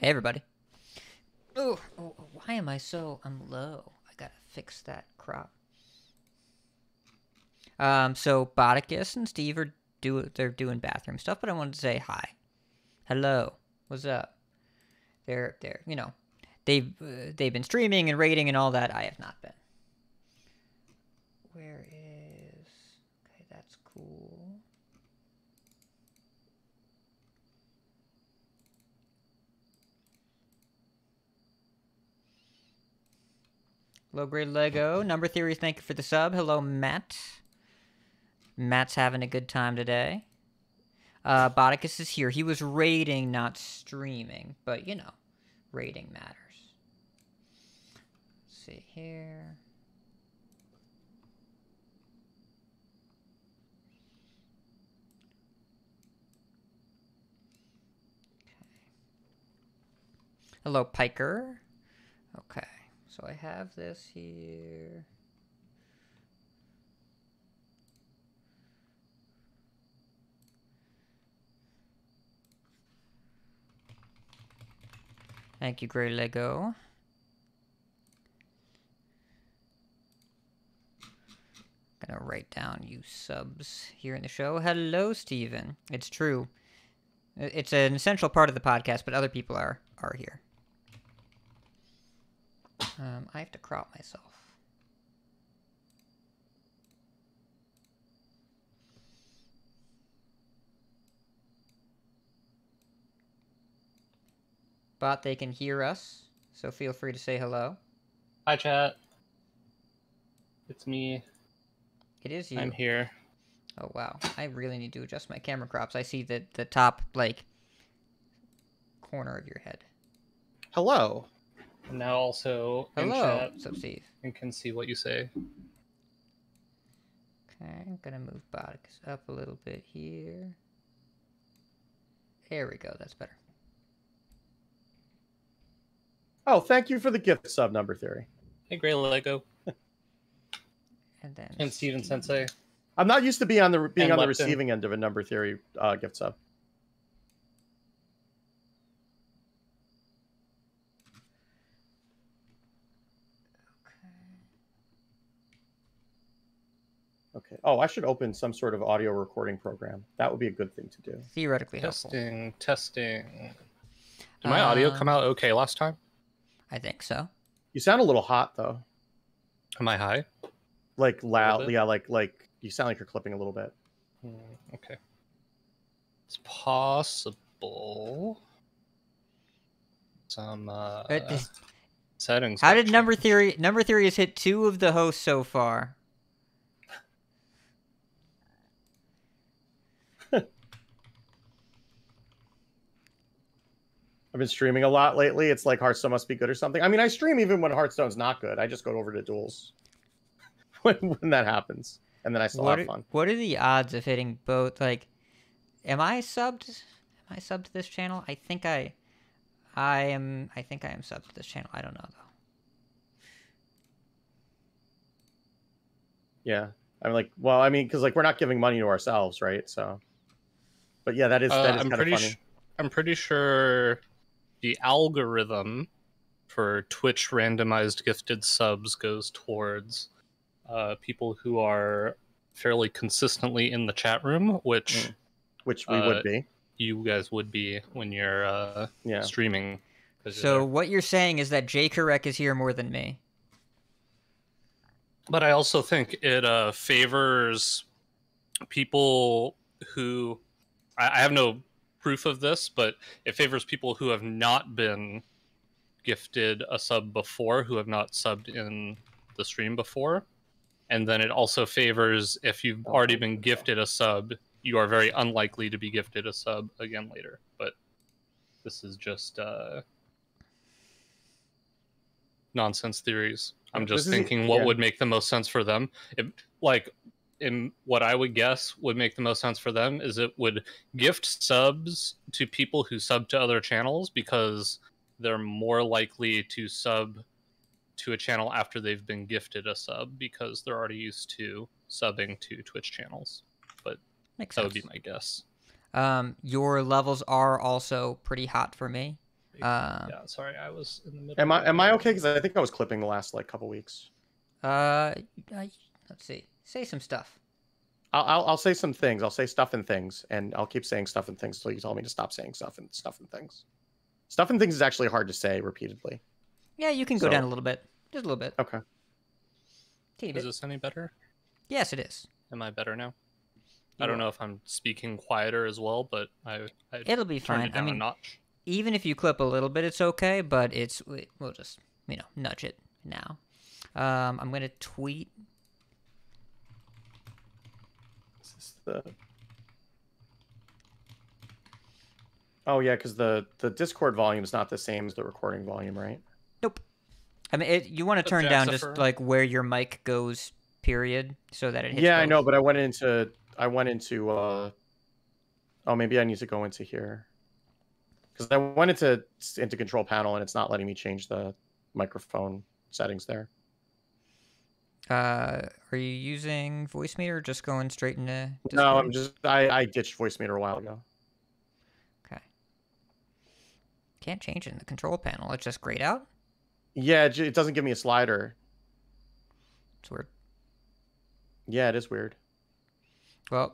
Hey, everybody. Oh, why am I so... I'm low. I gotta fix that crop. So Botticus and Steve are they're doing bathroom stuff, but I wanted to say hi. Hello. What's up? They're you know, they've been streaming and raiding and all that. I have not been. Where is... Okay, that's cool. Low grade Lego. Number theories, thank you for the sub. Hello, Matt. Matt's having a good time today. Botticus is here. He was raiding, not streaming, but you know, raiding matters. Let's see here. Okay. Hello, Piker. Okay, so I have this here. Thank you, Gray Lego. Gonna write down you subs here in the show. Hello, Steven. It's true. It's an essential part of the podcast, but other people are here. I have to crop myself. But they can hear us, so feel free to say hello. Hi, chat. It's me. It is you. I'm here. Oh, wow. I really need to adjust my camera crops. I see the top, like, corner of your head. Hello. I'm now also in Hello. chat. What's up, Steve? And can see what you say. Okay, I'm gonna move Botticus up a little bit here. There we go. That's better. Oh, thank you for the gift sub, Number Theory. Hey, Gray Lego. And then And Steven Sensei. I'm not used to being on the Lepton. receiving end of a Number Theory gift sub. Okay. Oh, I should open some sort of audio recording program. That would be a good thing to do. Theoretically helpful. Testing. Did my audio come out okay last time? I think so. You sound a little hot though. Am I high? Like loud, yeah. Like you sound like you're clipping a little bit. Okay. It's possible. Some settings. How did Number Theory has hit 2 of the hosts so far? I've been streaming a lot lately. It's like Hearthstone must be good or something. I mean, I stream even when Hearthstone's not good. I just go over to duels when that happens, and then I still have fun. What are the odds of hitting both? Like, am I subbed? Am I subbed to this channel? I think I am. I think I am subbed to this channel. I don't know though. Yeah, I'm like, well, I mean, because like we're not giving money to ourselves, right? So, but yeah, that is kind of funny. I'm pretty sure the algorithm for Twitch randomized gifted subs goes towards people who are fairly consistently in the chat room, which we would be. You guys would be when you're streaming. So what you're saying is that Jay Kurek is here more than me. But I also think it favors people who... I have no proof of this, but it favors people who have not been gifted a sub before, who have not subbed in the stream before. And then it also favors, if you've already been gifted a sub, you are very unlikely to be gifted a sub again later. But this is just nonsense theories. I'm just thinking what would make the most sense for them. In what I would guess would make the most sense for them is it would gift subs to people who sub to other channels, because they're more likely to sub to a channel after they've been gifted a sub, because they're already used to subbing to Twitch channels. But that would be my guess. Your levels are also pretty hot for me. Yeah, sorry, I was in the middle. Am I okay? Because I think I was clipping the last like couple weeks. Let's see. Say some stuff. I'll say some things. I'll say stuff and things, and I'll keep saying stuff and things until you tell me to stop saying stuff and things. Stuff and things is actually hard to say repeatedly. Yeah, you can go down a little bit. Just a little bit. Okay. Is this any better? Yes, it is. Am I better now? I don't know if I'm speaking quieter as well, but It'll be turned fine. it down I mean, a notch. even if you clip a little bit, it's okay. But we'll just nudge it now. I'm gonna tweet. Is this the? Oh yeah, because the Discord volume is not the same as the recording volume, right? Nope. I mean, you want to turn down just like where your mic goes, period, so that it hits. Yeah, both. I know, but I went into. Oh, maybe I need to go into here. Because I went into control panel and it's not letting me change the microphone settings there. Are you using voice meter or just going straight into Discord? No, I'm just I ditched voice meter a while ago. Okay. Can't change it in the control panel. It's just grayed out. Yeah, it doesn't give me a slider. It's weird. Yeah, it is weird. Well,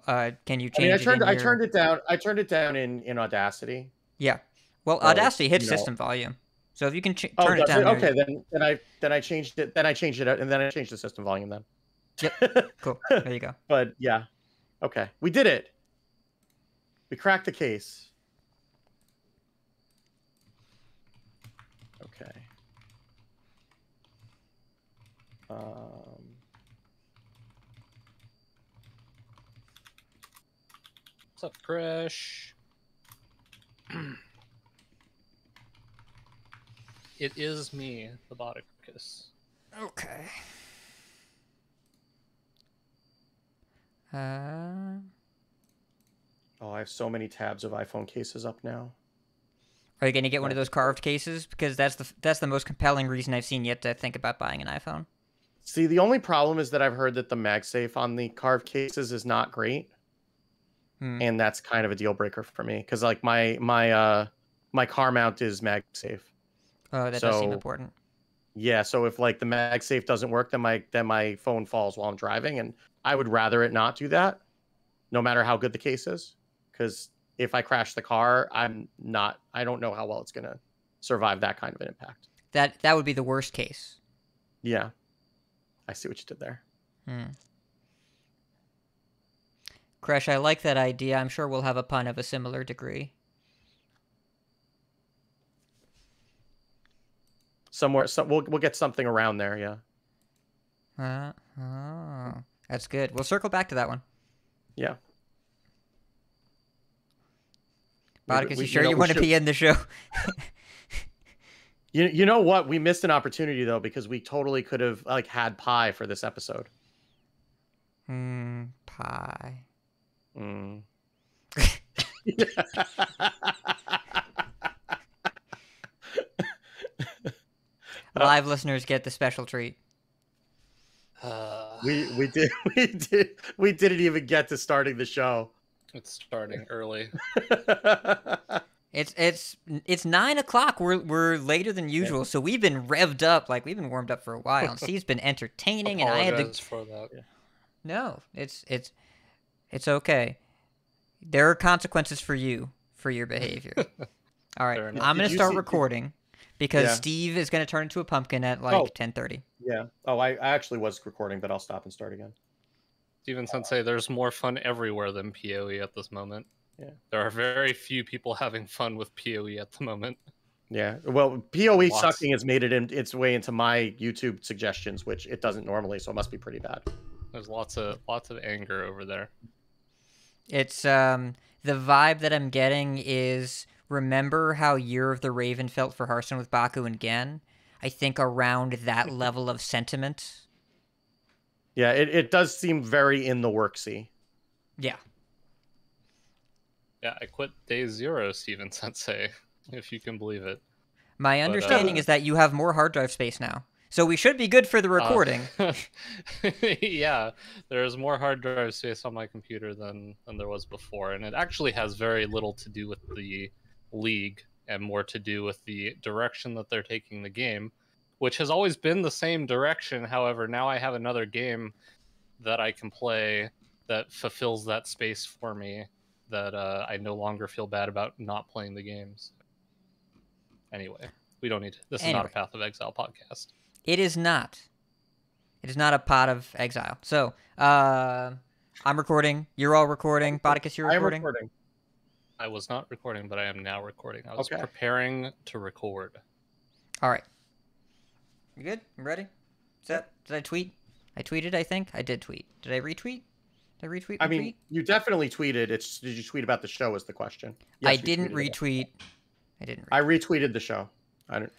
can you change I turned it down. I turned it down in Audacity. Yeah. Well, So, Audacity hits system volume. So if you can turn it down. Okay, then I changed it. Then I changed it, and then I changed the system volume. Then. Yep. Cool. There you go. But yeah, okay, we did it. We cracked the case. Okay. What's up, Crash? It is me, the Botticus. Okay. Oh, I have so many tabs of iPhone cases up now. Are you going to get one of those carved cases? Because that's the most compelling reason I've seen yet to think about buying an iPhone. See, the only problem is that I've heard that the MagSafe on the carved cases is not great. And that's kind of a deal breaker for me because like my car mount is MagSafe. Oh, that does seem important. Yeah, so if like the MagSafe doesn't work, then my phone falls while I'm driving, and I would rather it not do that, no matter how good the case is, because if I crash the car, I don't know how well it's gonna survive that kind of an impact. That would be the worst case. Yeah, I see what you did there. Crash, I like that idea. I'm sure we'll have a pun of a similar degree. Somewhere, we'll get something around there, yeah. Oh, that's good. We'll circle back to that one. Yeah. Botticus, you sure you want to be in the show? You know what? We missed an opportunity though because we totally could have like had pie for this episode. Pie. Live listeners get the special treat. We didn't even get to starting the show. It's starting early. It's 9 o'clock. We're later than usual, so we've been revved up, like we've been warmed up for a while. And Steve's been entertaining, and I had to. For that. No, it's okay. There are consequences for you for your behavior. All right, I'm gonna start recording because Steve is gonna turn into a pumpkin at like 10:30. Yeah. Oh, I actually was recording, but I'll stop and start again. Steven Sensei, there's more fun everywhere than PoE at this moment. Yeah. There are very few people having fun with PoE at the moment. Yeah. Well, PoE sucking has made it its way into my YouTube suggestions, which it doesn't normally, so it must be pretty bad. There's lots of anger over there. It's the vibe that I'm getting is remember how Year of the Raven felt for Hearthstone with Baku and Gen? I think around that level of sentiment. Yeah, it does seem very in the worksy. Yeah. Yeah, I quit day 0, Steven Sensei, if you can believe it. My understanding is that you have more hard drive space now. So we should be good for the recording. Yeah, there's more hard drive space on my computer than there was before. And it actually has very little to do with the league. and more to do with the direction that they're taking the game, which has always been the same direction. However, now I have another game that I can play that fulfills that space for me, that I no longer feel bad about not playing the games. Anyway, we don't need to. This is not a Path of Exile podcast. It is not. It is not a Pot of Exile. So, I'm recording. You're all recording. Botticus, you're recording? I am recording. I was not recording, but I am now recording. I was preparing to record. All right. You good? You ready? Set? Did I tweet? I tweeted, I think. I did tweet. Did I retweet? Did I retweet? I mean, you definitely tweeted. Did you tweet about the show is the question. Yes, I didn't retweet. I retweeted the show. I don't,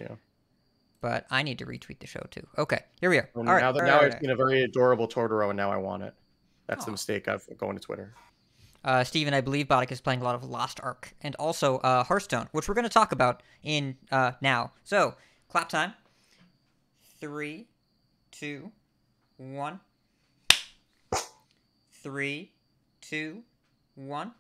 But I need to retweet the show too. Okay, here we are. Well, now I've seen a very adorable Totoro, and now I want it. That's the mistake of going to Twitter. Steven, I believe Botticus is playing a lot of Lost Ark and also Hearthstone, which we're going to talk about in now. So, clap time. 3, 2, 1. 3, 2, 1.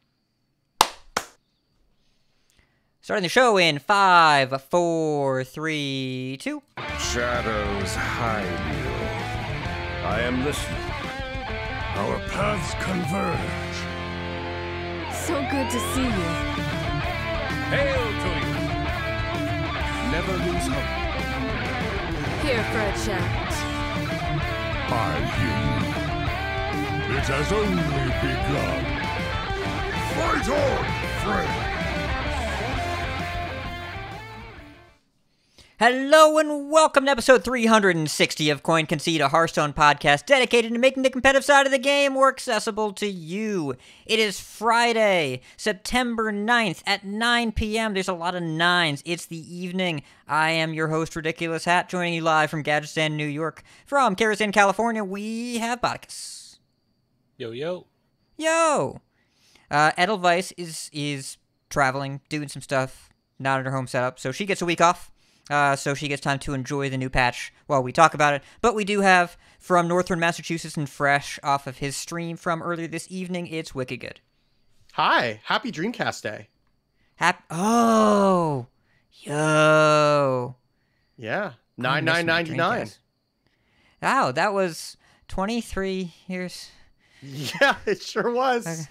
Starting the show in 5, 4, 3, 2. Shadows hide you. I am listening. Our paths converge. So good to see you. Hail to you. Never lose hope. Here for a chat. I hear you. It has only begun. Fight on, friend. Hello and welcome to episode 360 of Coin Concede, a Hearthstone podcast dedicated to making the competitive side of the game more accessible to you. It is Friday, September 9th at 9 p.m. There's a lot of nines. It's the evening. I am your host, Ridiculous Hat, joining you live from Gadgetistan, New York. From Karazhan, California, we have Botticus. Yo, yo. Yo! Edelweiss is traveling, doing some stuff, not in her home setup, so she gets a week off. So she gets time to enjoy the new patch while we talk about it. But we do have, from Northern Massachusetts and fresh off of his stream from earlier this evening, it's Wicked Good. Hi, happy Dreamcast Day. Oh, yo. Yeah, 99.99. Wow, that was 23 years. Yeah, it sure was.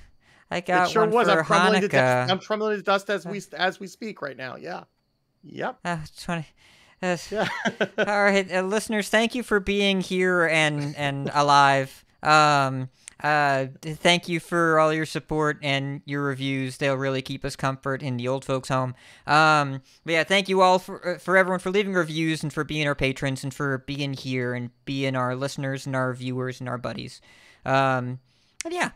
I got it sure one was. for I'm crumbling to Hanukkah. dust. I'm crumbling to dust as we speak right now. Yeah. Yep. 20. Yeah. All right, listeners, thank you for being here and alive. Thank you for all your support and your reviews. They'll really keep us comfort in the old folks' home. But yeah, thank you all for everyone for leaving reviews and for being our patrons and for being here and being our listeners and our viewers and our buddies. And yeah.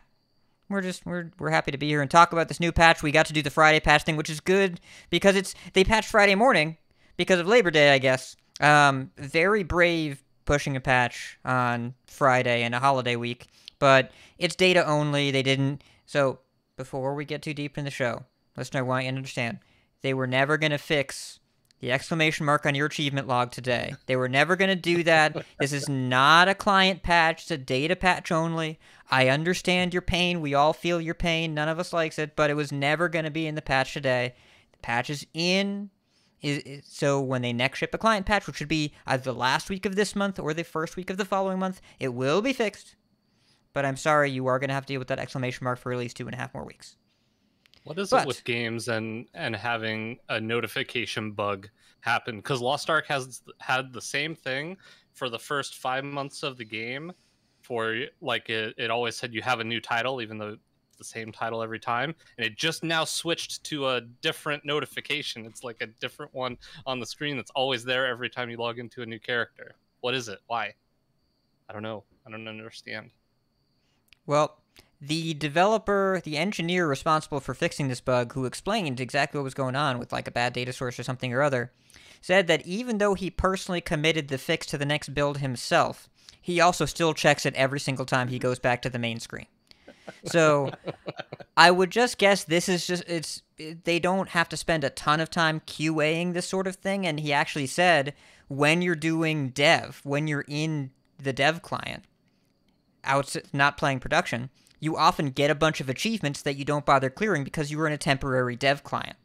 We're happy to be here and talk about this new patch. We got to do the Friday patch thing, which is good because they patched Friday morning because of Labor Day, I guess. Very brave pushing a patch on Friday and a holiday week, but it's data only. They didn't. So before we get too deep in the show, listener, I want you to understand they were never going to fix the exclamation mark on your achievement log today. They were never going to do that. This is not a client patch. It's a data patch only. I understand your pain. We all feel your pain. None of us likes it, but it was never going to be in the patch today. The patch is in. So when they next ship a client patch, which should be either the last week of this month or the first week of the following month, it will be fixed. But I'm sorry, you are going to have to deal with that exclamation mark for at least 2.5 more weeks. What is it with games and having a notification bug happen? Because Lost Ark has had the same thing for the first 5 months of the game. For like it always said you have a new title, even though it's the same title every time. And it just now switched to a different notification. It's like a different one on the screen that's always there every time you log into a new character. What is it? Why? I don't know. I don't understand. Well, the developer, the engineer responsible for fixing this bug, who explained exactly what was going on with like a bad data source or something or other, said that even though he personally committed the fix to the next build himself, he also still checks it every single time he goes back to the main screen. So I would just guess this is just, they don't have to spend a ton of time QAing this sort of thing. And he actually said, when you're doing dev, when you're in the dev client, not playing production, you often get a bunch of achievements that you don't bother clearing because you were in a temporary dev client.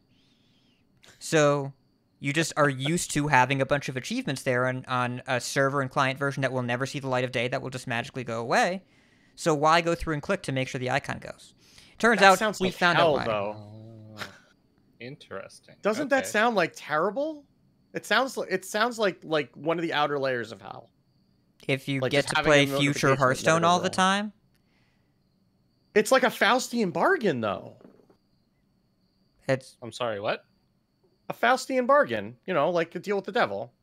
So you just are used to having a bunch of achievements there on a server and client version that will never see the light of day, that will just magically go away. So why go through and click to make sure the icon goes? Turns That out sounds we like found out hell, why. though. Oh, interesting. Doesn't that Okay. sound like terrible? It sounds like one of the outer layers of hell. If you Like, get just to having play a future notification that never Hearthstone goes all the wrong. time, It's like a Faustian bargain, though. it's I'm sorry, what? A Faustian bargain, like a deal with the devil.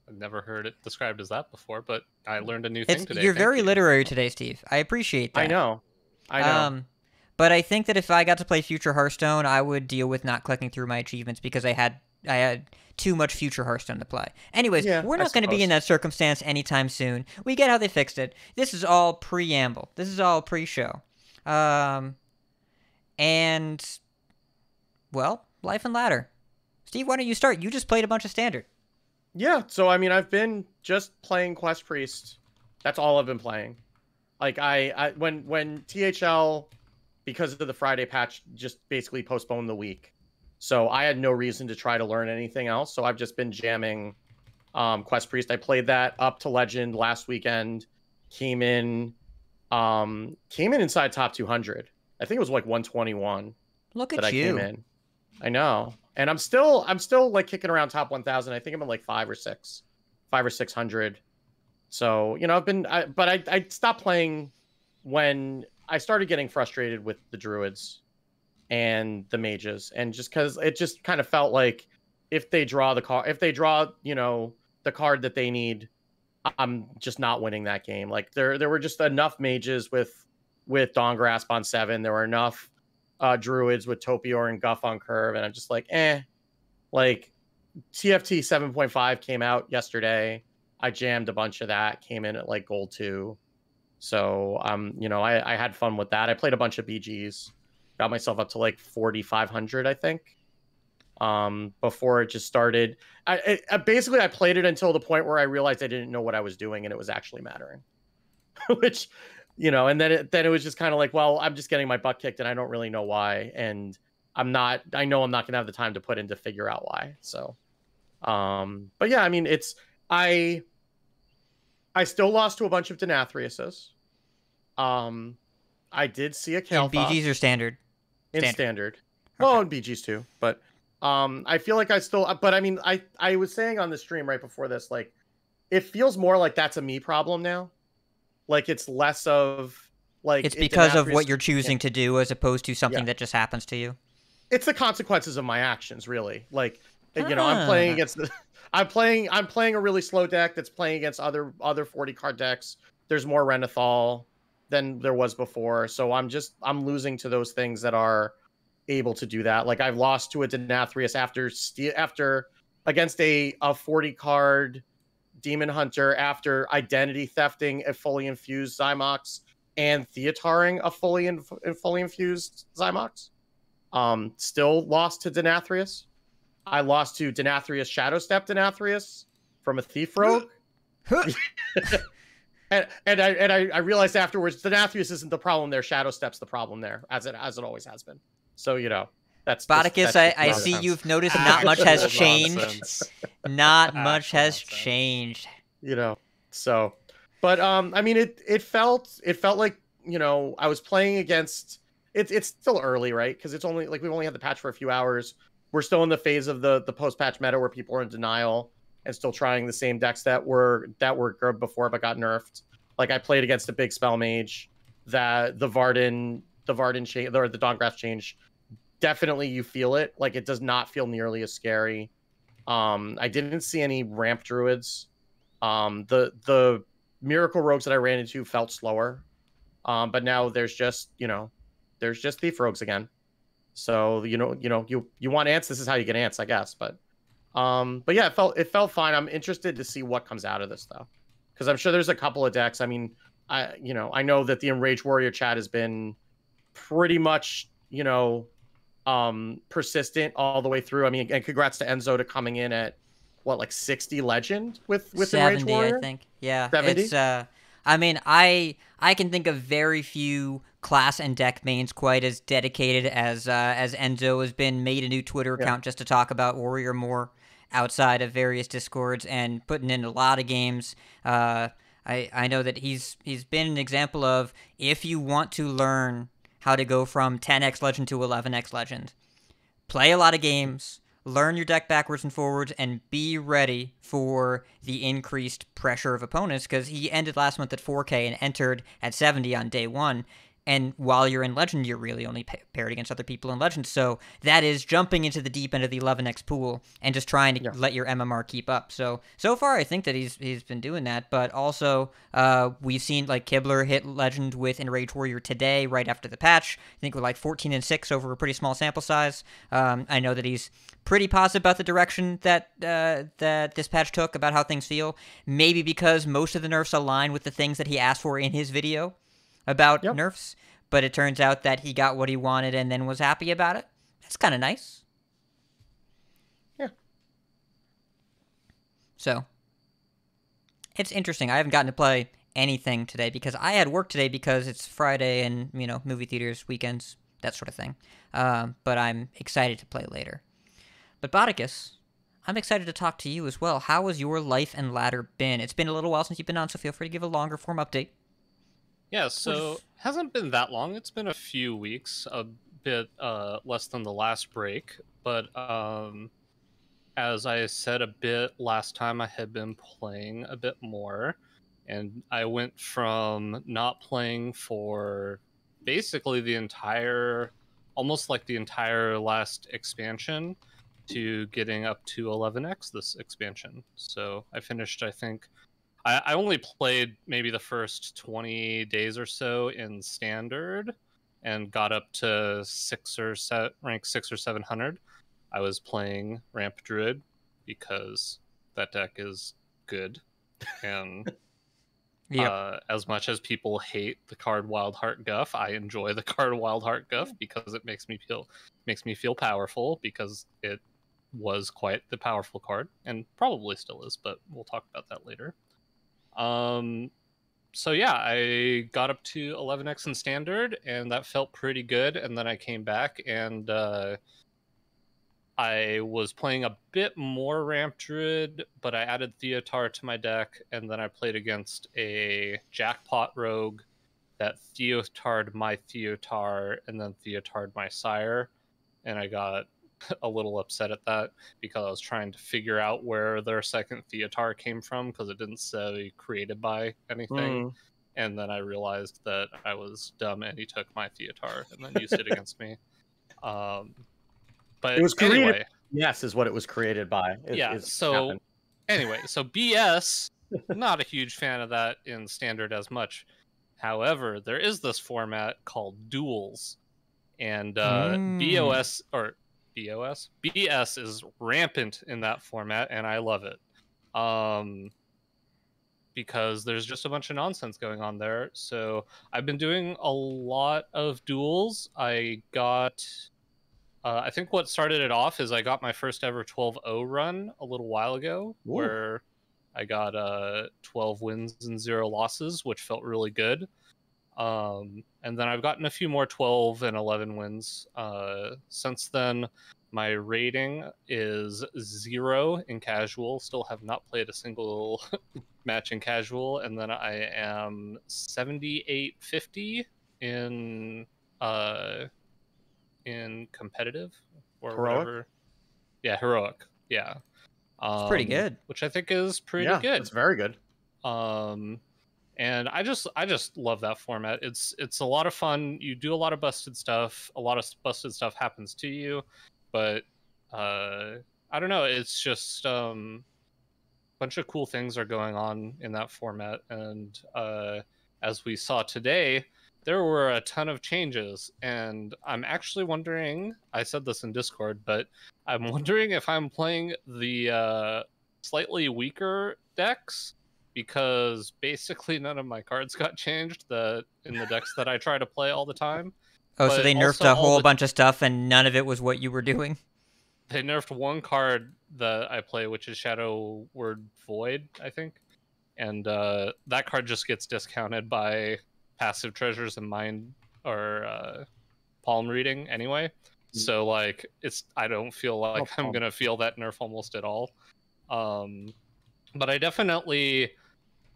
I've never heard it described as that before, but I learned a new thing today. you're Thank very you. literary today, Steve. I appreciate that. I know. But I think that if I got to play future Hearthstone, I would deal with not clicking through my achievements because I had too much future Hearthstone to play. Anyways, Yeah, we're I not going to be in suppose. that circumstance anytime soon. We get how they fixed it. This is all preamble. This is all pre-show. And well, Life and Ladder. Steve, why don't you start? You just played a bunch of Standard. Yeah, so I mean, I've been just playing Quest Priest. That's all I've been playing. Like when THL, because of the Friday patch, just basically postponed the week. So I had no reason to try to learn anything else. So I've just been jamming Quest Priest. I played that up to Legend last weekend. Came in inside top 200. I think it was like 121 Look that at I you. came in. I know. And I'm still like kicking around top 1,000. I think I'm at like 5 or 600. So, I stopped playing when I started getting frustrated with the druids and the mages, and just because it just kind of felt like if they draw the card that they need, I'm just not winning that game. Like there were just enough mages with Dawn Grasp on 7. There were enough druids with Topior and Guff on curve, and I'm just like, like TFT 7.5 came out yesterday. I jammed a bunch of that, came in at like gold 2. So I had fun with that. I played a bunch of BGs, got myself up to like 4,500, I think. Before it just started. I basically played it until the point where I realized I didn't know what I was doing and it was actually mattering. Which, and then it was just kind of like, well, I'm just getting my butt kicked and I don't really know why, and I know I'm not gonna have the time to put in to figure out why. So but yeah, I mean, I still lost to a bunch of Denathriuses. I did see a In Kalthos. BGs or Standard? In standard. Well, in BGs too, but I feel like but I mean, I was saying on the stream right before this, like, it feels more like that's a me problem now. Like it's less of like It's because of Denathrius what you're choosing to do as opposed to something Yeah. that just happens to you. It's the consequences of my actions, really. Like, I'm Ah. playing against I'm playing a really slow deck that's playing against other 40 card decks. There's more Renathal than there was before, so I'm losing to those things that are able to do that. Like I've lost to a Denathrius after against a 40 card Demon Hunter after identity thefting a fully infused Zymox and Theataring a fully infused Zymox. Still lost to Denathrius. I lost to Denathrius Shadowstep Denathrius from a Thief Rogue. and I realized afterwards Denathrius isn't the problem there. Shadowstep's the problem there, as it always has been. So that's Botticus, I see you've noticed not much has changed. Nonsense. Not much has nonsense. changed. So, but I mean, it felt like I was playing against. It's still early, right? Because it's only like we've only had the patch for a few hours. We're still in the phase of the post patch meta where people are in denial and still trying the same decks that were good before but got nerfed. Like I played against a big spell mage that the Varden change or the Dawngrasp change. Definitely you feel it. Like it does not feel nearly as scary. I didn't see any ramp druids. The miracle rogues that I ran into felt slower. But now there's just thief rogues again. So you want ants, this is how you get ants, I guess. But yeah, it felt fine. I'm interested to see what comes out of this though, because I'm sure there's a couple of decks. I mean, I know that the Enraged Warrior chat has been pretty much persistent all the way through. I mean, and congrats to Enzo to coming in at what, like 60 legend with 70, Enraged Warrior? I think. Yeah. 70? It's I mean, I can think of very few class and deck mains quite as dedicated as Enzo has been. Made a new Twitter account just to talk about Warrior more outside of various Discords and putting in a lot of games. I know that he's been an example of, if you want to learn how to go from 10x Legend to 11x Legend, play a lot of games, learn your deck backwards and forwards, and be ready for the increased pressure of opponents, because he ended last month at 4K and entered at 70 on day one. And while you're in Legend, you're really only paired against other people in Legend. So that is jumping into the deep end of the 11x pool and just trying to let your MMR keep up. So far, I think that he's been doing that. But also, we've seen like Kibler hit Legend with Enraged Warrior today, right after the patch. I think we're like 14-6 over a pretty small sample size. I know that he's pretty positive about the direction that this patch took, about how things feel. Maybe because most of the nerfs align with the things that he asked for in his video about nerfs, but it turns out that he got what he wanted and then was happy about it. That's kind of nice. Yeah. So, it's interesting. I haven't gotten to play anything today because I had work today because it's Friday and, movie theaters, weekends, that sort of thing. But I'm excited to play later. But Botticus, I'm excited to talk to you as well. How has your life and ladder been? It's been a little while since you've been on, so feel free to give a longer form update. Yeah, so hasn't been that long. It's been a few weeks, a bit less than the last break. But as I said a bit last time, I had been playing a bit more. And I went from not playing for basically almost like the entire last expansion, to getting up to 11x this expansion. So I finished, I think, I only played maybe the first 20 days or so in Standard and got up to rank 6 or 700. I was playing Ramp Druid because that deck is good. And as much as people hate the card Wildheart Guff, I enjoy the card Wildheart Guff because it makes me feel powerful, because it was quite the powerful card and probably still is, but we'll talk about that later. So yeah, I got up to 11x in Standard, and that felt pretty good. And then I came back, and I was playing a bit more Ramp Druid, but I added Theotar to my deck, and then I played against a Jackpot Rogue that Theotar'd my Theotar, and then Theotar'd my Sire, and I got a little upset at that because I was trying to figure out where their second Theotar came from, because it didn't say created by anything. And then I realized that I was dumb and he took my Theotar and then used it against me. But it was created, anyway, yes, is what it was created by. Anyway, so BS, not a huge fan of that in Standard as much. However, there is this format called Duels, and BS is rampant in that format, and I love it. Because there's just a bunch of nonsense going on there. So I've been doing a lot of duels. I got, I think what started it off is I got my first ever 12-0 run a little while ago, where I got 12 wins and 0 losses, which felt really good. And then I've gotten a few more 12 and 11 wins. Since then, my rating is 0 in casual. Still have not played a single match in casual. And then I am 7850 in competitive or heroic? whatever. Yeah, heroic. Yeah. It's pretty good. Which I think is pretty good. It's very good. And I just love that format. It's a lot of fun. You do a lot of busted stuff. A lot of busted stuff happens to you, but I don't know. It's just a bunch of cool things are going on in that format. And as we saw today, there were a ton of changes. And I'm actually wondering, I said this in Discord, but I'm wondering if I'm playing the slightly weaker decks, because basically none of my cards got changed in the decks that I try to play all the time. Oh, so they nerfed a whole bunch of stuff and none of it was what you were doing? They nerfed one card that I play, which is Shadow Word Void, I think. And that card just gets discounted by passive treasures and mind palm reading anyway. So like I don't feel like I'm gonna feel that nerf almost at all. But I definitely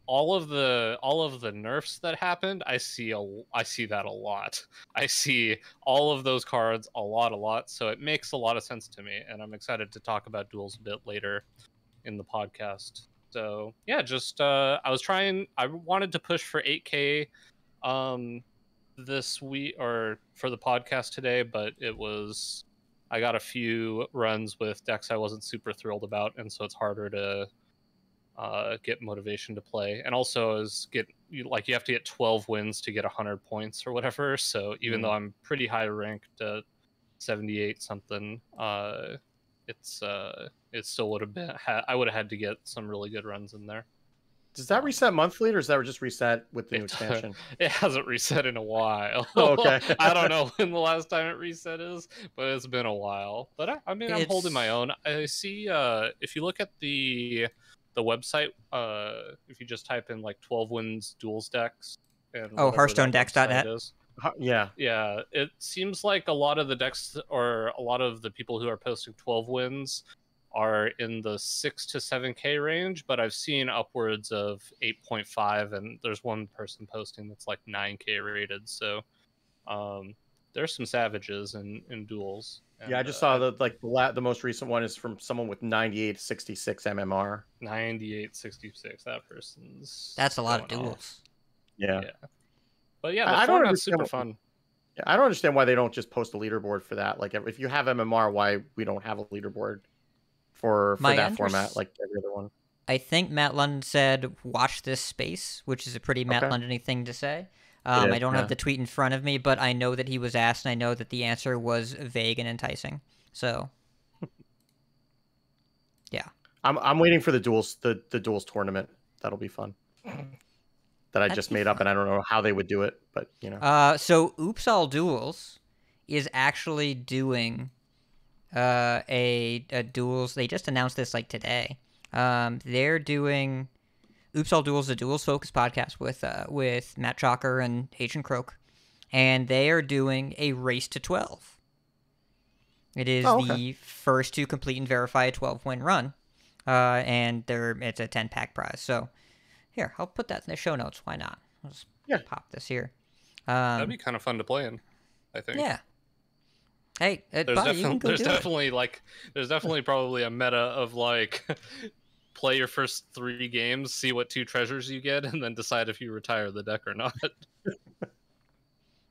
all of the nerfs that happened, I see that a lot. I see all of those cards a lot. So it makes a lot of sense to me, and I'm excited to talk about duels a bit later in the podcast. So yeah, just I wanted to push for 8K this week or for the podcast today, but I got a few runs with decks I wasn't super thrilled about, and so it's harder to get motivation to play. And also you have to get 12 wins to get 100 points or whatever. So even though I'm pretty high ranked at 78 something, it still would have been I would have had to get some really good runs in there. Does that reset monthly, or is that just reset with the new expansion? It hasn't reset in a while. Oh, okay. I don't know when the last time it reset is, but it's been a while. But I'm holding my own. I see. If you look at the website, if you just type in like 12 wins duels decks and hearthstonedecks.net. Yeah, it seems like a lot of the decks or a lot of the people who are posting 12 wins are in the 6 to 7K range, but I've seen upwards of 8.5, and there's one person posting that's like 9K rated. So there's some savages in duels. And, yeah, I just saw the most recent one is from someone with 9866 MMR. 9866. That person's. That's a lot of going duels. off. Yeah. But yeah, the format's super fun. Yeah, I don't understand why they don't just post a leaderboard for that. Like, if you have MMR, why we don't have a leaderboard for that format like every other one? I think Matt London said, "Watch this space," which is a pretty Matt London-y thing to say. I don't have the tweet in front of me, but I know that he was asked, and I know that the answer was vague and enticing. So, yeah, I'm waiting for the duels tournament. That'll be fun. That I just made up, and I don't know how they would do it, but you know. So Oops All Duels is actually doing a duels. They just announced this like today. They're doing Oops All Duels, a duels focused podcast with Matt Chalker and Agent Croak, and they are doing a race to 12. It is the first to complete and verify a 12-win run, and it's a 10-pack prize. So here, I'll put that in the show notes. Why not? I'll just pop this here. That'd be kind of fun to play in, I think. Yeah. Hey, there's definitely probably a meta of like play your first 3 games, see what 2 treasures you get, and then decide if you retire the deck or not.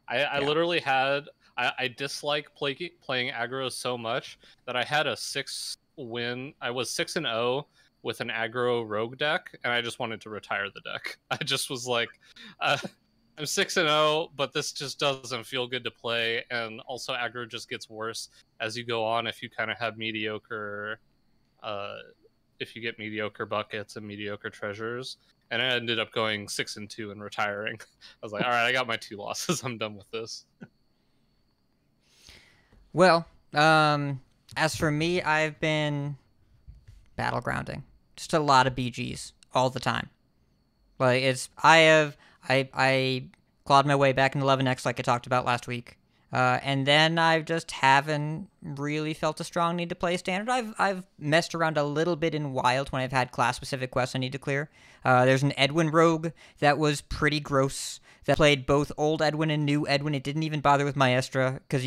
I literally had I dislike playing aggro so much that I had a 6-win. I was 6-0 with an aggro rogue deck, and I just wanted to retire the deck. I just was like, I'm 6-0, but this just doesn't feel good to play, and also aggro just gets worse as you go on if you kind of have mediocre, if you get mediocre buckets and mediocre treasures. And I ended up going 6-2 and retiring. I was like, all right, I got my 2 losses. I'm done with this. Well, as for me, I've been battlegrounding. Just a lot of BGs all the time. Like I clawed my way back in 11X like I talked about last week. And then I just haven't really felt a strong need to play standard. I've messed around a little bit in wild when I've had class-specific quests I need to clear. There's an Edwin rogue that was pretty gross, that played both old Edwin and new Edwin. It didn't even bother with Maestra, because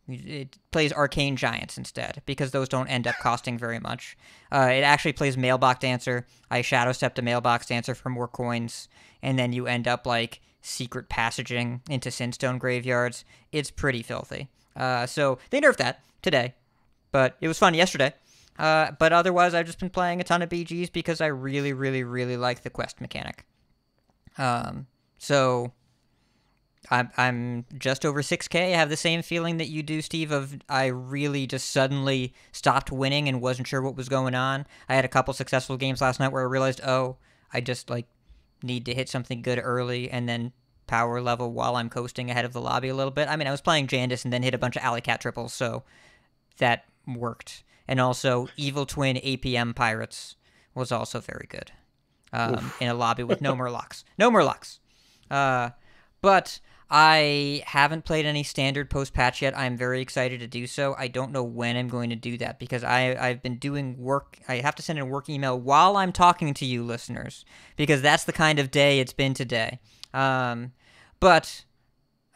it plays Arcane Giants instead, because those don't end up costing very much. It actually plays Mailbox Dancer. I Shadow Stepped a Mailbox Dancer for more coins, and then you end up like secret passaging into Sinstone graveyards. It's pretty filthy. So they nerfed that today, but it was fun yesterday. But otherwise, I've just been playing a ton of BGs because I really, really, really like the quest mechanic. So I'm just over 6K. I have the same feeling that you do, Steve, of I really just suddenly stopped winning and wasn't sure what was going on. I had a couple successful games last night where I realized, I just need to hit something good early and then power level while I'm coasting ahead of the lobby a little bit. I mean, I was playing Jandis and then hit a bunch of Alley Cat triples, so that worked. And also, Evil Twin APM Pirates was also very good in a lobby with no Murlocs. No Murlocs. But I haven't played any standard post-patch yet. I'm very excited to do so. I don't know when I'm going to do that because I've been doing work. I have to send in a work email while I'm talking to you listeners because that's the kind of day it's been today. But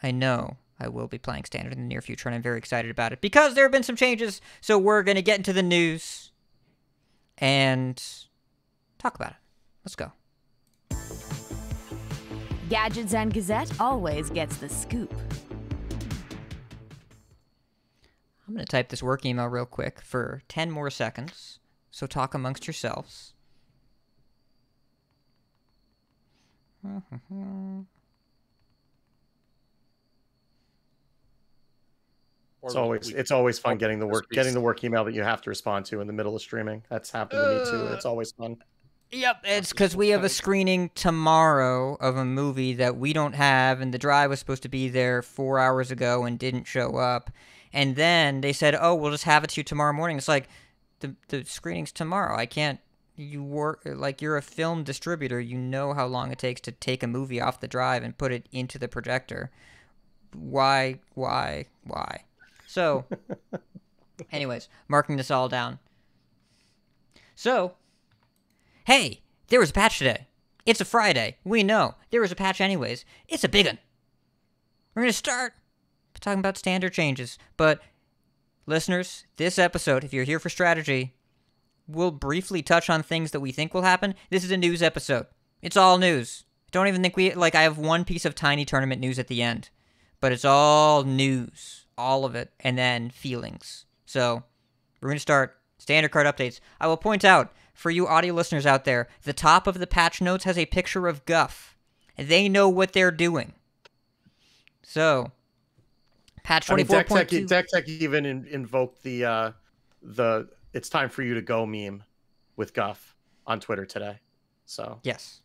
I know I will be playing standard in the near future, and I'm very excited about it because there have been some changes. So we're going to get into the news and talk about it. Let's go. Gadgets and Gazette always gets the scoop. I'm going to type this work email real quick for 10 more seconds, so talk amongst yourselves. It's always fun getting the work email that you have to respond to in the middle of streaming. That's happened to me too. It's always fun. Yep, it's because we have a screening tomorrow of a movie that we don't have, and the drive was supposed to be there 4 hours ago and didn't show up. And then they said, "Oh, we'll just have it to you tomorrow morning." It's like the screening's tomorrow. I can't. You work like you're a film distributor. You know how long it takes to take a movie off the drive and put it into the projector. Why? So, anyways, marking this all down. So. Hey, there was a patch today. It's a Friday. We know. There was a patch anyways. It's a big one. We're going to start talking about standard changes. But, listeners, this episode, if you're here for strategy, we'll briefly touch on things that we think will happen. This is a news episode. It's all news. Don't even think I have one piece of tiny tournament news at the end. But it's all news. All of it. And then feelings. So, we're going to start standard card updates. I will point out, for you audio listeners out there, the top of the patch notes has a picture of Guff. They know what they're doing. So, patch 24.2. Tech even invoked the "It's time for you to go" meme with Guff on Twitter today. So yes.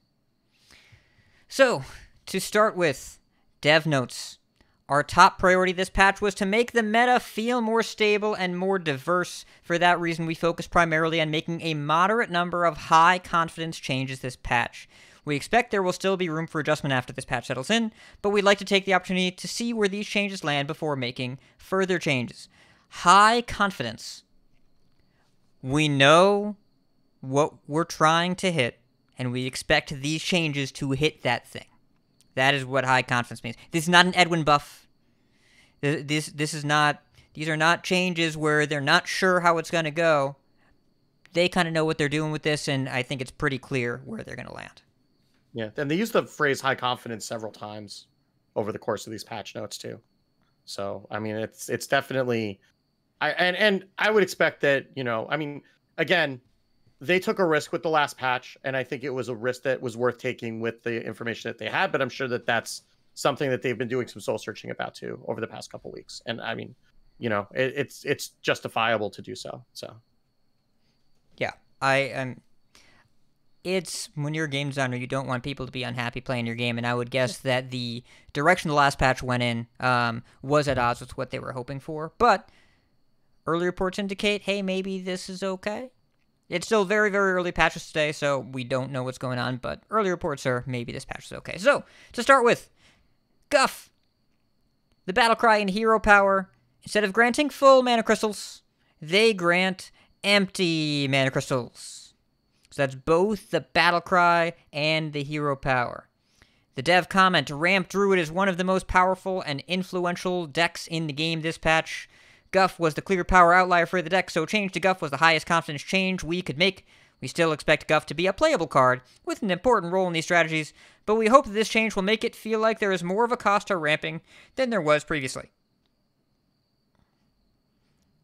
So, to start with, dev notes. Our top priority this patch was to make the meta feel more stable and more diverse. For that reason, we focused primarily on making a moderate number of high-confidence changes this patch. We expect there will still be room for adjustment after this patch settles in, but we'd like to take the opportunity to see where these changes land before making further changes. High confidence. We know what we're trying to hit, and we expect these changes to hit that thing. That is what high confidence means. This is not an Edwin buff. This is not. These are not changes where they're not sure how it's going to go. They kind of know what they're doing with this, and I think it's pretty clear where they're going to land. Yeah, and they use the phrase "high confidence" several times over the course of these patch notes too. So I mean, it's definitely. I would expect that, I mean, again, they took a risk with the last patch, and I think it was a risk that was worth taking with the information that they had. But I'm sure that that's something that they've been doing some soul searching about too over the past couple weeks. And I mean, it's justifiable to do so. So, yeah, I am. It's when you're a game designer, you don't want people to be unhappy playing your game, and I would guess that the direction the last patch went in was at odds with what they were hoping for. But early reports indicate, hey, maybe this is okay. It's still very, very early patches today, so we don't know what's going on, but early reports are maybe this patch is okay. So, to start with, Guff. The battle cry and hero power, instead of granting full mana crystals, they grant empty mana crystals. So that's both the battle cry and the hero power. The dev comment, Ramp Druid is one of the most powerful and influential decks in the game this patch. Guff was the clear power outlier for the deck, so change to Guff was the highest confidence change we could make. We still expect Guff to be a playable card, with an important role in these strategies, but we hope that this change will make it feel like there is more of a cost to ramping than there was previously.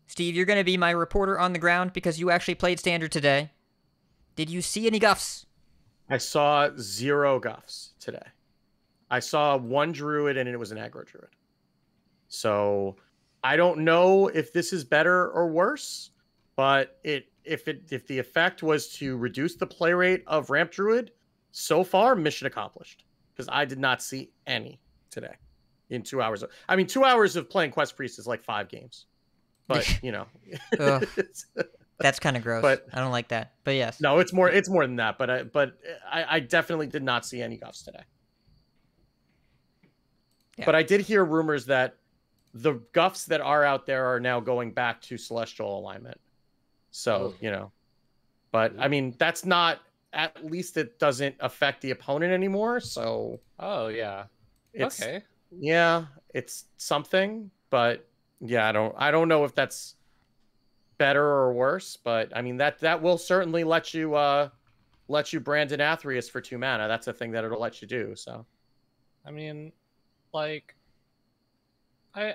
Steve, you're going to be my reporter on the ground because you actually played Standard today. Did you see any Guffs? I saw 0 Guffs today. I saw 1 Druid, and it was an aggro Druid. So I don't know if this is better or worse, but if the effect was to reduce the play rate of Ramp Druid, so far mission accomplished. Because I did not see any today in 2 hours. I mean, 2 hours of playing Quest Priest is like 5 games, but that's kind of gross. But I don't like that. But yes, no, it's more than that. But I definitely did not see any Guffs today. Yeah. But I did hear rumors that the Guffs that are out there are now going back to Celestial alignment. So, but I mean, that's not, at least it doesn't affect the opponent anymore. So, Oh, yeah. it's, Okay. yeah, it's something, but yeah, I don't know if that's better or worse, but I mean, that will certainly let you Brandon Athreus for 2 mana. That's a thing that it'll let you do. So, I mean, like, I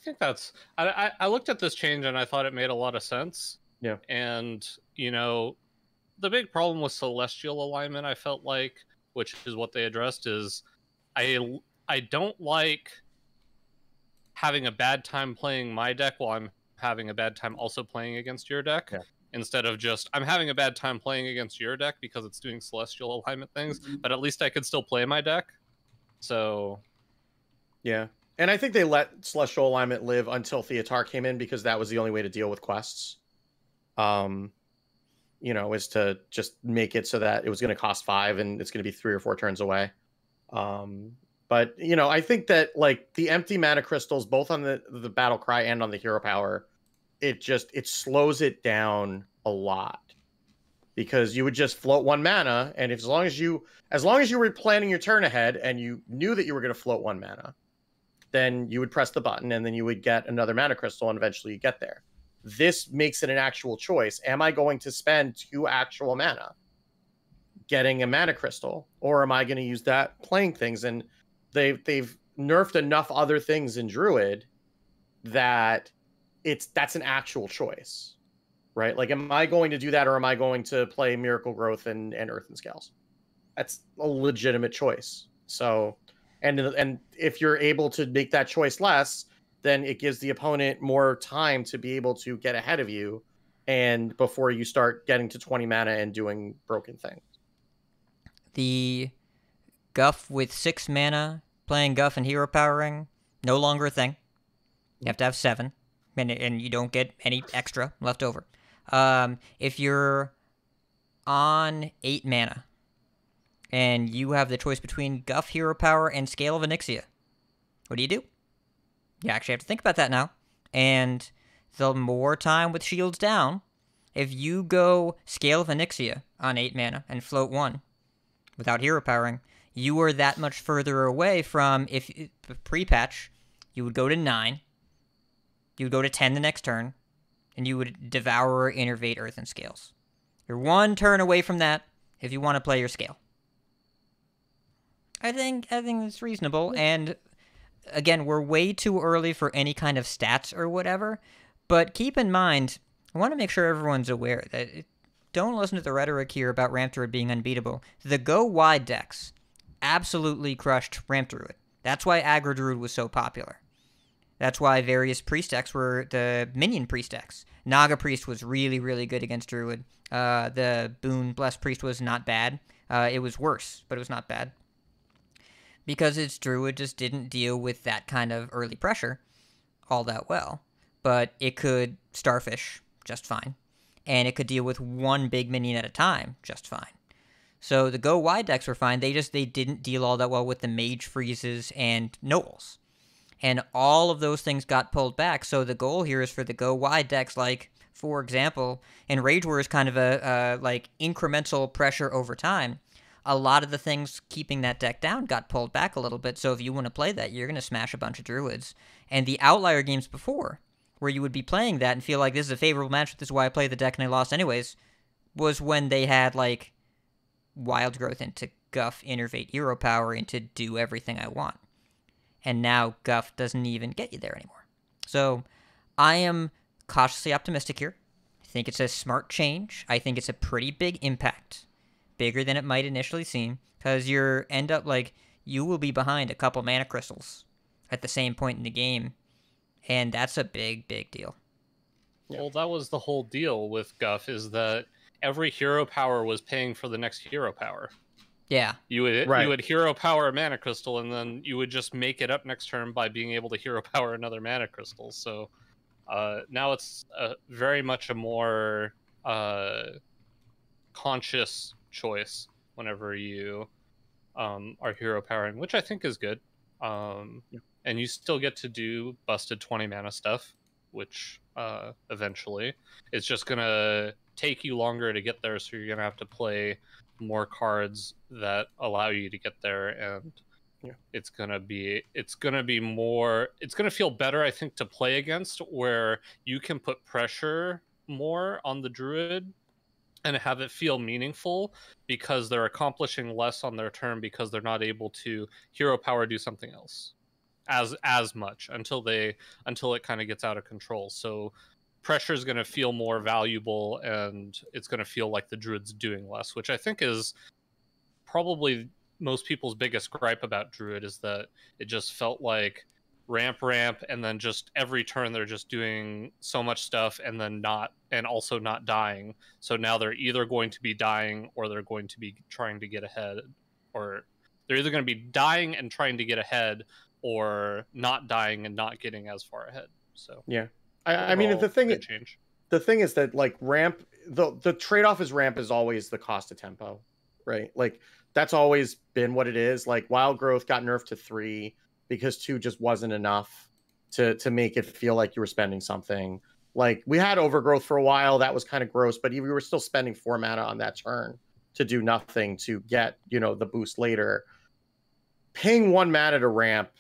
think that's I looked at this change and I thought it made a lot of sense. yeah. And the big problem with Celestial alignment, I felt like, which is what they addressed, is I don't like having a bad time playing my deck while I'm having a bad time also playing against your deck. Yeah. Instead of just, I'm having a bad time playing against your deck because it's doing Celestial alignment things, but at least I could still play my deck. So, yeah. And I think they let Celestial alignment live until Theatar came in, because that was the only way to deal with quests. Is to just make it so that it was going to cost 5 and it's going to be 3 or 4 turns away. But I think that, like, the empty mana crystals, both on the battle cry and on the hero power, it slows it down a lot, because you would just float 1 mana, and as long as you were planning your turn ahead and you knew that you were going to float 1 mana, then you would press the button and then you would get another mana crystal, and eventually you get there. This makes it an actual choice. Am I going to spend 2 actual mana getting a mana crystal, or am I going to use that playing things? And they've nerfed enough other things in Druid that that's an actual choice, right? Like, am I going to do that, or am I going to play Miracle Growth and Earthen Scales? That's a legitimate choice. So, and if you're able to make that choice less, then it gives the opponent more time to be able to get ahead of you, and before you start getting to 20 mana and doing broken things. The Guff with 6 mana, playing Guff and hero powering, no longer a thing. You have to have 7, and you don't get any extra left over. If you're on 8 mana, and you have the choice between Guff, hero power, and Scale of Onyxia, what do? You actually have to think about that now. And the more time with shields down, if you go Scale of Onyxia on 8 mana and float 1 without hero powering, you are that much further away from, if pre-patch, you would go to 9, you would go to 10 the next turn, and you would devour or innervate Earthen Scales. You're 1 turn away from that if you want to play your Scale. I think it's reasonable, and again, we're way too early for any kind of stats or whatever, but keep in mind, I want to make sure everyone's aware that don't listen to the rhetoric here about Ramp Druid being unbeatable. The go wide decks absolutely crushed Ramp Druid. That's why Aggro Druid was so popular. That's why various priest decks were the minion priest decks. Naga Priest was really, really good against Druid. The Boon Blessed Priest was not bad. It was worse, but it was not bad. Because its Druid just didn't deal with that kind of early pressure all that well. But it could Starfish just fine. And it could deal with 1 big minion at a time just fine. So the go wide decks were fine. They didn't deal all that well with the Mage Freezes and Nobles. And all of those things got pulled back. So the goal here is for the go wide decks, like, for example, and Rage War is kind of a like incremental pressure over time. A lot of the things keeping that deck down got pulled back a little bit, so if you want to play that, you're going to smash a bunch of Druids. And the outlier games before, where you would be playing that and feel like this is a favorable match, this is why I played the deck and I lost anyways, was when they had, like, Wild Growth into Guff, Innervate, Hero Power, and to do everything I want. And now Guff doesn't even get you there anymore. So I am cautiously optimistic here. I think it's a smart change. I think it's a pretty big impact. Bigger than it might initially seem, because you will be behind a couple mana crystals at the same point in the game, and that's a big, big deal. Well, that was the whole deal with Guff, is that every hero power was paying for the next hero power. Yeah. You would hero power a mana crystal, and then you would just make it up next turn by being able to hero power another mana crystal. So now it's very much a more conscious choice whenever you are hero powering, which I think is good. And you still get to do busted 20 mana stuff, which eventually it's just gonna take you longer to get there, so you're gonna have to play more cards that allow you to get there, and it's gonna be more, it's gonna feel better, I think, to play against, where you can put pressure more on the druid and have it feel meaningful, because they're accomplishing less on their turn because they're not able to hero power do something else as much until it kind of gets out of control. So pressure is going to feel more valuable, and it's going to feel like the druid's doing less, which I think is probably most people's biggest gripe about druid, is that it just felt like ramp, and then just every turn they're just doing so much stuff and then also not dying. So now they're either going to be dying or they're going to be trying to get ahead, or they're either going to be dying and trying to get ahead, or not dying and not getting as far ahead. So yeah, I mean the thing is that like ramp, the trade-off is ramp is always the cost of tempo, right? Like that's always been what it is. Like Wild Growth got nerfed to 3 because 2 just wasn't enough to make it feel like you were spending something. Like we had Overgrowth for a while, that was kind of gross, but we were still spending 4 mana on that turn to do nothing to get, you know, the boost later. Paying 1 mana to ramp,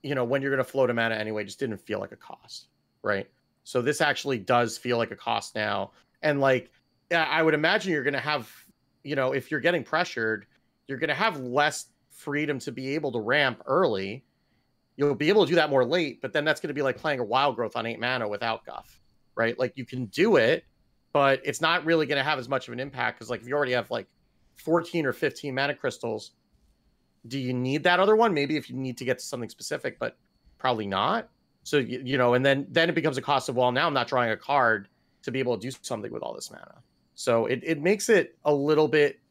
you know, when you're going to float a mana anyway, just didn't feel like a cost, right? So this actually does feel like a cost now. And like, I would imagine you're going to have, you know, if you're getting pressured, you're going to have less freedom to be able to ramp early. You'll be able to do that more late, but then that's going to be like playing a Wild Growth on 8 mana without Guff, right? Like you can do it, but it's not really going to have as much of an impact, because like if you already have like 14 or 15 mana crystals, do you need that other one? Maybe if you need to get to something specific, but probably not. So, you know, and then it becomes a cost of, well, now I'm not drawing a card to be able to do something with all this mana. So it makes it a little bit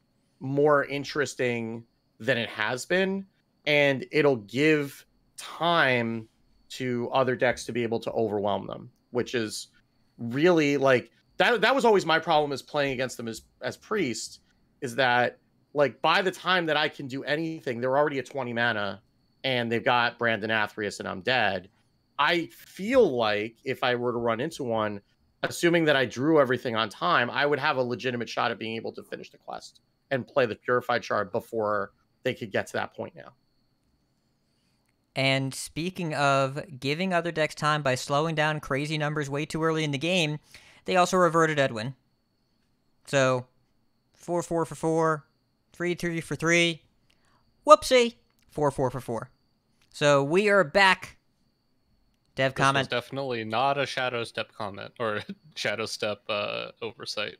more interesting than it has been, and it'll give time to other decks to be able to overwhelm them, which is really like that was always my problem is playing against them as priest, is that like by the time that I can do anything, they're already at 20 mana and they've got Brandon Athreus and I'm dead. I feel like if I were to run into one, assuming that I drew everything on time, I would have a legitimate shot at being able to finish the quest and play the Purified Shard before they could get to that point now. And speaking of giving other decks time by slowing down crazy numbers way too early in the game, they also reverted Edwin. So 4-4 for 4, 3-3 for 3. Whoopsie. 4-4 for 4. So we are back. Dev comment. This was definitely not a Shadow Step comment or Shadow Step oversight.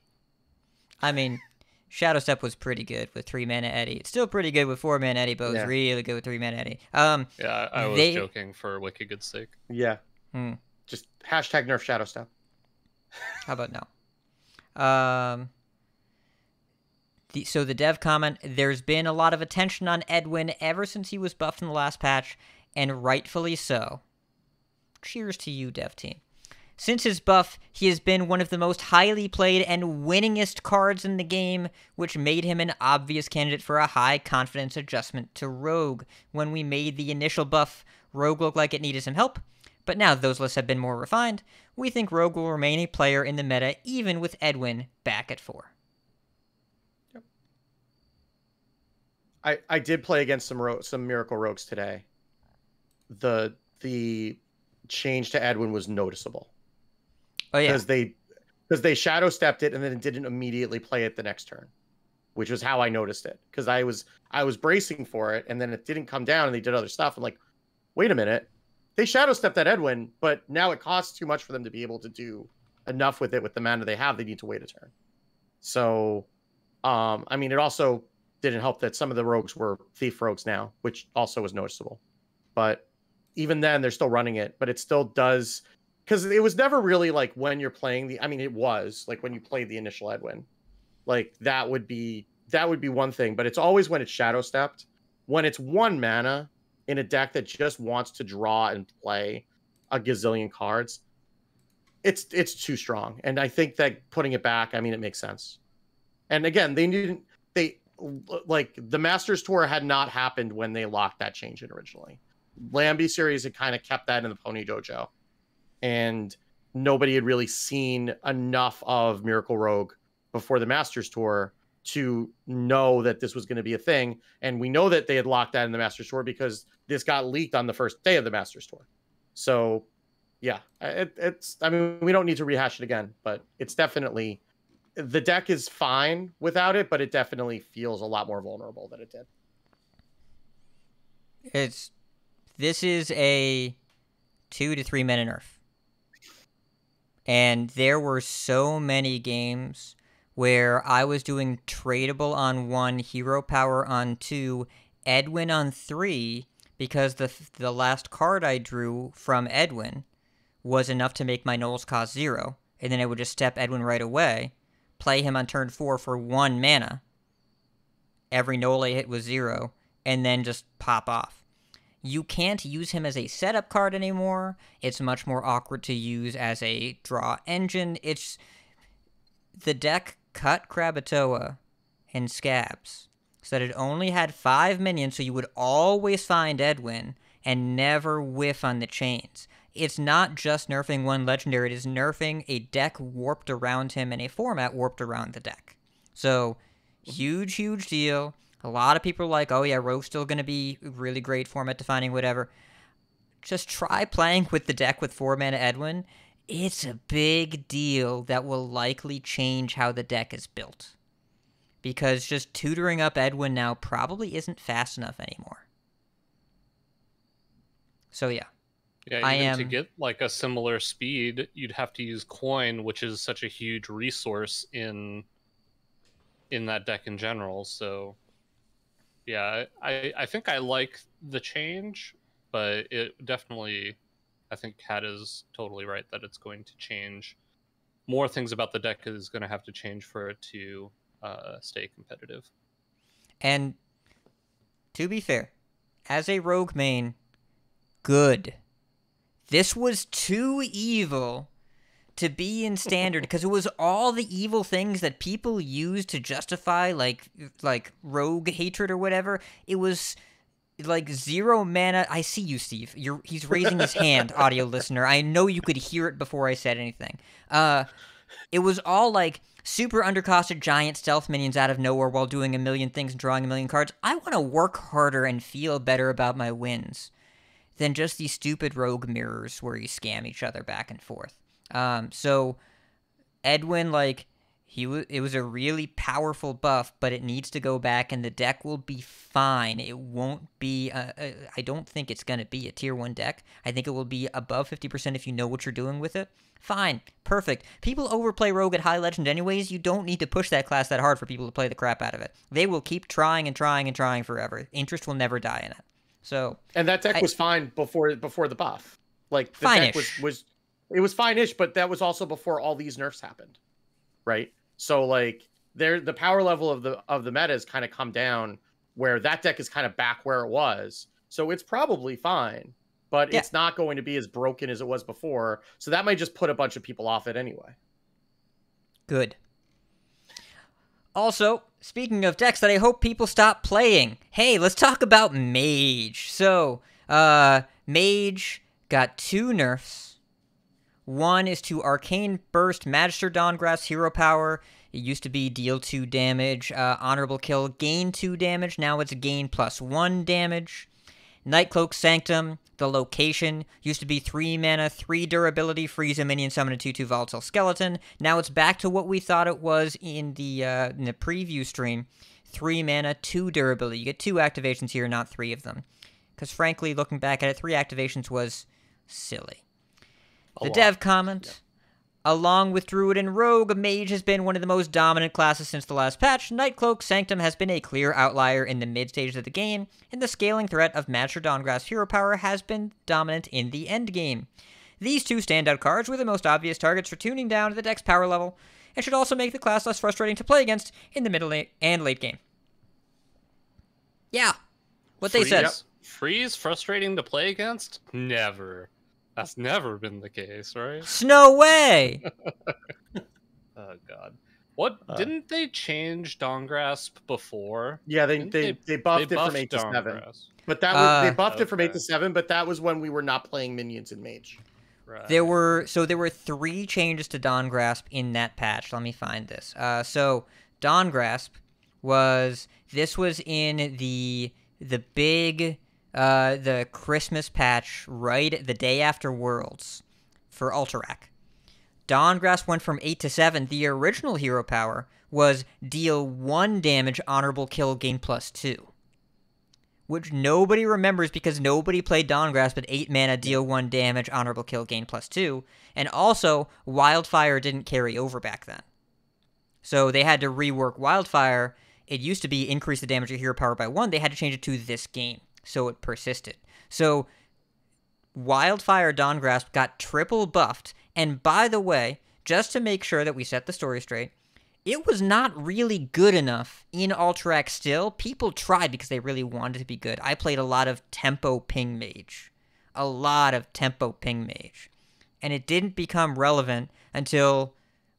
I mean, Shadow Step was pretty good with 3-mana Eddie. It's still pretty good with 4-mana Eddie, but it was really good with 3-mana Eddie. Yeah, I was joking for wicked good sake. Yeah. Just hashtag nerf Shadow Step. How about no? So the dev comment, there's been a lot of attention on Edwin ever since he was buffed in the last patch, and rightfully so. Cheers to you, dev team. Since his buff, he has been one of the most highly played and winningest cards in the game, which made him an obvious candidate for a high confidence adjustment to Rogue. When we made the initial buff, Rogue looked like it needed some help, but now those lists have been more refined. We think Rogue will remain a player in the meta, even with Edwin back at 4. I did play against some Miracle Rogues today. The change to Edwin was noticeable. Oh yeah, because they shadow stepped it and then it didn't immediately play it the next turn, which was how I noticed it. Because I was bracing for it and then it didn't come down and they did other stuff. I'm like, wait a minute, they shadow stepped that Edwin, but now it costs too much for them to be able to do enough with it with the mana they have. They need to wait a turn. So, I mean, it also didn't help that some of the rogues were thief rogues now, which also was noticeable. But even then, they're still running it, but it still does, because it was never really like when you're playing I mean, it was like when you played the initial Edwin, like that would be one thing, but it's always when it's shadow stepped, when it's 1 mana in a deck that just wants to draw and play a gazillion cards. It's too strong, and I think that putting it back, I mean, it makes sense. And again, like the Masters Tour had not happened when they locked that change in originally. Lambie series had kind of kept that in the Pony Dojo, and nobody had really seen enough of Miracle Rogue before the Masters Tour to know that this was going to be a thing. And we know that they had locked that in the Masters Tour because this got leaked on the first day of the Masters Tour. So yeah, it's, I mean, we don't need to rehash it again, but it's definitely, the deck is fine without it, but it definitely feels a lot more vulnerable than it did. This is a 2 to 3 mana nerf. And there were so many games where I was doing tradable on 1, hero power on 2, Edwin on 3, because the last card I drew from Edwin was enough to make my Knolls cost 0, and then I would just step Edwin right away, play him on turn 4 for 1 mana, every Knoll I hit was 0, and then just pop off. You can't use him as a setup card anymore. It's much more awkward to use as a draw engine. The deck cut Krakatoa and Scabs so that it only had 5 minions, so you would always find Edwin and never whiff on the chains. It's not just nerfing one legendary, it is nerfing a deck warped around him and a format warped around the deck. So, huge, huge deal. A lot of people are like, oh yeah, Rogue's still going to be really great, format defining, whatever. Just try playing with the deck with 4 mana Edwin. It's a big deal that will likely change how the deck is built. Because just tutoring up Edwin now probably isn't fast enough anymore. So yeah. Yeah, to get like a similar speed, you'd have to use coin, which is such a huge resource in that deck in general. So yeah, I think I like the change, but it definitely, I think Kat is totally right that it's going to change. More things about the deck is going to have to change for it to stay competitive. And to be fair, as a rogue main, good. This was too evil to be in standard because it was all the evil things that people use to justify like rogue hatred or whatever. It was like 0 mana. I see you, Steve. He's raising his hand, audio listener. I know you could hear it before I said anything. It was all like super undercosted giant stealth minions out of nowhere while doing a million things and drawing a million cards. I want to work harder and feel better about my wins than just these stupid rogue mirrors where you scam each other back and forth. So Edwin, like, it was a really powerful buff, but it needs to go back, and the deck will be fine. It won't be, I don't think it's going to be a tier 1 deck. I think it will be above 50% if you know what you're doing with it. Fine. Perfect. People overplay Rogue at High Legend anyways. You don't need to push that class that hard for people to play the crap out of it. They will keep trying and trying and trying forever. Interest will never die in it. So, and that deck was fine before the buff. Like the fine-ish. deck was fine-ish, but that was also before all these nerfs happened, right? So like the power level of the meta has kind of come down, where that deck is kind of back where it was. So it's probably fine, but it's not going to be as broken as it was before. So that might just put a bunch of people off it anyway. Good. Also, speaking of decks that I hope people stop playing, hey, let's talk about Mage. So, Mage got 2 nerfs. One is to Arcane Burst, Magister Dawngrasp, Hero Power. It used to be deal 2 damage, Honorable Kill, gain 2 damage. Now it's gain +1 damage. Nightcloak Sanctum, the location, used to be 3 mana, 3 durability, freeze a minion, summon a 2/2 volatile skeleton. Now it's back to what we thought it was in the preview stream. 3 mana, 2 durability. You get 2 activations here, not 3 of them. Because frankly, looking back at it, 3 activations was silly. The dev comment, along with Druid and Rogue, Mage has been one of the most dominant classes since the last patch. Nightcloak Sanctum has been a clear outlier in the mid stages of the game, and the scaling threat of Magister Dawngrasp Hero Power has been dominant in the end game. These 2 standout cards were the most obvious targets for tuning down the deck's power level, and should also make the class less frustrating to play against in the middle and late game. Yeah, what they said. Freeze frustrating to play against? Never. That's never been the case, right? No way! Oh, God. What didn't they change Dawn Grasp before? Yeah, they Didn't buffed it from buffed 8 to Dawn 7. Grasp. But that was they buffed it from 8 Okay. to 7, but that was when we were not playing minions in Mage. Right. There were 3 changes to Dawn Grasp in that patch. Let me find this. So Dawn Grasp was in the big the Christmas patch right the day after Worlds for Alterac. Dawn Grasp went from 8 to 7. The original hero power was deal 1 damage, honorable kill, gain +2. Which nobody remembers because nobody played Dawn Grasp at 8 mana, deal 1 damage, honorable kill, gain +2. And also, Wildfire didn't carry over back then. So they had to rework Wildfire. It used to be increase the damage of hero power by 1. They had to change it to this game, so it persisted. So Wildfire Dawn Grasp got triple buffed. And by the way, just to make sure that we set the story straight, it was not really good enough in Alterac still. People tried because they really wanted to be good. I played a lot of Tempo Ping Mage. And it didn't become relevant until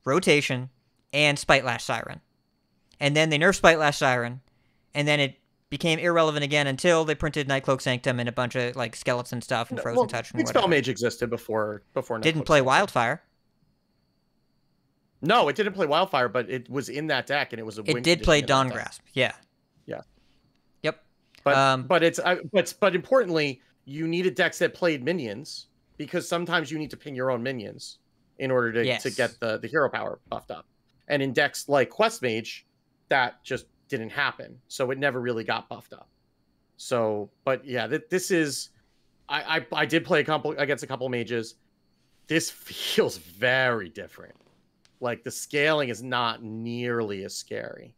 Rotation and Spitelash Siren. And then they nerfed Spitelash Siren. And then it became irrelevant again until they printed Nightcloak Sanctum and a bunch of like skeleton stuff and Frozen Touch and Big whatever. Spell Mage existed before Didn't play Wildfire. No, it didn't play Wildfire, but it was in that deck, and it was a. It did play Dawn Grasp. Yeah. Yeah. Yep. But importantly, you needed decks that played minions because sometimes you need to ping your own minions in order to get the hero power buffed up. And in decks like Quest Mage, that just didn't happen, so it never really got buffed up. So, but yeah, this is. I did play against a couple mages. This feels very different. Like the scaling is not nearly as scary.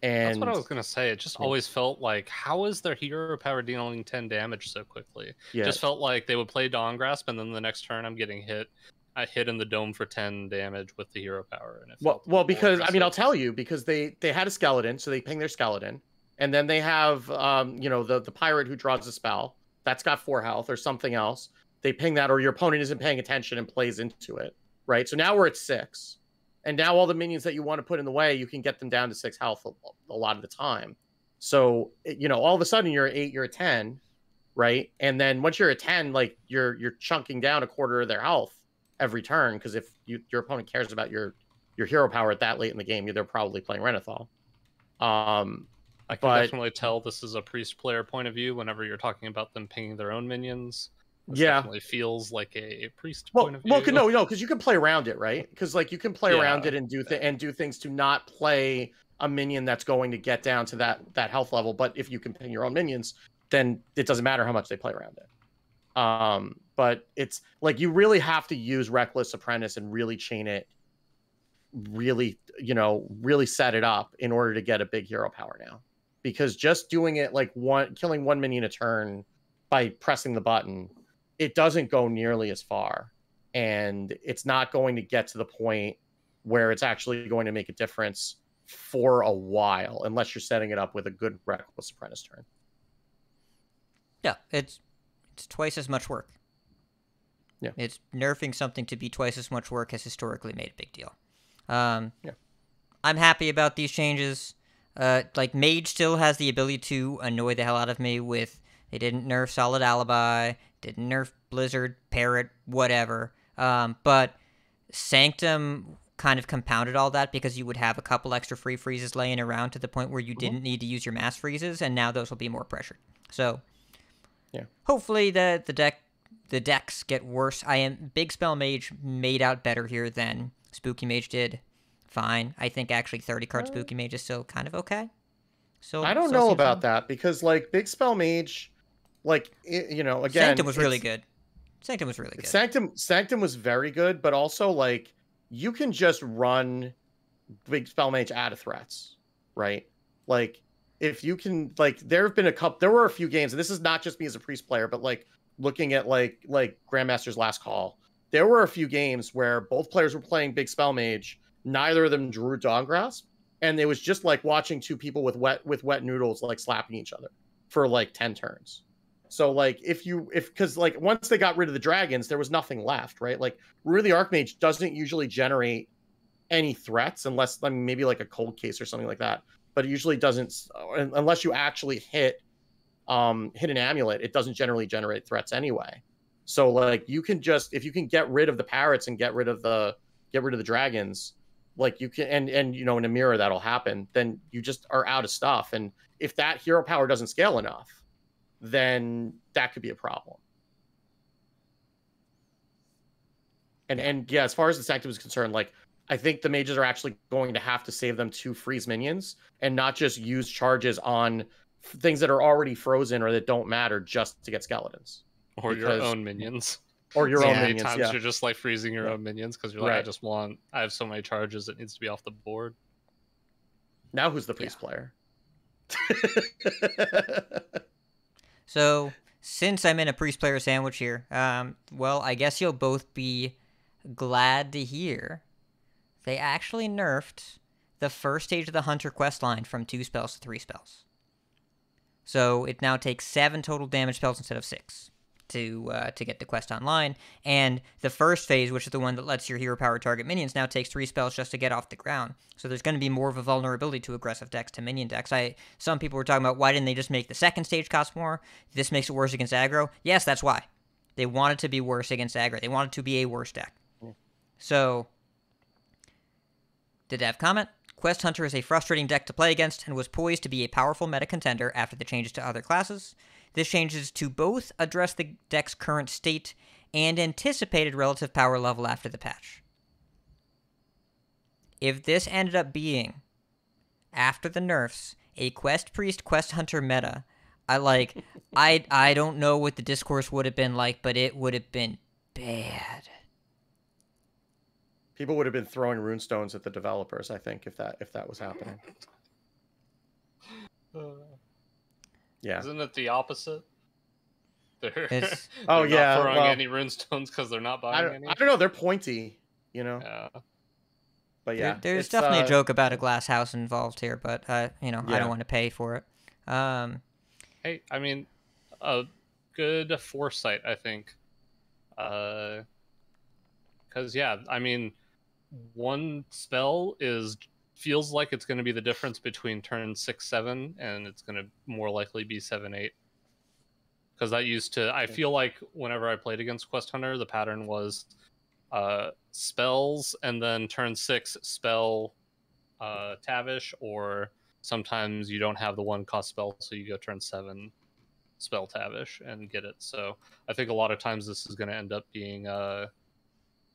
And that's what I was gonna say. It just always felt like, how is their hero power dealing 10 damage so quickly? Yeah. It just felt like they would play Dawn Grasp, and then the next turn I'm getting hit. I hit in the dome for 10 damage with the hero power. And it well, because I mean, I'll tell you, because they had a skeleton, so they ping their skeleton, and then they have the pirate who draws a spell that's got 4 health or something else. They ping that, or your opponent isn't paying attention and plays into it, right? So now we're at 6. And now all the minions that you want to put in the way, you can get them down to 6 health a lot of the time. So, all of a sudden you're at 8, you're at 10, right? And then once you're at 10, like you're chunking down a quarter of their health every turn, because if your opponent cares about your hero power at that late in the game, they're probably playing Renathal. I can definitely tell this is a priest player point of view whenever you're talking about them pinging their own minions. This definitely feels like a priest point of view. Well, no, because you can play around it, right? Because like you can play around it and do things to not play a minion that's going to get down to that health level. But if you can ping your own minions, then it doesn't matter how much they play around it. But it's like you really have to use Reckless Apprentice and really chain it, really set it up in order to get a big hero power now. Because just doing it like killing 1 minion a turn by pressing the button, it doesn't go nearly as far, and it's not going to get to the point where it's actually going to make a difference for a while, unless you're setting it up with a good Reckless Apprentice turn. Yeah, it's twice as much work. Yeah, it's nerfing something to be twice as much work has historically made a big deal. I'm happy about these changes. Like Mage still has the ability to annoy the hell out of me with. They didn't nerf Solid Alibi, didn't nerf Blizzard, Parrot, whatever. But Sanctum kind of compounded all that because you would have a couple extra free freezes laying around to the point where you didn't need to use your mass freezes, and now those will be more pressured. So, hopefully the decks get worse. Big Spell Mage made out better here than Spooky Mage did. Fine. I think actually 30-card Spooky Mage is still kind of okay. So I don't know about that, because like Big Spell Mage, like again, Sanctum was really good. Sanctum was really good. Sanctum was very good, but also like you can just run Big Spell Mage out of threats, right? Like if you can, like there were a few games, and this is not just me as a priest player, but like looking at like Grandmaster's Last Call, there were a few games where both players were playing Big Spell Mage, neither of them drew Dawn Grasp, and it was just like watching two people with wet noodles like slapping each other for like 10 turns. So like because like once they got rid of the dragons, there was nothing left, right? Like Ruin the Archmage doesn't usually generate any threats unless, I mean, maybe like a cold case or something like that. But it usually doesn't, unless you actually hit an amulet. It doesn't generally generate threats anyway. So like you can just, if you can get rid of the parrots and get rid of the dragons, like you can, and you know, in a mirror that'll happen, then you just are out of stuff. And if that hero power doesn't scale enough, then that could be a problem. And yeah, as far as the sanctum is concerned, like I think the mages are actually going to have to save them to freeze minions and not just use charges on things that are already frozen or that don't matter just to get skeletons. Or your own minions. Or your So own many minions, times yeah. you're just like freezing your own minions because you're like, Right. I have so many charges, it needs to be off the board. Now who's the priest player? So, since I'm in a priest player sandwich here, well, I guess you'll both be glad to hear they actually nerfed the first stage of the Hunter quest line from 2 spells to 3 spells. So it now takes 7 total damage spells instead of 6 to get the quest online. And the first phase, which is the one that lets your hero power target minions, now takes 3 spells just to get off the ground. So there's going to be more of a vulnerability to aggressive decks, to minion decks. Some people were talking about, why didn't they just make the second stage cost more? This makes it worse against aggro. Yes, that's why. They want it to be worse against aggro. They want it to be a worse deck. So, the dev comment: Quest Hunter is a frustrating deck to play against and was poised to be a powerful meta contender after the changes to other classes. This changes to both address the deck's current state and anticipated relative power level after the patch. If this ended up being, after the nerfs, a Quest Priest Quest Hunter meta, I don't know what the discourse would have been like, but it would have been bad. People would have been throwing runestones at the developers, I think, if that was happening. Yeah. Isn't it the opposite? They're It's- not yeah, throwing well, any runestones because they're not buying any. I don't know. They're pointy, you know. Yeah. But yeah, there's it's, definitely a joke about a glass house involved here, but I Yeah. don't want to pay for it. Hey, I mean, a good foresight, I think. Because yeah, I mean, one spell feels like it's going to be the difference between turn 6-7 and it's going to more likely be 7-8. Because that used to, I feel like whenever I played against Quest Hunter, the pattern was spells and then turn 6 spell Tavish, or sometimes you don't have the 1 cost spell, so you go turn 7 spell Tavish and get it. So I think a lot of times this is going to end up being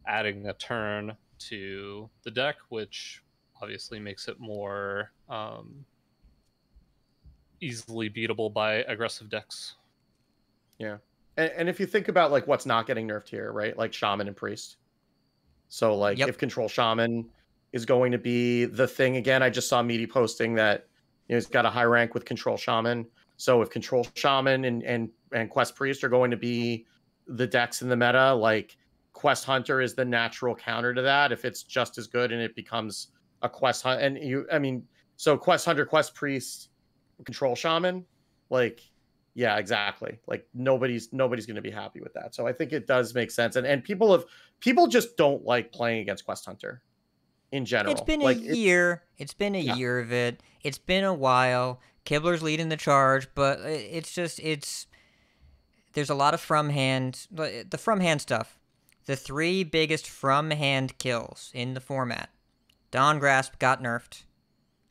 adding a turn to the deck, which obviously makes it more easily beatable by aggressive decks. Yeah. And if you think about like what's not getting nerfed here, right? Like Shaman and Priest. So like Yep. if Control Shaman is going to be the thing again, I just saw Meaty posting that he's got a high rank with Control Shaman. So if Control Shaman and Quest Priest are going to be the decks in the meta, like Quest Hunter is the natural counter to that. If it's just as good and it becomes a Quest Hunter, so Quest Hunter, Quest Priest, Control Shaman, like, yeah, exactly. Like nobody's going to be happy with that. So I think it does make sense. And people just don't like playing against Quest Hunter in general. It's been like, a year. It's been a year of it. It's been a while. Kibler's leading the charge, but there's a lot of from hand. The from hand stuff. The 3 biggest from hand kills in the format. Dawn Grasp got nerfed.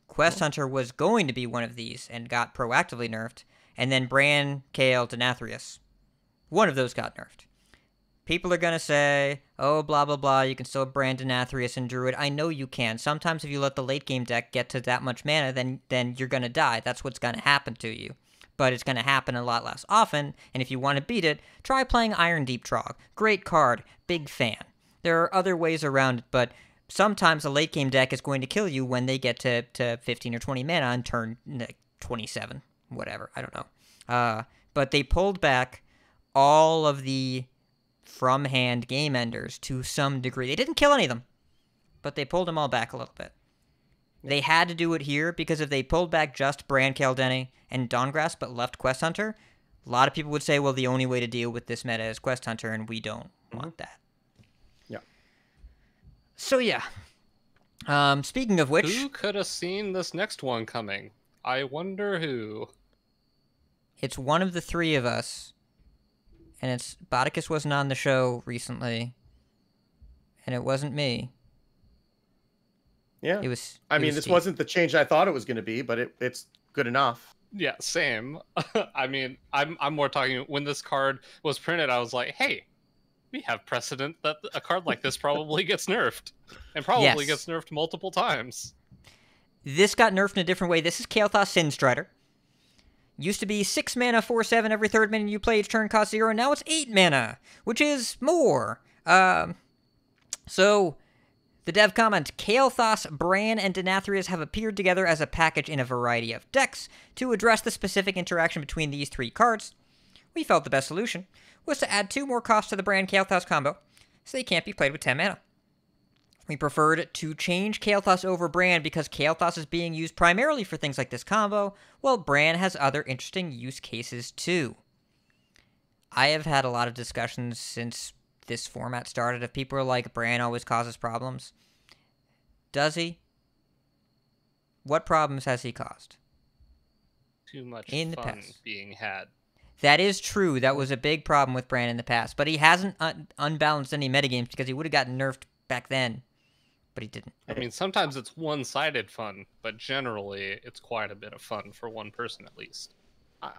Quest Hunter was going to be one of these and got proactively nerfed. And then Bran, Kael, Denathrius. One of those got nerfed. People are going to say, oh, blah, blah, blah, you can still Bran, Denathrius, and Druid. I know you can. Sometimes if you let the late game deck get to that much mana, then you're going to die. That's what's going to happen to you. But it's going to happen a lot less often, and if you want to beat it, try playing Iron Deep Trog. Great card. Big fan. There are other ways around it, but sometimes a late game deck is going to kill you when they get to 15 or 20 mana on turn 27. Whatever, I don't know. But they pulled back all of the from hand game enders to some degree. They didn't kill any of them, but they pulled them all back a little bit. They had to do it here because if they pulled back just Bran, Kael, Denny, and Dawngrasp but left Quest Hunter, a lot of people would say, well, the only way to deal with this meta is Quest Hunter, and we don't want that. Yeah. So yeah, Speaking of which, Who could have seen this next one coming? I wonder who. it's one of the three of us, and it's Botticus wasn't on the show recently, and it wasn't me. Yeah. It was. I it mean, was this Steve. wasn't the change I thought it was going to be, but it's good enough. Yeah, same. I mean, I'm more talking when this card was printed. I was like, hey, we have precedent that a card like this probably gets nerfed, and probably Yes. gets nerfed multiple times. This got nerfed in a different way. This is Kael'thas Sinstrider. Used to be 6 mana, 4/7 every third minion you play each turn cost 0, and now it's 8 mana, which is more. So, the dev comment, Kael'thas, Bran, and Denathrius have appeared together as a package in a variety of decks. To address the specific interaction between these three cards, we felt the best solution was to add 2 more costs to the Bran Kael'thas combo, so they can't be played with 10 mana. We preferred to change Kael'thas over Bran because Kael'thas is being used primarily for things like this combo, while Bran has other interesting use cases too. I have had a lot of discussions since this format started of people are like, Bran always causes problems. Does he? What problems has he caused? Too much In the fun past. being had. That is true. That was a big problem with Bran in the past, but he hasn't unbalanced any metagames because he would have gotten nerfed back then. But he didn't. I mean, sometimes it's one-sided fun, but generally it's quite a bit of fun for one person at least.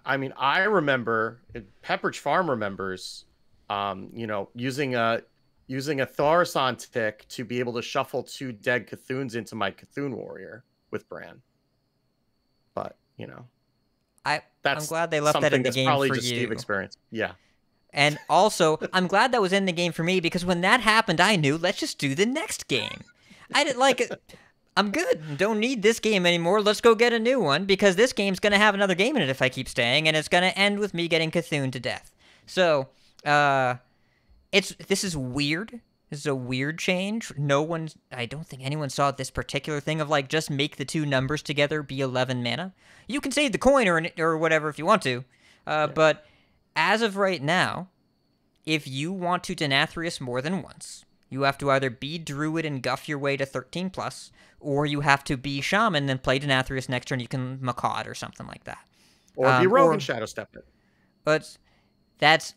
I mean, I remember Pepperidge Farm remembers, using a Thaurissan tick to be able to shuffle 2 dead Cthuns into my Cthulhu Warrior with Bran. But I'm that's glad they left that something in the that's game probably for just you. Steve experience. Yeah. And also, I'm glad that was in the game for me because when that happened, I knew, let's just do the next game. I didn't like it. I'm good. Don't need this game anymore. Let's go get a new one because this game's going to have another game in it if I keep staying, and it's going to end with me getting Cthulhu to death. So, this is weird. This is a weird change. I don't think anyone saw this particular thing of like just make the 2 numbers together be 11 mana. You can save the coin or whatever if you want to, but as of right now, if you want to Denathrius more than once, you have to either be Druid and guff your way to 13+, or you have to be Shaman and play Denathrius next turn. You can Macaw it or something like that. Or be Rogue and Shadow Step it. But that's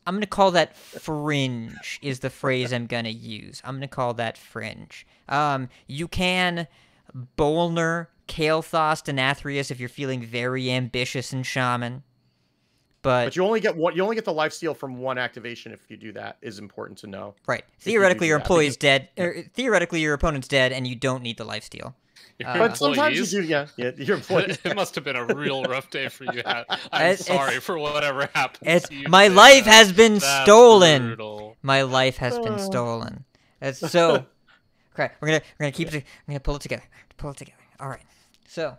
I'm going to call that fringe is the phrase I'm going to use. I'm going to call that fringe. You can Bolner, Kael'thas, Denathrius if you're feeling very ambitious in Shaman. But you only get the lifesteal from 1 activation if you do that, is important to know. Right. If you Theoretically, do your that, employee's dead. Theoretically, your opponent's dead, and you don't need the lifesteal. Your But sometimes you employees- do, yeah. Your employees. It must have been a real rough day for you. I'm sorry for whatever happened to you. My today. life has been That's stolen. brutal. My life has been stolen. So, okay, we're gonna keep it. We're gonna pull it together. Pull it together. All right. So,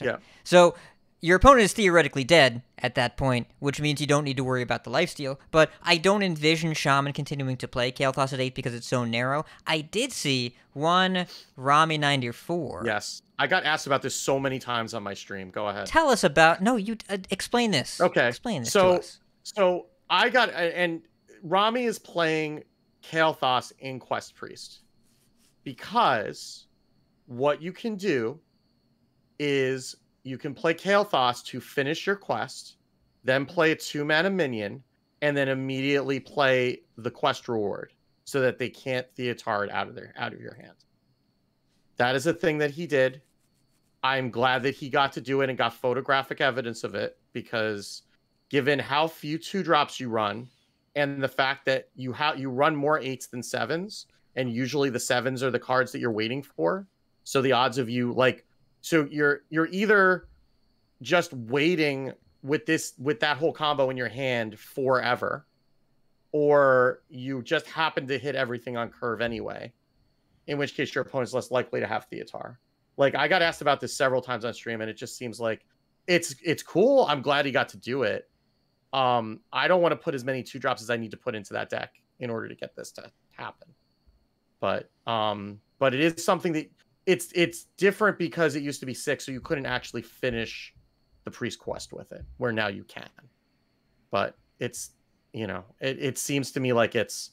Yeah. So, your opponent is theoretically dead at that point, which means you don't need to worry about the lifesteal. But I don't envision Shaman continuing to play Kael'thas at 8 because it's so narrow. I did see one Rami94. Yes. I got asked about this so many times on my stream. Go ahead. Tell us about. No, you explain this. Okay. Explain this to us. So I got, and Rami is playing Kael'thas in Quest Priest because what you can do is you can play Kael'thas to finish your quest, then play a 2-mana minion, and then immediately play the quest reward so that they can't Theotard out of your hand. That is a thing that he did. I'm glad that he got to do it and got photographic evidence of it because given how few 2-drops you run and the fact that you run more 8s than 7s, and usually the 7s are the cards that you're waiting for. So the odds of you so you're either just waiting with that whole combo in your hand forever, or you just happen to hit everything on curve anyway, in which case your opponent's less likely to have Theotar. Like, I got asked about this several times on stream, and it just seems like it's cool. I'm glad he got to do it. I don't want to put as many 2-drops as I need to put into that deck in order to get this to happen. But it is something that it's different because it used to be 6, so you couldn't actually finish the priest quest with it, where now you can. But it's, it seems to me like it's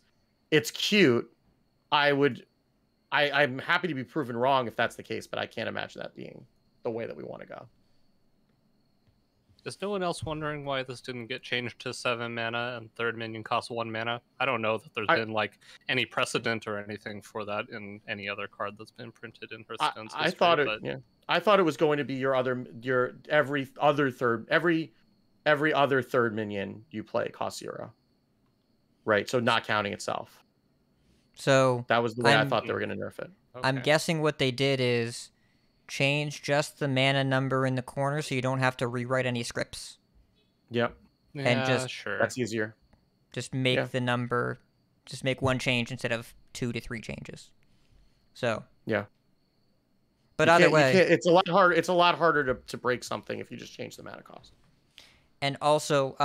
cute. I would I'm happy to be proven wrong if that's the case, but I can't imagine that being the way that we want to go. Is no one else wondering why this didn't get changed to 7 mana and third minion costs 1 mana? I don't know that there's been like any precedent or anything for that in any other card that's been printed in Hearthstone's history. I thought it was going to be every other third minion you play costs 0. Right, so not counting itself. So that was the way I thought they were going to nerf it. Okay. I'm guessing what they did is change just the mana number in the corner so you don't have to rewrite any scripts. Yep. And that's easier. Just make the number, just make one change instead of 2 to 3 changes. So. Yeah. But either way, it's a lot harder. It's a lot harder to break something if you just change the mana cost. And also,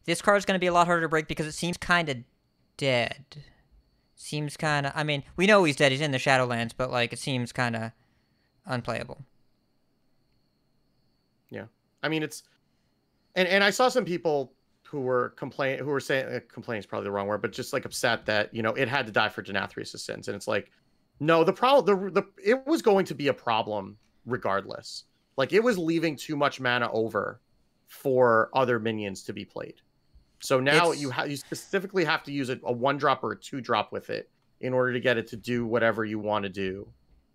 this card is going to be a lot harder to break because it seems kind of dead. Seems kind of. I mean, we know he's dead. He's in the Shadowlands, but like it seems kind of unplayable. Yeah, I mean it's, and I saw some people who were saying complaining is probably the wrong word, but just like upset that it had to die for Denathrius' sins, and it's like, no, the problem it was going to be a problem regardless. Like it was leaving too much mana over for other minions to be played. So now you specifically have to use a 1-drop or a 2-drop with it in order to get it to do whatever you want to do.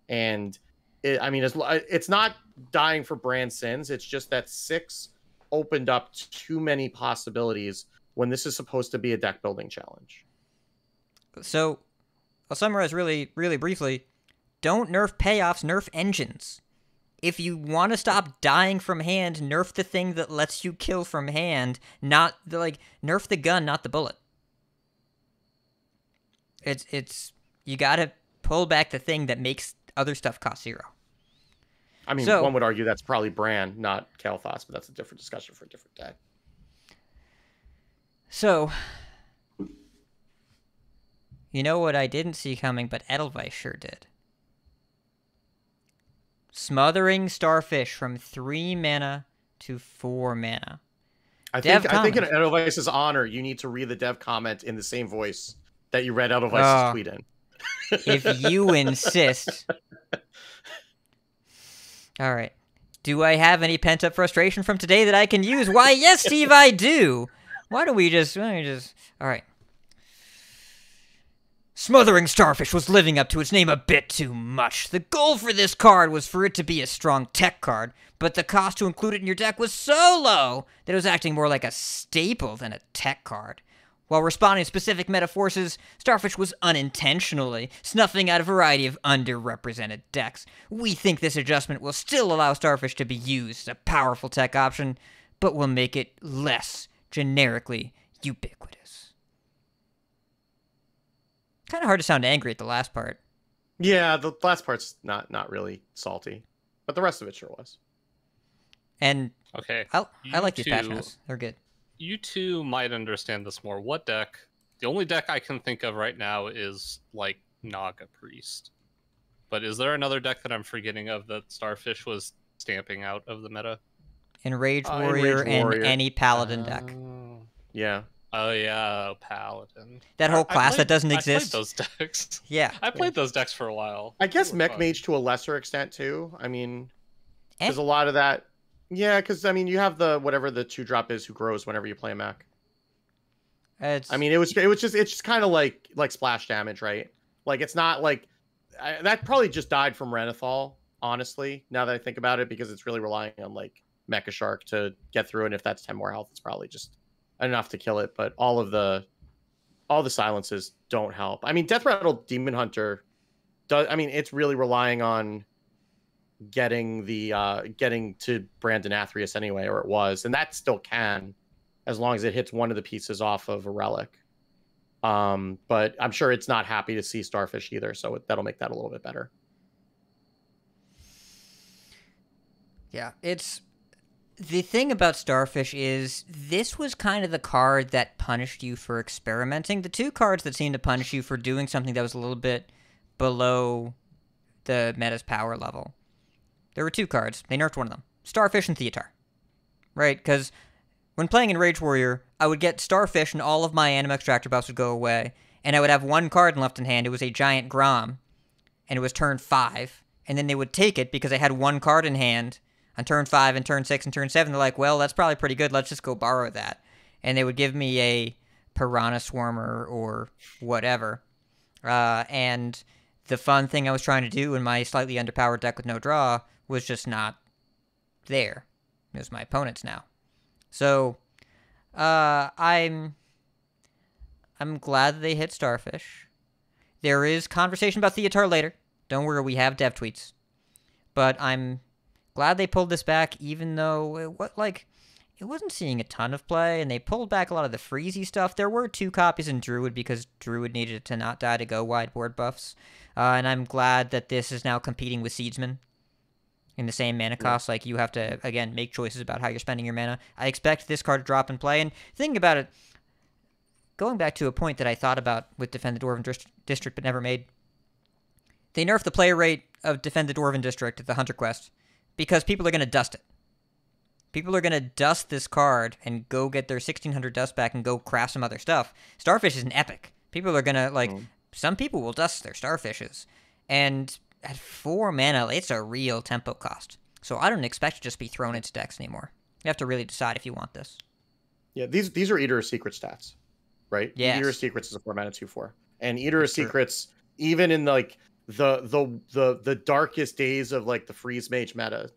And it's not dying for brand sins. It's just that 6 opened up too many possibilities when this is supposed to be a deck building challenge. So I'll summarize really, really briefly. Don't nerf payoffs, nerf engines. If you want to stop dying from hand, nerf the thing that lets you kill from hand, not nerf the gun, not the bullet. You gotta pull back the thing that makes other stuff cost 0. I mean, one would argue that's probably Bran, not Kael'thas, but that's a different discussion for a different day. So, you know what I didn't see coming, but Edelweiss sure did. Smothering Starfish from 3 mana to 4 mana. I think in Edelweiss's honor, you need to read the dev comment in the same voice that you read Edelweiss's tweet in. If you insist. All right. Do I have any pent-up frustration from today that I can use? Why, yes, Steve, I do. Why don't we just... All right. Smothering Starfish was living up to its name a bit too much. The goal for this card was for it to be a strong tech card, but the cost to include it in your deck was so low that it was acting more like a staple than a tech card. While responding to specific meta forces, Starfish was unintentionally snuffing out a variety of underrepresented decks. We think this adjustment will still allow Starfish to be used as a powerful tech option, but will make it less generically ubiquitous. Kind of hard to sound angry at the last part. Yeah, the last part's not really salty, but the rest of it sure was. And okay, I like these patch notes. They're good. You two might understand this more. What deck? The only deck I can think of right now is like Naga Priest. But is there another deck that I'm forgetting of that Starfish was stamping out of the meta? Enraged Warrior and any Paladin deck. Yeah. Oh yeah, Paladin. That whole class that doesn't exist. I played those decks. Yeah. I played those decks for a while. I guess Mech Mage to a lesser extent too. I mean, there's a lot of that. Yeah, because I mean, you have whatever the 2-drop is who grows whenever you play a mech. I mean, it's just kind of like splash damage, right? Like it's not like that probably just died from Renathal, honestly. Now that I think about it, because it's really relying on like Mecha Shark to get through, and if that's 10 more health, it's probably just enough to kill it. But all the silences don't help. I mean, Death Rattle Demon Hunter does. I mean, it's really relying on getting to Brandon Athreus anyway, or it was, and that still can, as long as it hits one of the pieces off of a relic. But I'm sure it's not happy to see Starfish either, so that'll make that a little bit better. Yeah, it's the thing about Starfish is this was kind of the card that punished you for experimenting. The 2 cards that seemed to punish you for doing something that was a little bit below the meta's power level. There were 2 cards. They nerfed one of them. Starfish and Theatar. Right? Because when playing Enraged Warrior, I would get Starfish and all of my Anima Extractor buffs would go away, and I would have 1 card left in hand. It was a giant Grom. and it was turn 5, and then they would take it because they had one card in hand on turn 5 and turn 6 and turn 7. They're like, well, that's probably pretty good. Let's just go borrow that. And they would give me a Piranha Swarmer or whatever. And the fun thing I was trying to do in my slightly underpowered deck with no draw was just not there. It was my opponent's now. So I'm glad that they hit Starfish. There is conversation about Theatar later. Don't worry, we have dev tweets. But I'm glad they pulled this back, even though it wasn't seeing a ton of play, and they pulled back a lot of the freezy stuff. There were 2 copies in Druid because Druid needed to not die to go wide board buffs. And I'm glad that this is now competing with Seedsman in the same mana cost. Like, you have to, again, make choices about how you're spending your mana. I expect this card to drop and play. And thinking about it, going back to a point that I thought about with Defend the Dwarven District but never made, they nerfed the play rate of Defend the Dwarven District at the Hunter Quest because people are going to dust it. People are going to dust this card and go get their 1600 dust back and go craft some other stuff. Starfish is an epic. People are going to, some people will dust their Starfishes. And at 4 mana, it's a real tempo cost. So I don't expect it to just be thrown into decks anymore. You have to really decide if you want this. Yeah, these are Eater of Secret stats, right? Yes. Eater of Secrets is a 4 mana 2/4. And Eater of Secrets, even in the darkest days of the freeze mage meta,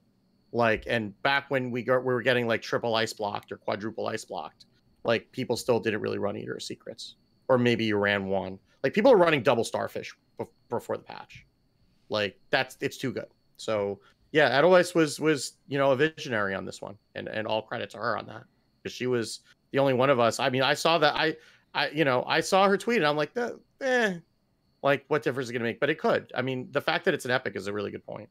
and back when we were getting triple ice blocked or quadruple ice blocked, people still didn't really run Eater of Secrets, or maybe you ran one. People are running double Starfish before the patch. It's too good. So yeah, Edelweiss was a visionary on this one, and all credit to her on that, because she was the only one of us. I mean, I saw that I saw her tweet and I'm like, what difference is it gonna make? But it could. I mean, the fact that it's an epic is a really good point.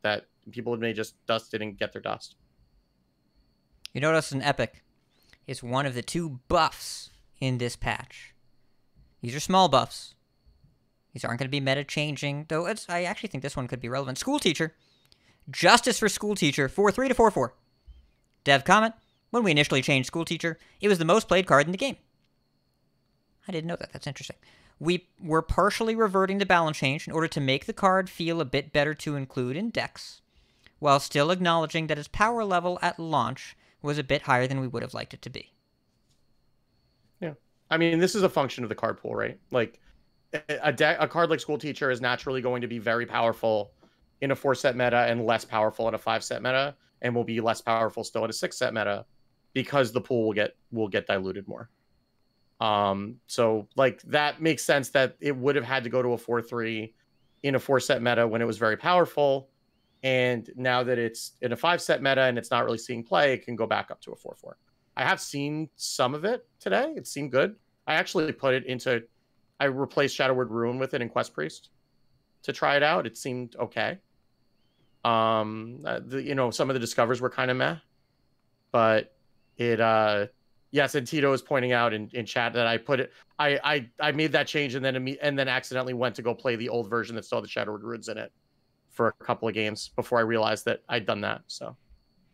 That people may just dust it and get their dust. You notice an epic is one of the 2 buffs in this patch. These are small buffs. These aren't going to be meta changing, though. I actually think this one could be relevant. School Teacher, Justice for School Teacher, 4/3 to 4/4. Dev comment: when we initially changed School Teacher, it was the most played card in the game. I didn't know that. That's interesting. We were partially reverting to balance change in order to make the card feel a bit better to include in decks, while still acknowledging that its power level at launch was a bit higher than we would have liked it to be. Yeah. I mean, this is a function of the card pool, right? A card like School Teacher is naturally going to be very powerful in a 4-set meta and less powerful in a 5-set meta, and will be less powerful still in a 6-set meta because the pool will get diluted more. So that makes sense that it would have had to go to a 4/3 in a 4-set meta when it was very powerful. And now that it's in a 5-set meta and it's not really seeing play, it can go back up to a 4/4. I have seen some of it today. It seemed good. I actually I replaced Shadow Word Ruin with it in Quest Priest to try it out. It seemed okay. Some of the discovers were kind of meh, but yes, and Tito is pointing out in chat that I made that change and then accidentally went to go play the old version that still had the Shadow Word Runes in it for a couple of games before I realized that I'd done that. So,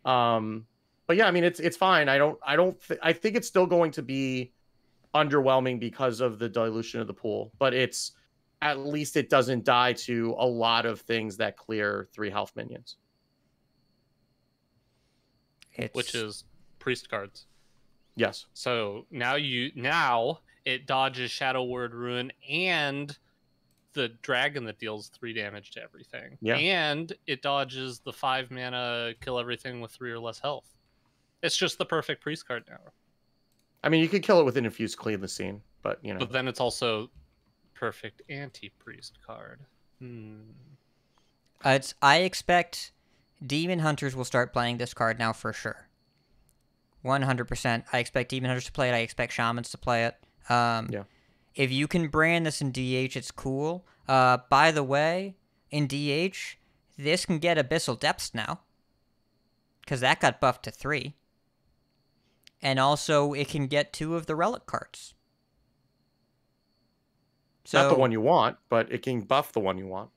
but yeah, I mean, it's fine. I think it's still going to be underwhelming because of the dilution of the pool, but at least it doesn't die to a lot of things that clear 3 health minions. Which is priest cards. Yes. So now it dodges Shadow Word Ruin and the dragon that deals 3 damage to everything. Yeah. And it dodges the 5 mana kill everything with 3 or less health. It's just the perfect priest card now. I mean, you could kill it with an Infused Clean the Scene, but But then it's also perfect anti-priest card. I expect Demon Hunters will start playing this card now for sure. 100%. I expect Demon Hunters to play it. I expect Shamans to play it. Yeah. If you can brand this in DH, it's cool. By the way, in DH, this can get Abyssal Depths now, because that got buffed to 3. And also, it can get 2 of the relic cards. So, not the one you want, but it can buff the one you want.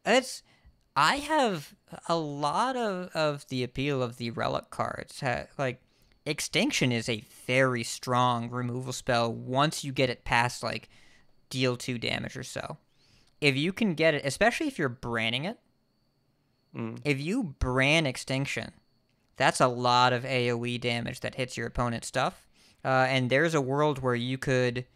I have a lot of the appeal of the relic cards. Extinction is a very strong removal spell once you get it past deal 2 damage or so. if you can get it, especially if you're branding it, Mm. if you brand Extinction, that's a lot of AoE damage that hits your opponent's stuff. And there's a world where you could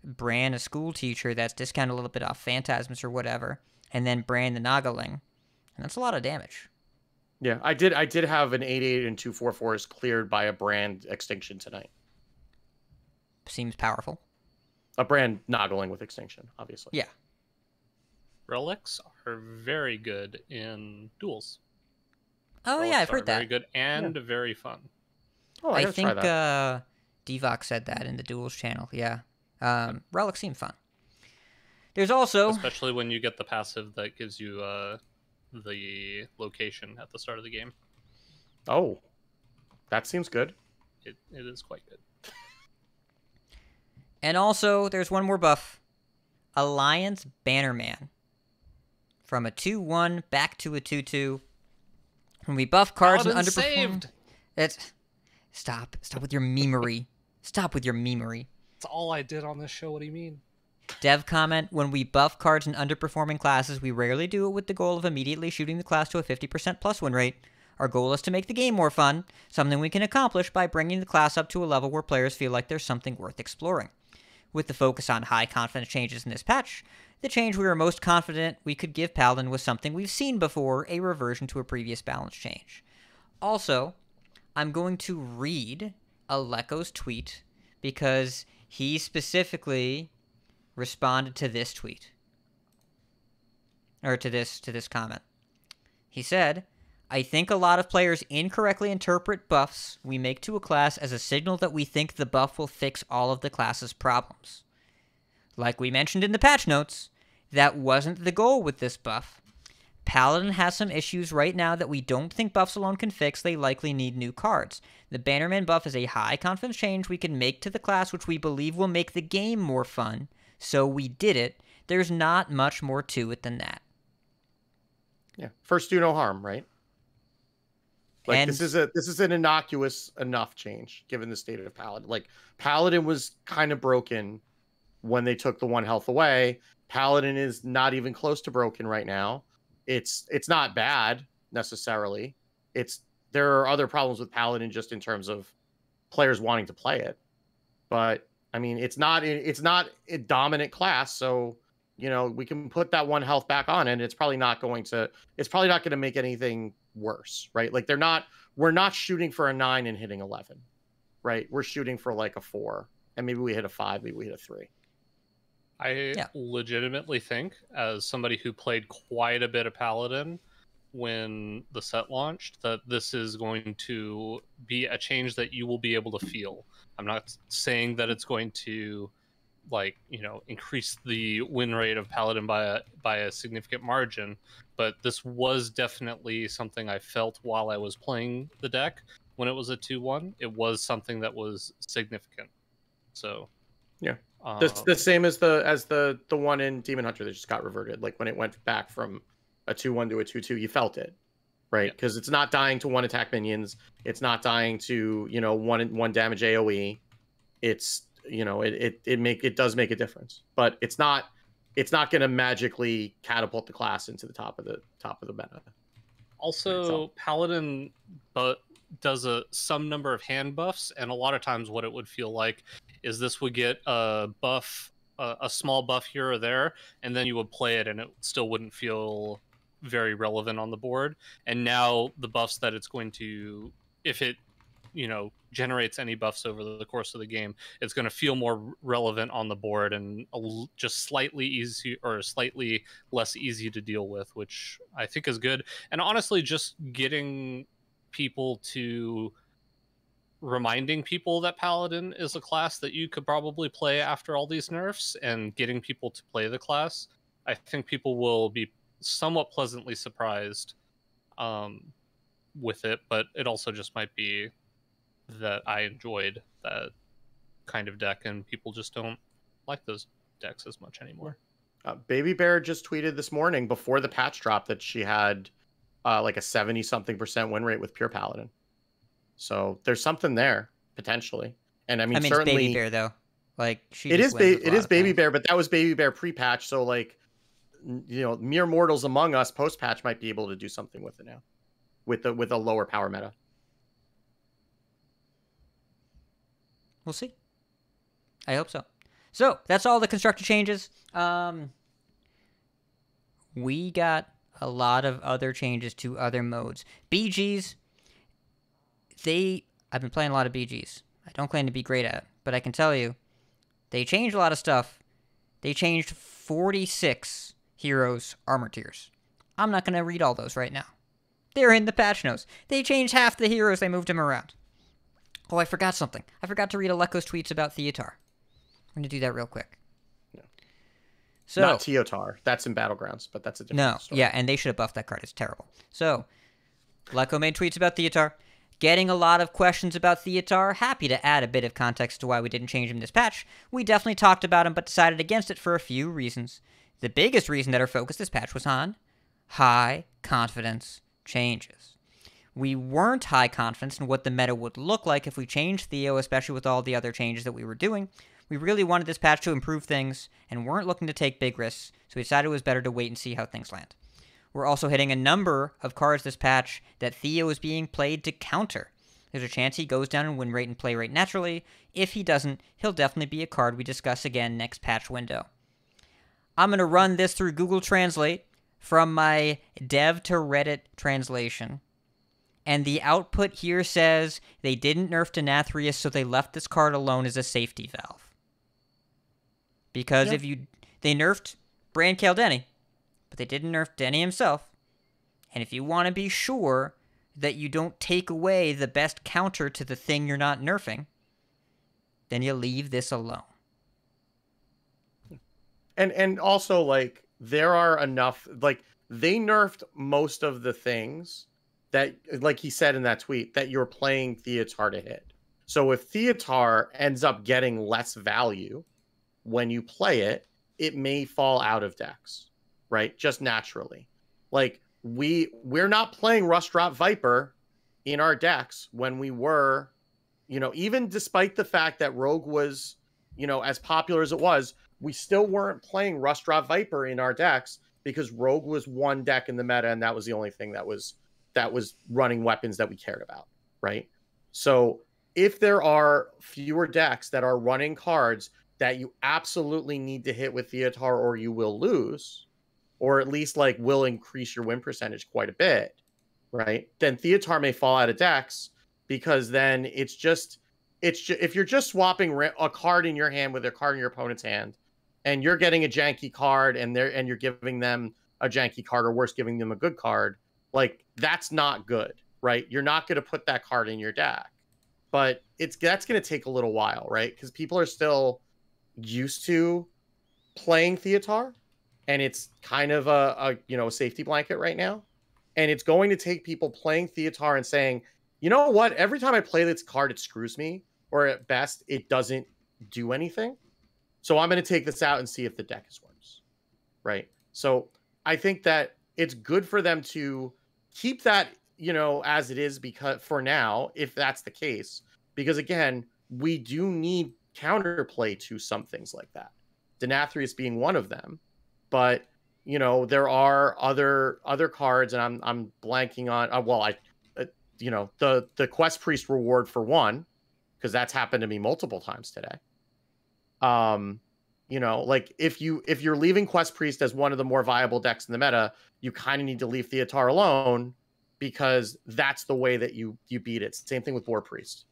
brand a school teacher that's discounted a little bit off Phantasms or whatever, and then brand the Nagaling. And that's a lot of damage. Yeah, I did have an 8/8 and 2 4/4s cleared by a brand Extinction tonight. Seems powerful. A brand Noggling with Extinction, obviously. Yeah. Relics are very good in duels. Oh, yeah, I've heard that. Very good and very fun. Oh, I gotta think try that. Devox said that in the Duels channel. Yeah. Relics seem fun. There's also... Especially when you get the passive that gives you the location at the start of the game. Oh, that seems good. It is quite good. And also, there's one more buff. Alliance Bannerman. From a 2-1 back to a 2-2. When we buff cards and Paladin underperform... saved! It's... Stop with your memery. Stop with your memery. That's all I did on this show. What do you mean? Dev comment, when we buff cards in underperforming classes, we rarely do it with the goal of immediately shooting the class to a 50% plus win rate. Our goal is to make the game more fun, something we can accomplish by bringing the class up to a level where players feel like there's something worth exploring. With the focus on high confidence changes in this patch, the change we were most confident we could give Paladin was something we've seen before, a reversion to a previous balance change. Also, I'm going to read Aleko's tweet because he specifically responded to this tweet. Or to this comment. He said, I think a lot of players incorrectly interpret buffs we make to a class as a signal that we think the buff will fix all of the class's problems. Like we mentioned in the patch notes, that wasn't the goal with this buff. Paladin has some issues right now that we don't think buffs alone can fix. They likely need new cards. The Bannerman buff is a high confidence change we can make to the class which we believe will make the game more fun. So we did it. There's not much more to it than that. Yeah. First do no harm, right? Like And- this is an innocuous enough change given the state of Paladin. Like Paladin was kind of broken when they took the 1 health away. Paladin is not even close to broken right now. It's not bad necessarily. There are other problems with Paladin just in terms of players wanting to play it. But I mean, it's not a dominant class, so you know, we can put that 1 health back on and it's probably not going to make anything worse, right? Like we're not shooting for a 9 and hitting 11, right? We're shooting for like a 4 and maybe we hit a 5, maybe we hit a 3. I legitimately think, as somebody who played quite a bit of Paladin when the set launched, that this is going to be a change that you will be able to feel. I'm not saying that it's going to, like, you know, increase the win rate of Paladin by a significant margin, but this was definitely something I felt while I was playing the deck when it was a 2-1. It was something that was significant. So yeah. The same as the one in Demon Hunter that just got reverted. Like when it went back from a 2-1 to a 2-2, you felt it, right? Because it's not dying to 1 attack minions. It's not dying to, you know, one damage AOE. It's, you know, it does make a difference, but it's not going to magically catapult the class into the top of the meta. Also, Paladin does some number of hand buffs, and a lot of times what it would feel like is this would get a buff, a small buff here or there, and then you would play it and it still wouldn't feel very relevant on the board. And now the buffs that it's going to, if it, you know, generates any buffs over the course of the game, it's going to feel more relevant on the board and just slightly easy or slightly less easy to deal with, which I think is good. And honestly, just getting people to reminding people that Paladin is a class that you could probably play after all these nerfs and getting people to play the class, I think people will be somewhat pleasantly surprised with it. But it also just might be that I enjoyed that kind of deck and people just don't like those decks as much anymore. Baby Bear just tweeted this morning before the patch drop that she had like a 70-something% win rate with Pure Paladin. So there's something there potentially, and I mean certainly it's Baby Bear though. Like it is Baby Bear, but that was Baby Bear pre-patch. So like mere mortals among us post patch might be able to do something with it now, with a lower power meta. We'll see. I hope so. So that's all the constructor changes. We got a lot of other changes to other modes. BGs, I've been playing a lot of BGs. I don't claim to be great at it, but I can tell you, they changed a lot of stuff. They changed 46 heroes' armor tiers. I'm not going to read all those right now. They're in the patch notes. They changed half the heroes, they moved them around. Oh, I forgot something. I forgot to read Aleko's tweets about Theotar. I'm going to do that real quick. No. So, not Teotar. That's in Battlegrounds, but that's a different story. Yeah, and they should have buffed that card. It's terrible. So, Aleko made tweets about Theotar. Getting a lot of questions about Theotar. Happy to add a bit of context to why we didn't change him this patch. We definitely talked about him, but decided against it for a few reasons. The biggest reason that our focus this patch was on high confidence changes. We weren't high confidence in what the meta would look like if we changed Theo, especially with all the other changes that we were doing. We really wanted this patch to improve things and weren't looking to take big risks, so we decided it was better to wait and see how things land. We're also hitting a number of cards this patch that Theo is being played to counter. There's a chance he goes down in win rate and play rate naturally. If he doesn't, he'll definitely be a card we discuss again next patch window. I'm going to run this through Google Translate from my dev to Reddit translation. And the output here says they didn't nerf Denathrius, so they left this card alone as a safety valve. Because they nerfed Brand Kaldeni, but they didn't nerf Denny himself. And if you want to be sure that you don't take away the best counter to the thing you're not nerfing, then you leave this alone. And also, like, there are enough, like, they nerfed most of the things that, like he said in that tweet, that you're playing Theotar to hit. So if Theotar ends up getting less value when you play it, it may fall out of decks, right? Just naturally. Like, we're not playing Rust Drop Viper in our decks when we were, even despite the fact that Rogue was, as popular as it was, we still weren't playing Rust Drop Viper in our decks because Rogue was one deck in the meta, and that was the only thing that was running weapons that we cared about, right? So if there are fewer decks that are running cards that you absolutely need to hit with Theotar or you will lose, or at least like will increase your win percentage quite a bit, right? Then Theotar may fall out of decks because then it's just if you're just swapping a card in your hand with a card in your opponent's hand and you're getting a janky card and you're giving them a janky card, or worse, giving them a good card, like, that's not good, right? You're not going to put that card in your deck. But that's going to take a little while, right? Because people are still used to playing Theotar, and it's kind of a safety blanket right now. And it's going to take people playing Theotar and saying, you know what? Every time I play this card, it screws me, or at best, it doesn't do anything. So I'm going to take this out and see if the deck is worse, right? So I think that it's good for them to keep that, as it is, because for now, if that's the case, because again, we do need counterplay to some things like that. Denathrius being one of them, but there are other cards, and I'm blanking on. The Quest Priest reward for one, because that's happened to me multiple times today. Like if you're leaving Quest Priest as one of the more viable decks in the meta, you kind of need to leave Theotar alone, because that's the way that you beat it. Same thing with Boar Priest,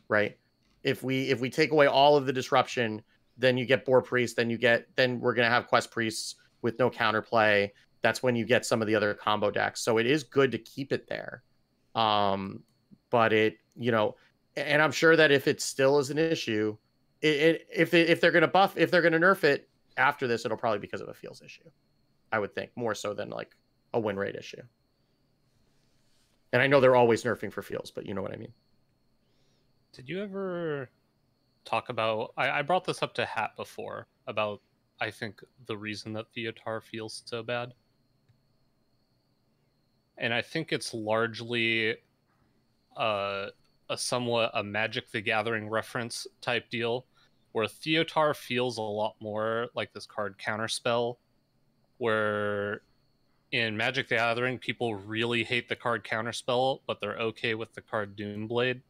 right? If we take away all of the disruption, then you get Boar Priest, then we're gonna have Quest Priests with no counterplay. That's when you get some of the other combo decks. So it is good to keep it there. But it, and I'm sure that if it still is an issue, if they're gonna nerf it after this, it'll probably be because of a feels issue. I would think more so than like a win rate issue. And I know they're always nerfing for feels, but you know what I mean. Did you ever talk about... I brought this up to Hat before, about, I think, the reason that Theotar feels so bad. And I think it's largely a somewhat a Magic the Gathering reference type deal, where Theotar feels a lot more like this card Counterspell where in Magic the Gathering, people really hate the card Counterspell, but they're okay with the card Doomblade,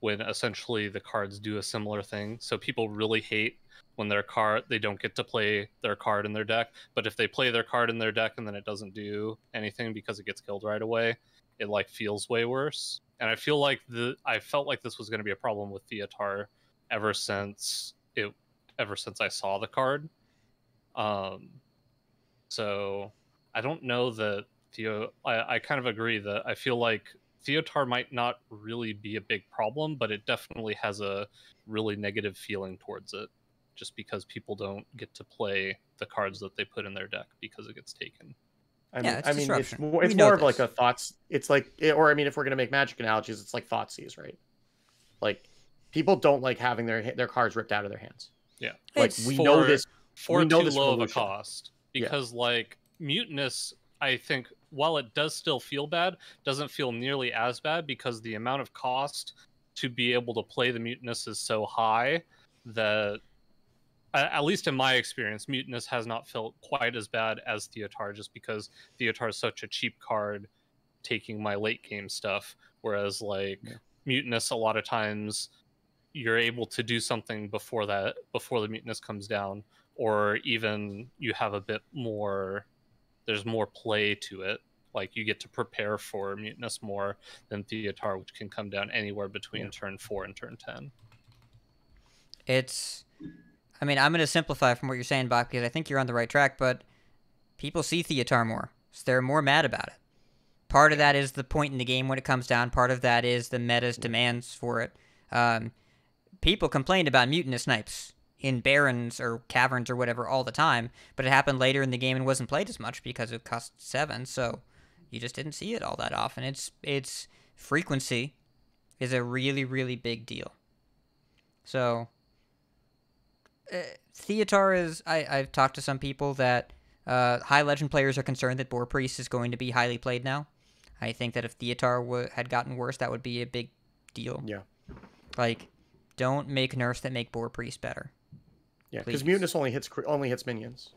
when essentially the cards do a similar thing. So people really hate when they don't get to play their card in their deck, but if they play their card in their deck and then it doesn't do anything because it gets killed right away, it like feels way worse. And I felt like this was going to be a problem with Theotar ever since I saw the card. So I don't know that I kind of agree that I feel like Theotar might not really be a big problem, but it definitely has a really negative feeling towards it, just because people don't get to play the cards that they put in their deck because it gets taken. I Yeah, mean, it's it's disruption. more, it's We know more of like this. a thoughts. It's like, or I mean, if we're gonna make Magic analogies, it's like Thoughtseize, right? Like, people don't like having their cards ripped out of their hands. Yeah, Like It's we for- know this. for we know too this low of a revolution. cost, because like Mutinous, I think while it does still feel bad, doesn't feel nearly as bad because the amount of cost to be able to play the Mutinous is so high that, at least in my experience, Mutinous has not felt quite as bad as Theotar, just because Theotar is such a cheap card taking my late game stuff, whereas like Mutinous, a lot of times you're able to do something before the Mutinous comes down, or even you have a bit more, there's more play to it. Like you get to prepare for Mutinous more than Theotar, which can come down anywhere between turn 4 and turn 10. I mean, I'm going to simplify from what you're saying, Bach, because I think you're on the right track, but people see Theotar more, so they're more mad about it. Part of that is the point in the game when it comes down. Part of that is the meta's demands for it. People complained about Mutinous Snipes in Barrens or Caverns or whatever all the time, but it happened later in the game and wasn't played as much because it cost 7, so you just didn't see it all that often. Its frequency is a really, really big deal. So Theotar is... I've talked to some people that high legend players are concerned that Boar Priest is going to be highly played now. I think that if Theotar had gotten worse, that would be a big deal. Yeah. Like, don't make nerfs that make Boar Priest better. Yeah, because Please. Mutinous only hits minions,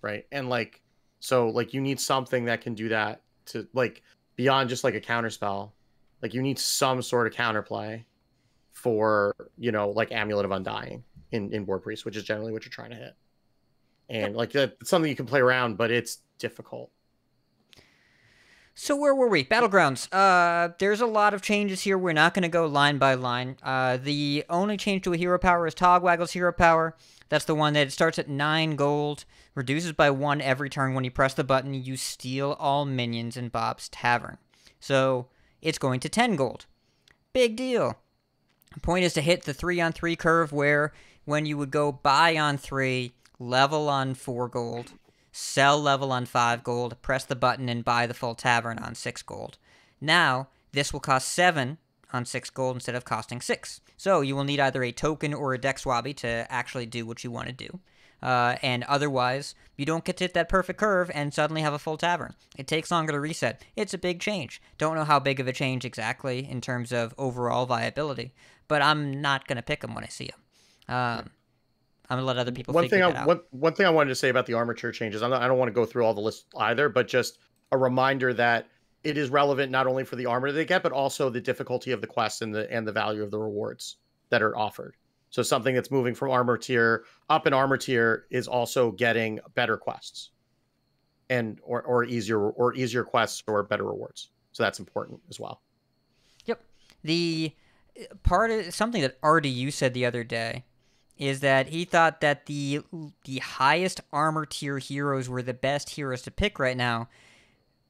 right? And like, so like you need something that can do that to like beyond just like a counter spell. Like you need some sort of counterplay for, you know, like Amulet of Undying in Boar Priest, which is generally what you're trying to hit. And like that's something you can play around, but it's difficult. So where were we? Battlegrounds. There's a lot of changes here. We're not going to go line by line. The only change to a hero power is Togwaggle's hero power. That's the one that starts at 9 gold, reduces by 1 every turn. When you press the button, you steal all minions in Bob's Tavern. So it's going to 10 gold. Big deal. The point is to hit the 3-on-3 curve where when you would go buy on 3, level on 4 gold, sell level on 5 gold, press the button and buy the full tavern on 6 gold. Now, this will cost 7 on 6 gold instead of costing 6. So you will need either a token or a deck swabby to actually do what you want to do. And otherwise, you don't get to hit that perfect curve and suddenly have a full tavern. It takes longer to reset. It's a big change. Don't know how big of a change exactly in terms of overall viability, but I'm not going to pick them when I see them. I'm going to let other people figure that out. One thing I wanted to say about the armature changes, I don't want to go through all the list either, but just a reminder that it is relevant not only for the armor they get, but also the difficulty of the quests and the value of the rewards that are offered. So something that's moving from armor tier up in armor tier is also getting better quests and or easier quests or better rewards. So that's important as well. Yep. The part of something that RDU said the other day is that he thought that the highest armor tier heroes were the best heroes to pick right now,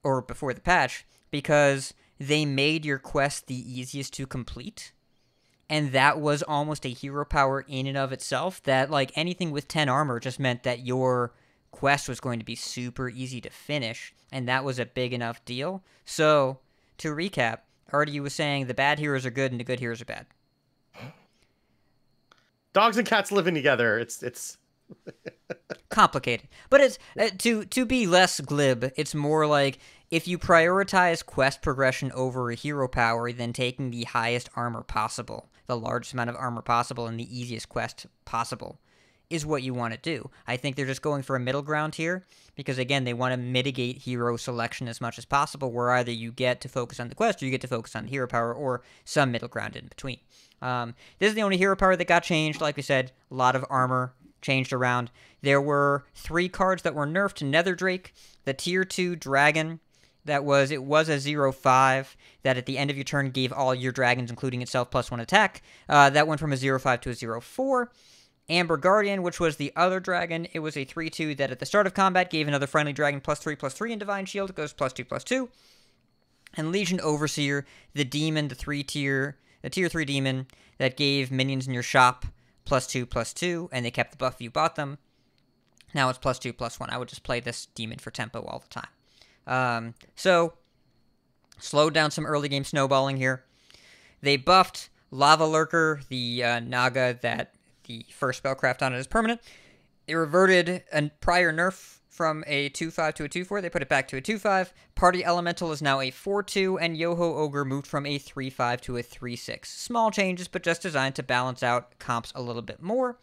or before the patch, because they made your quest the easiest to complete. And that was almost a hero power in and of itself, that like anything with 10 armor just meant that your quest was going to be super easy to finish, and that was a big enough deal. So, to recap, RDU was saying the bad heroes are good and the good heroes are bad. Dogs and cats living together. It's complicated, but it's to be less glib. It's more like if you prioritize quest progression over a hero power, then taking the highest armor possible, the largest amount of armor possible, and the easiest quest possible, is what you want to do. I think they're just going for a middle ground here because, again, they want to mitigate hero selection as much as possible, where either you get to focus on the quest or you get to focus on the hero power or some middle ground in between. This is the only hero power that got changed. Like we said, a lot of armor changed around. There were 3 cards that were nerfed. Nether Drake, the tier 2 dragon, it was a 0/5 that at the end of your turn gave all your dragons, including itself, +1 attack. That went from a 0/5 to a 0/4. Amber Guardian, which was the other dragon, it was a 3/2 that at the start of combat gave another friendly dragon +3/+3 in Divine Shield. It goes +2/+2. And Legion Overseer, the demon, the tier 3 demon that gave minions in your shop +2/+2, and they kept the buff if you bought them. Now it's +2/+1. I would just play this demon for tempo all the time. So, slowed down some early game snowballing here. They buffed Lava Lurker, the Naga that the first spellcraft on it is permanent. They reverted a prior nerf from a 2/5 to a 2/4. They put it back to a 2/5. Party Elemental is now a 4/2, and Yoho Ogre moved from a 3/5 to a 3/6. Small changes, but just designed to balance out comps a little bit more.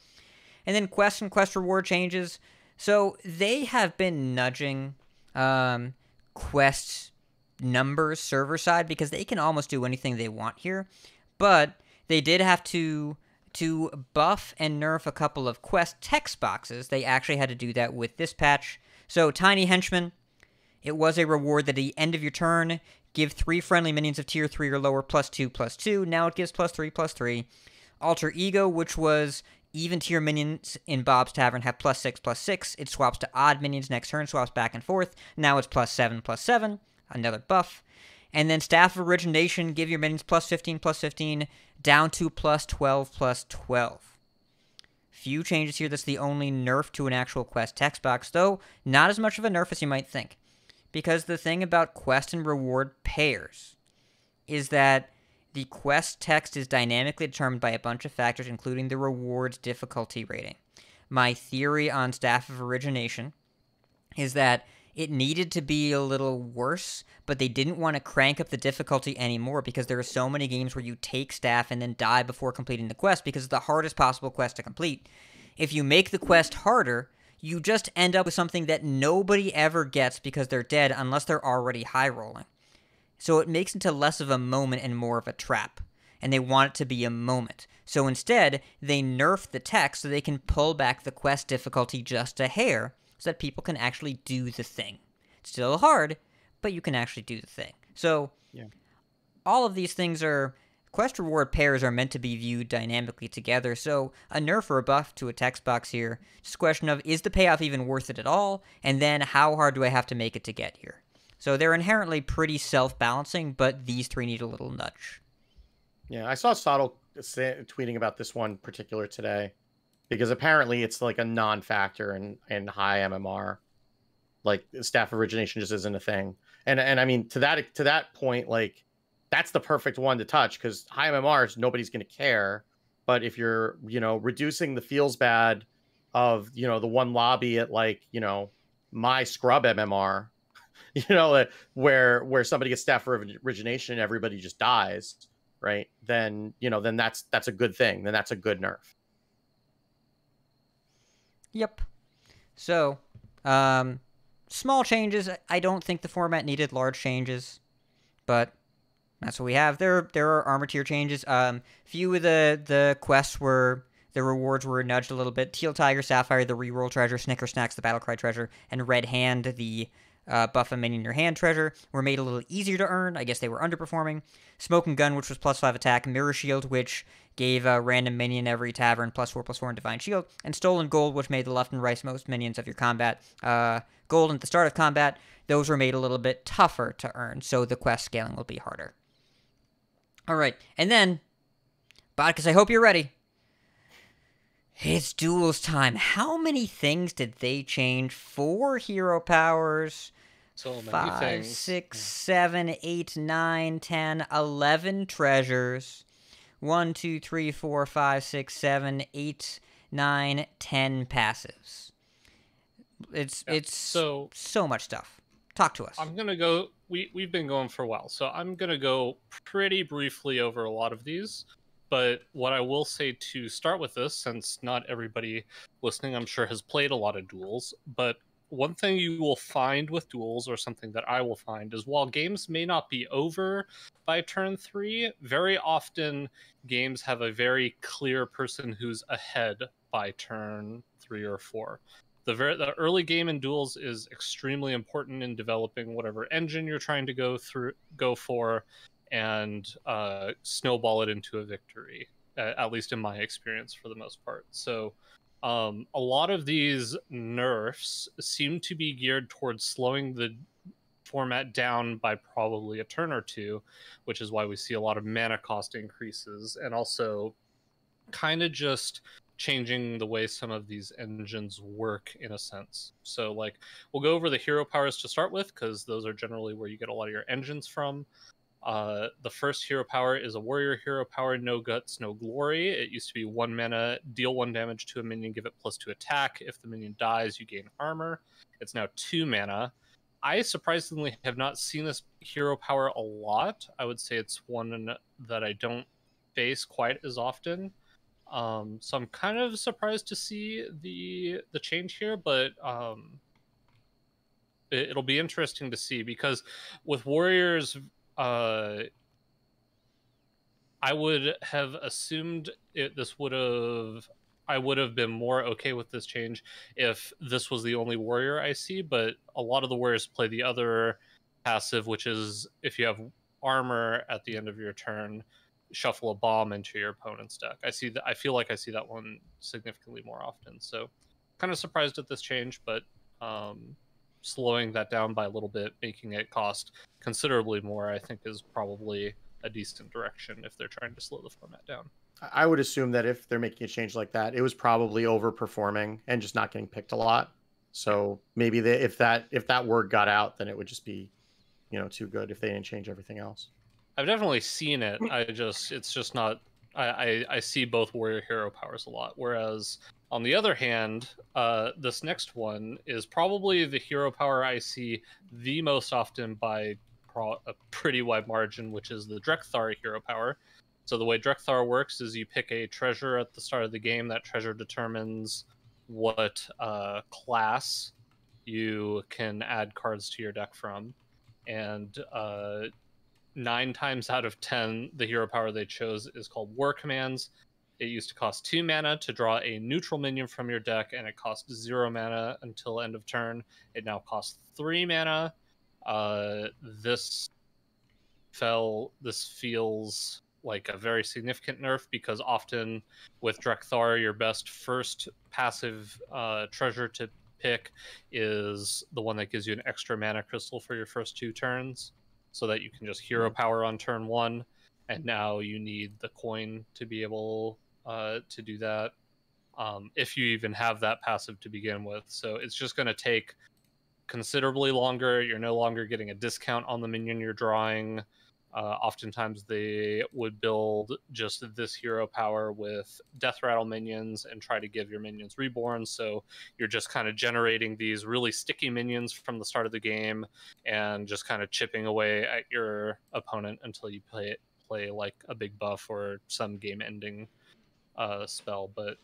And then quest and quest reward changes. So they have been nudging quest numbers server side because they can almost do anything they want here. But they did have to buff and nerf a couple of quest text boxes. They actually had to do that with this patch. So Tiny Henchman, it was a reward that at the end of your turn, give 3 friendly minions of tier 3 or lower +2/+2. Now it gives +3/+3. Alter Ego, which was even tier minions in Bob's Tavern have +6/+6. It swaps to odd minions next turn, swaps back and forth. Now it's +7/+7, another buff. And then Staff of Origination, give your minions +15/+15, down to +12/+12. Few changes here. That's the only nerf to an actual quest text box, though not as much of a nerf as you might think. Because the thing about quest and reward pairs is that the quest text is dynamically determined by a bunch of factors, including the reward's difficulty rating. My theory on Staff of Origination is that it needed to be a little worse, but they didn't want to crank up the difficulty anymore because there are so many games where you take staff and then die before completing the quest because it's the hardest possible quest to complete. If you make the quest harder, you just end up with something that nobody ever gets because they're dead unless they're already high rolling. So it makes it into less of a moment and more of a trap. And they want it to be a moment. So instead, they nerf the text so they can pull back the quest difficulty just a hair so that people can actually do the thing. It's still hard, but you can actually do the thing. So all of these things are... Quest reward pairs are meant to be viewed dynamically together, so a nerf or a buff to a text box here. Just a question of, is the payoff even worth it at all? And then, how hard do I have to make it to get here? So they're inherently pretty self-balancing, but these 3 need a little nudge. Yeah, I saw Sottle tweeting about this one particular today, because apparently it's like a non-factor in high MMR. Like, staff origination just isn't a thing. And I mean, to that point, like, that's the perfect one to touch, because high MMRs, nobody's going to care. But if you're, reducing the feels bad of, the one lobby at, like, my scrub MMR, where somebody gets staff origination and everybody just dies, right? Then, then that's a good thing. Then that's a good nerf. Yep. So, small changes. I don't think the format needed large changes, but that's what we have. There are armor tier changes. Few of the quests the rewards were nudged a little bit. Teal Tiger, Sapphire, the reroll treasure, Snicker Snacks, the Battlecry treasure, and Red Hand, the buff a minion in your hand treasure, were made a little easier to earn. I guess they were underperforming. Smoke and Gun, which was +5 attack. Mirror Shield, which gave a random minion every tavern +4/+4 in Divine Shield. And Stolen Gold, which made the left and right most minions of your combat golden at the start of combat. Those were made a little bit tougher to earn, so the quest scaling will be harder. All right, and then, Botticus, I hope you're ready. It's duels time. How many things did they change? 4 hero powers. So many 5, things. 6, 7, 8, 9, 10, 11 treasures. 1, 2, 3, 4, 5, 6, 7, 8, 9, 10 passives. It's so much stuff. Talk to us. I'm gonna go. We've been going for a while, so I'm gonna go pretty briefly over a lot of these. But what I will say to start with this, since not everybody listening, I'm sure, has played a lot of duels, but one thing you will find with duels, or something that I will find, is while games may not be over by turn 3, very often games have a very clear person who's ahead by turn 3 or 4. The early game in duels is extremely important in developing whatever engine you're trying to go for, and snowball it into a victory, at least in my experience for the most part. So a lot of these nerfs seem to be geared towards slowing the format down by probably a turn or two, which is why we see a lot of mana cost increases, and also kind of just changing the way some of these engines work in a sense. So like, we'll go over the hero powers to start with, because those are generally where you get a lot of your engines from. The first hero power is a warrior hero power, no guts, no glory. It used to be 1 mana, deal 1 damage to a minion, give it +2 attack. If the minion dies, you gain armor. It's now 2 mana. I surprisingly have not seen this hero power a lot. I would say it's one that I don't face quite as often. So I'm kind of surprised to see the change here, but it'll be interesting to see, because with warriors, I would have assumed I would have been more okay with this change if this was the only warrior I see, but a lot of the warriors play the other passive, which is if you have armor at the end of your turn, shuffle a bomb into your opponent's deck. I feel like I see that one significantly more often. So kind of surprised at this change, but slowing that down by a little bit, making it cost considerably more, I think is probably a decent direction if they're trying to slow the format down. I would assume that if they're making a change like that, it was probably overperforming and just not getting picked a lot. So maybe if that word got out, then it would just be, too good if they didn't change everything else. I've definitely seen it. It's just not. I see both warrior hero powers a lot. Whereas on the other hand, this next one is probably the hero power I see the most often by a pretty wide margin, which is the Drekthar hero power. So the way Drekthar works is you pick a treasure at the start of the game. That treasure determines what class you can add cards to your deck from. And 9 times out of 10, the hero power they chose is called War Commands. It used to cost 2 mana to draw a neutral minion from your deck, and it cost 0 mana until end of turn. It now costs 3 mana. This feels like a very significant nerf, because often with Drekthar, your best first passive treasure to pick is the one that gives you an extra mana crystal for your first 2 turns, so that you can just hero power on turn 1, and now you need the coin to be able to do that, if you even have that passive to begin with. So it's just going to take considerably longer. You're no longer getting a discount on the minion you're drawing. Oftentimes they would build just this hero power with death rattle minions and try to give your minions reborn, so you're just kind of generating these really sticky minions from the start of the game and just kind of chipping away at your opponent until you play like a big buff or some game ending spell. But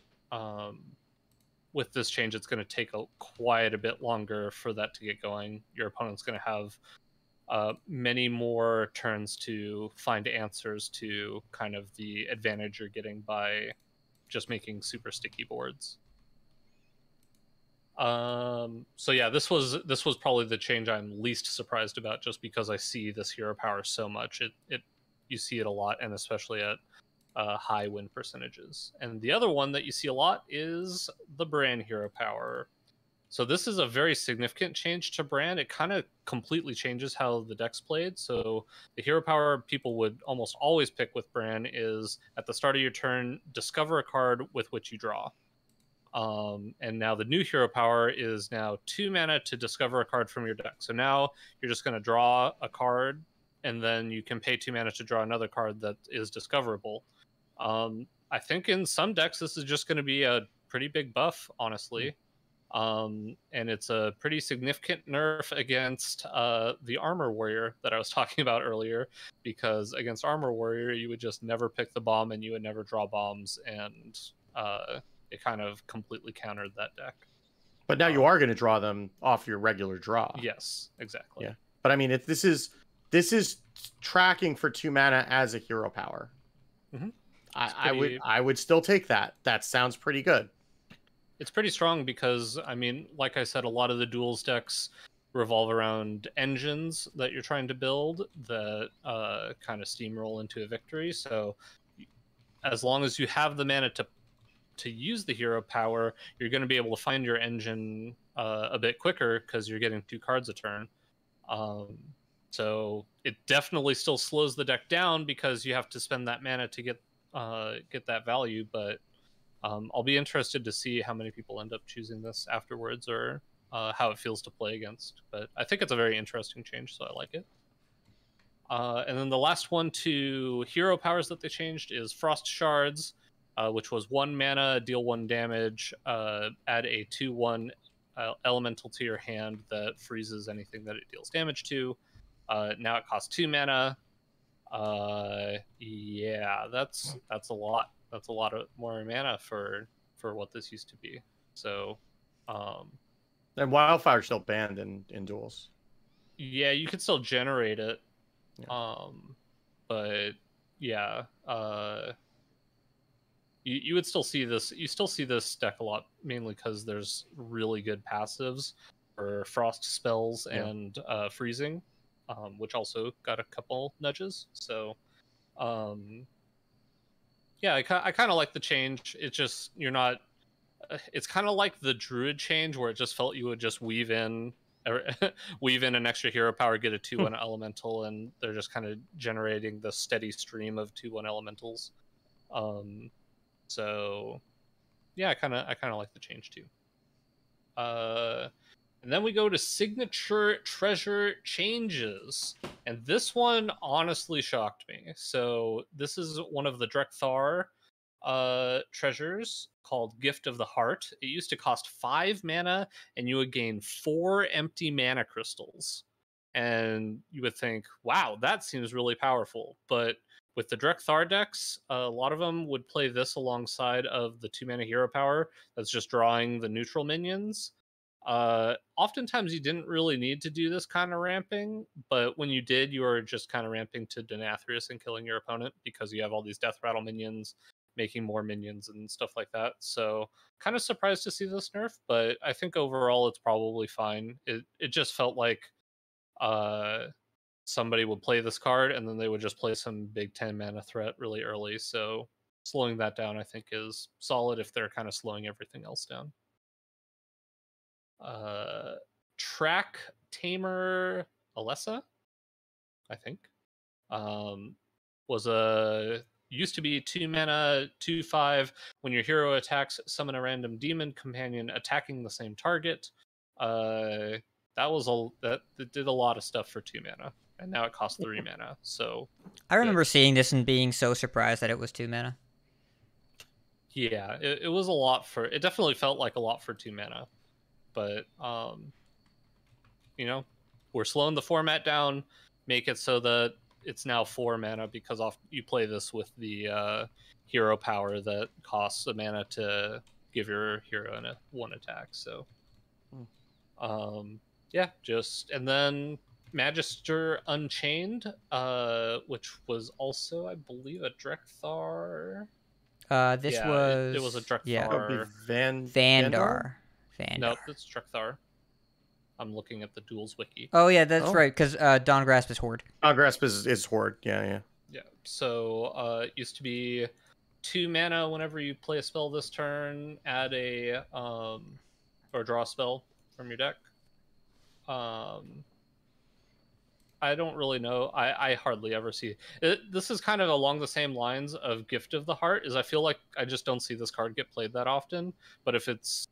with this change, it's going to take quite a bit longer for that to get going. Your opponent's going to have many more turns to find answers to kind of the advantage you're getting by just making super sticky boards. So yeah, this was probably the change I'm least surprised about, just because I see this hero power so much. You see it a lot, and especially at high win percentages. And the other one that you see a lot is the Bran hero power. So this is a very significant change to Bran. It kind of completely changes how the deck's played. So the hero power people would almost always pick with Bran is at the start of your turn, discover a card with which you draw. And now the new hero power is now 2 mana to discover a card from your deck. So now you're just going to draw a card, and then you can pay 2 mana to draw another card that is discoverable. I think in some decks this is just going to be a pretty big buff, honestly. And it's a pretty significant nerf against the Armor Warrior that I was talking about earlier, because against Armor Warrior, you would just never pick the bomb and you would never draw bombs, and it kind of completely countered that deck. But now you are going to draw them off your regular draw. Yes, exactly. Yeah. But I mean, if this is tracking for 2 mana as a hero power. Mm-hmm. I would still take that. That sounds pretty good. It's pretty strong because, I mean, like I said, a lot of the duels decks revolve around engines that you're trying to build that kind of steamroll into a victory. So as long as you have the mana to use the hero power, you're going to be able to find your engine a bit quicker because you're getting 2 cards a turn. So it definitely still slows the deck down because you have to spend that mana to get that value, but I'll be interested to see how many people end up choosing this afterwards, or how it feels to play against. But I think it's a very interesting change, so I like it. And then the last one to hero powers that they changed is Frost Shards, which was 1 mana, deal 1 damage, add a 2/1 elemental to your hand that freezes anything that it deals damage to. Now it costs 2 mana. Yeah, that's a lot. That's a lot of more mana for what this used to be. So, And Wildfire's still banned in duels. yeah, you can still generate it. Yeah. But yeah, you would still see this. You still see this deck a lot, mainly because there's really good passives for frost spells and freezing, which also got a couple nudges. So, yeah, I kind of like the change. It's just you're not. It's kind of like the Druid change, where it just felt you would just weave in an extra hero power, get a 2/1 elemental, and they're just kind of generating the steady stream of 2/1 elementals. So yeah, I kind of like the change too. And then we go to signature treasure changes, and this one honestly shocked me. So this is one of the Drekthar treasures called Gift of the Heart. It used to cost 5 mana, and you would gain 4 empty mana crystals. And you would think, wow, that seems really powerful. But with the Drekthar decks, a lot of them would play this alongside of the 2 mana hero power that's just drawing the neutral minions. Oftentimes you didn't really need to do this kind of ramping, but when you did, you were just kind of ramping to Denathrius and killing your opponent because you have all these Death Rattle minions making more minions and stuff like that. So kind of surprised to see this nerf, but I think overall it's probably fine. It just felt like somebody would play this card and then they would just play some big 10 mana threat really early. So slowing that down, I think, is solid if they're kind of slowing everything else down. Track Tamer Alessa, I think, was used to be 2 mana, 2/5. When your hero attacks, summon a random demon companion attacking the same target. That did a lot of stuff for 2 mana, and now it costs 3 mana. So I remember seeing this and being so surprised that it was 2 mana. Yeah, it was a lot for. It definitely felt like a lot for 2 mana, but we're slowing the format down, make it so that it's now 4 mana because you play this with the hero power that costs a mana to give your hero a 1 attack. So, yeah, and then Magister Unchained, which was also, I believe, a Drekthar. It was a Drekthar. Yeah. Vandar? Nope, it's Drekthar. I'm looking at the Duels wiki. Oh yeah, that's right, because Dawn Grasp is Horde. Dawn Grasp is Horde, yeah. So it used to be 2 mana whenever you play a spell this turn, add a or draw a spell from your deck. I don't really know. I hardly ever see it. This is kind of along the same lines of Gift of the Heart. I feel like I just don't see this card get played that often. But if it's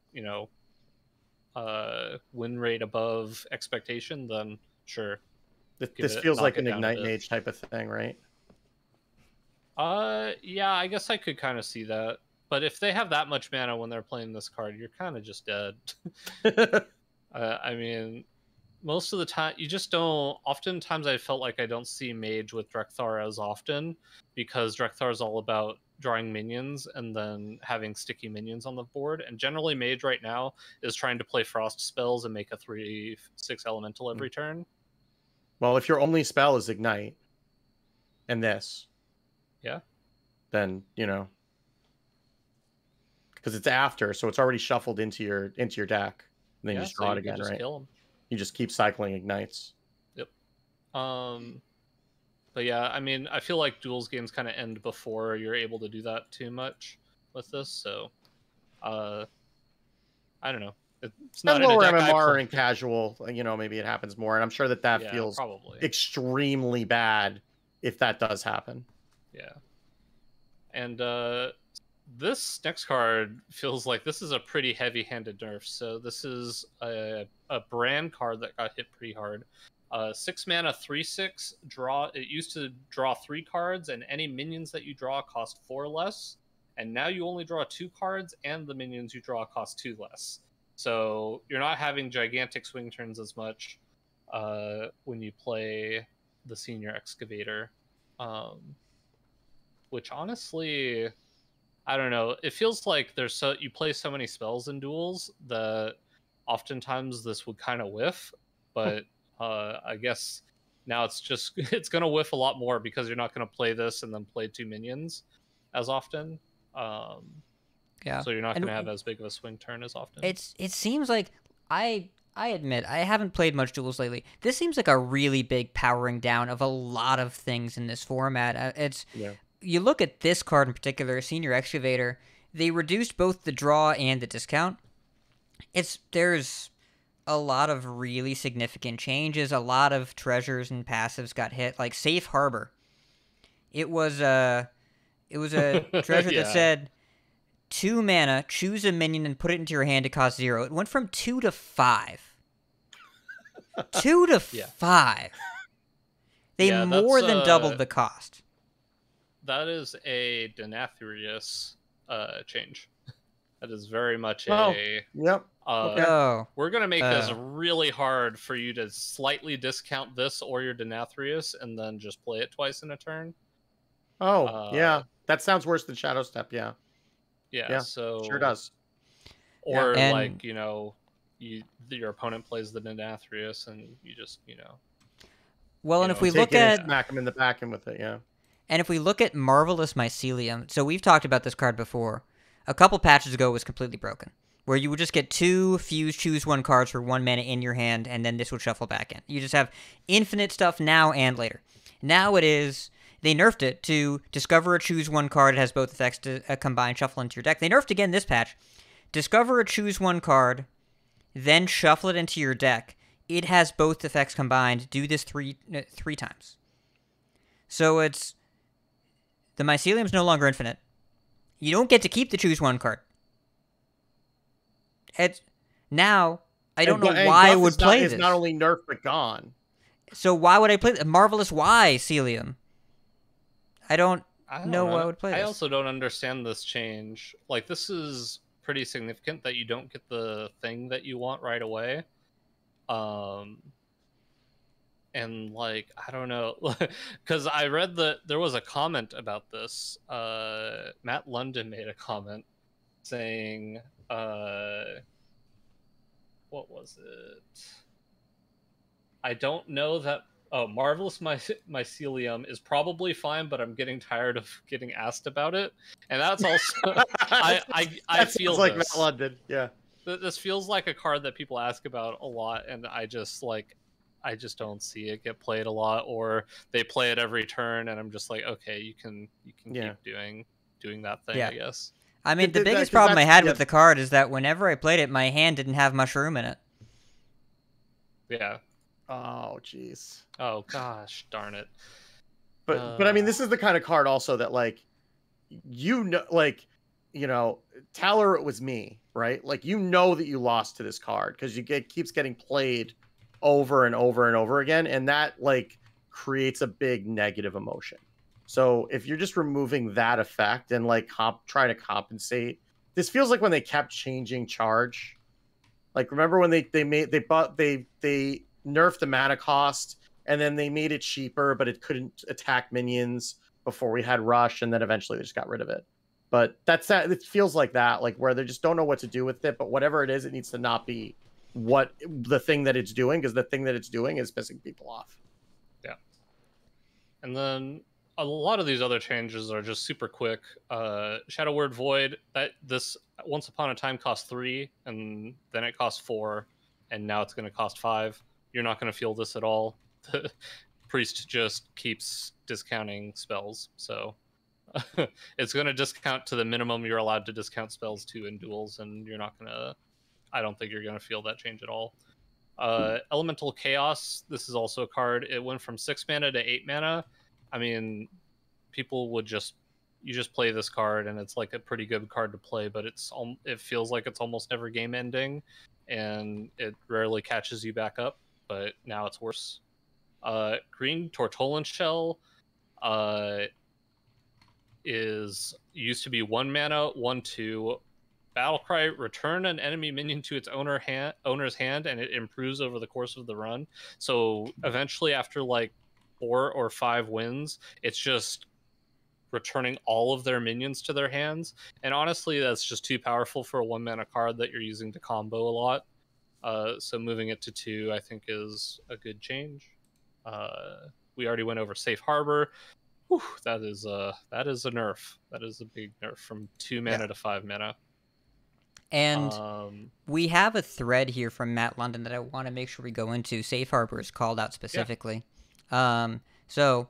win rate above expectation, then sure. This feels like an Ignite Mage type of thing, right? Yeah, I guess I could kind of see that. But if they have that much mana when they're playing this card, you're kind of just dead. I mean, most of the time, you just don't. Oftentimes, I felt like I don't see Mage with Drekthar as often because Drekthar is all about drawing minions and then having sticky minions on the board. And generally, Mage right now is trying to play Frost spells and make a 3/6 elemental every turn. Well, if your only spell is Ignite and this, Yeah. then because it's after, so it's already shuffled into your deck, and then you just draw it again, right? Kill 'em. You just keep cycling Ignites. Yep. But yeah, I mean, I feel like duels games kind of end before you're able to do that too much with this. So, I don't know. It's not And lower in a deck I MMR play. and casual, maybe it happens more. And I'm sure that Yeah, feels probably. extremely bad if that does happen. Yeah. And this next card feels like this is a pretty heavy-handed nerf. So this is a brand card that got hit pretty hard. 6 mana, 3/6 draw. It used to draw 3 cards, and any minions that you draw cost 4 less. And now you only draw 2 cards, and the minions you draw cost 2 less. So you're not having gigantic swing turns as much when you play the Senior Excavator. Which honestly, I don't know. It feels like you play so many spells in duels that oftentimes this would kind of whiff, but I guess now it's gonna whiff a lot more because you're not gonna play this and then play 2 minions as often. Yeah. So you're not gonna have as big of a swing turn as often. It seems like I admit I haven't played much duels lately. This seems like a really big powering down of a lot of things in this format. You look at this card in particular, Senior Excavator. They reduced both the draw and the discount. There's a lot of really significant changes. A lot of treasures and passives got hit, like Safe Harbor. It was a treasure Yeah. that said 2 mana, choose a minion and put it into your hand to cost 0. It went from 2 to 5. 2 to 5. They more than doubled the cost. That is a Denathrius change. That is very much Yep. Okay. We're going to make this really hard for you to slightly discount this or your Denathrius and then just play it twice in a turn. Yeah. That sounds worse than Shadow Step, yeah. Yeah, so... Sure does. Or, and, your opponent plays the Denathrius and you just, Well, and if we take look it and at... smack him in the back end with it, yeah. And if we look at Marvelous Mycelium, so we've talked about this card before. A couple patches ago it was completely broken, where you would just get 2 fuse choose 1 cards for 1 mana in your hand, and then this would shuffle back in. You just have infinite stuff now and later. Now they nerfed it to discover a choose 1 card. It has both effects to combine, shuffle into your deck. They nerfed again this patch. Discover a choose 1 card, then shuffle it into your deck. It has both effects combined. Do this three times. So the Mycelium's no longer infinite. You don't get to keep the choose 1 card. Now, I don't know why I would play this. It's not only nerfed, but gone. So why would I play Marvelous Mycelium? I don't know why I would play this. I also don't understand this change. Like, this is pretty significant that you don't get the thing that you want right away. And I don't know, because I read that there was a comment about this. Matt London made a comment saying, what was it? I don't know that. Oh, Marvelous Mycelium is probably fine, but I'm getting tired of getting asked about it, and that's also I feel like this. Matt London, yeah. This feels like a card that people ask about a lot, and I just don't see it get played a lot, or they play it every turn, and I'm just like, okay, you can keep doing that thing, I guess. I mean, the biggest problem I had with the card is that whenever I played it, my hand didn't have mushroom in it. Yeah. Oh, jeez. Oh gosh, darn it. But I mean, this is the kind of card also that Taller it was me, right? That you lost to this card because it keeps getting played over and over and over again, and that creates a big negative emotion. So if you're just removing that effect and like trying to compensate, this feels like when they kept changing charge. Like remember when they nerfed the mana cost and then they made it cheaper, but it couldn't attack minions before we had rush, and then eventually they just got rid of it. But that's that. It feels like that, like where they just don't know what to do with it. But whatever it is, it needs to not be what the thing that it's doing, because the thing that it's doing is pissing people off. Yeah. And then a lot of these other changes are just super quick. Shadow Word Void, that this once upon a time cost 3, and then it cost 4, and now it's going to cost 5. You're not going to feel this at all. The priest just keeps discounting spells, so it's going to discount to the minimum you're allowed to discount spells to in duels, and you're not going to, I don't think you're going to feel that change at all. Elemental Chaos, this is also a card. It went from 6 mana to 8 mana. I mean, people would you just play this card, and it's like a pretty good card to play, but it feels like it's almost never game ending, and it rarely catches you back up, but now it's worse. Green Tortolan Shell used to be 1 mana, 1/2. Battlecry, return an enemy minion to its owner's hand, and it improves over the course of the run. So eventually, after like 4 or 5 wins, it's just returning all of their minions to their hands. And honestly, that's just too powerful for a 1 mana card that you're using to combo a lot. So moving it to 2, I think, is a good change. We already went over Safe Harbor. Whew, that is a nerf. That is a big nerf from 2 mana to 5 mana. And we have a thread here from Matt London that I want to make sure we go into. Safe Harbor is called out specifically. Yeah. So,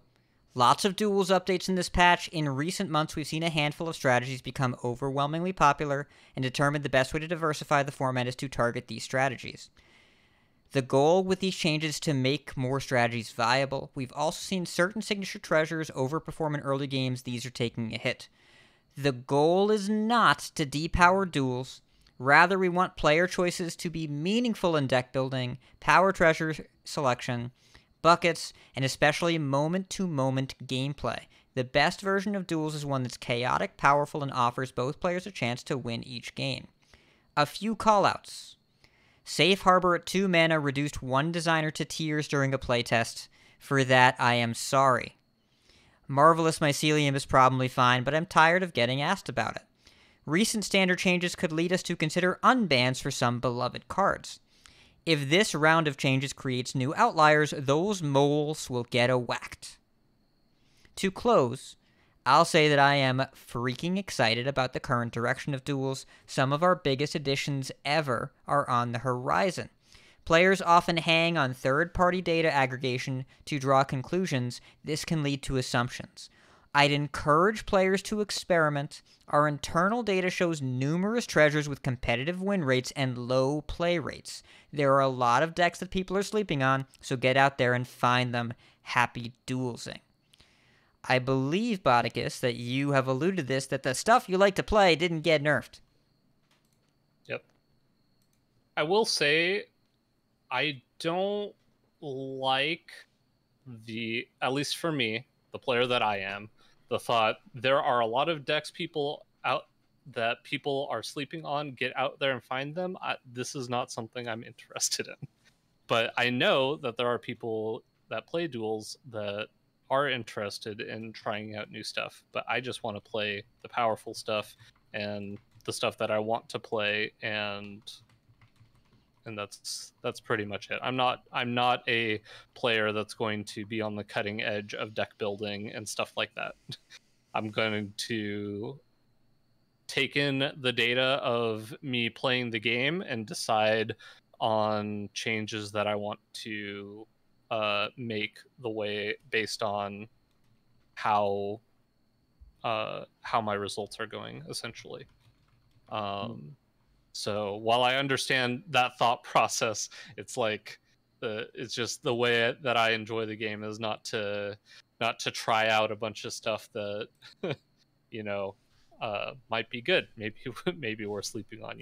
lots of duels updates in this patch. In recent months, we've seen a handful of strategies become overwhelmingly popular, and determined the best way to diversify the format is to target these strategies. The goal with these changes is to make more strategies viable. We've also seen certain signature treasures overperform in early games. These are taking a hit. The goal is not to depower duels. Rather, we want player choices to be meaningful in deck building, power treasure selection, buckets, and especially moment-to-moment gameplay. The best version of duels is one that's chaotic, powerful, and offers both players a chance to win each game. A few callouts. Safe Harbor at 2 mana reduced one designer to tears during a playtest. For that, I am sorry. Marvelous Mycelium is probably fine, but I'm tired of getting asked about it. Recent standard changes could lead us to consider unbans for some beloved cards. If this round of changes creates new outliers, those moles will get whacked. To close, I'll say that I am freaking excited about the current direction of duels. Some of our biggest additions ever are on the horizon. Players often hang on third-party data aggregation to draw conclusions. This can lead to assumptions. I'd encourage players to experiment. Our internal data shows numerous treasures with competitive win rates and low play rates. There are a lot of decks that people are sleeping on, so get out there and find them. Happy duelsing. I believe, Botticus, that you have alluded to this, that the stuff you like to play didn't get nerfed. Yep. I will say, I don't like at least for me, the player that I am, the thought there are a lot of decks people out that people are sleeping on. Get out there and find them. This is not something I'm interested in. But I know that there are people that play duels that are interested in trying out new stuff. But I just want to play the powerful stuff and the stuff that I want to play, and that's pretty much it. I'm not a player that's going to be on the cutting edge of deck building and stuff like that. I'm going to take in the data of me playing the game and decide on changes that I want to make the way based on how my results are going, essentially. So while I understand that thought process, it's like it's just the way that I enjoy the game is not to try out a bunch of stuff that might be good. Maybe we're sleeping on.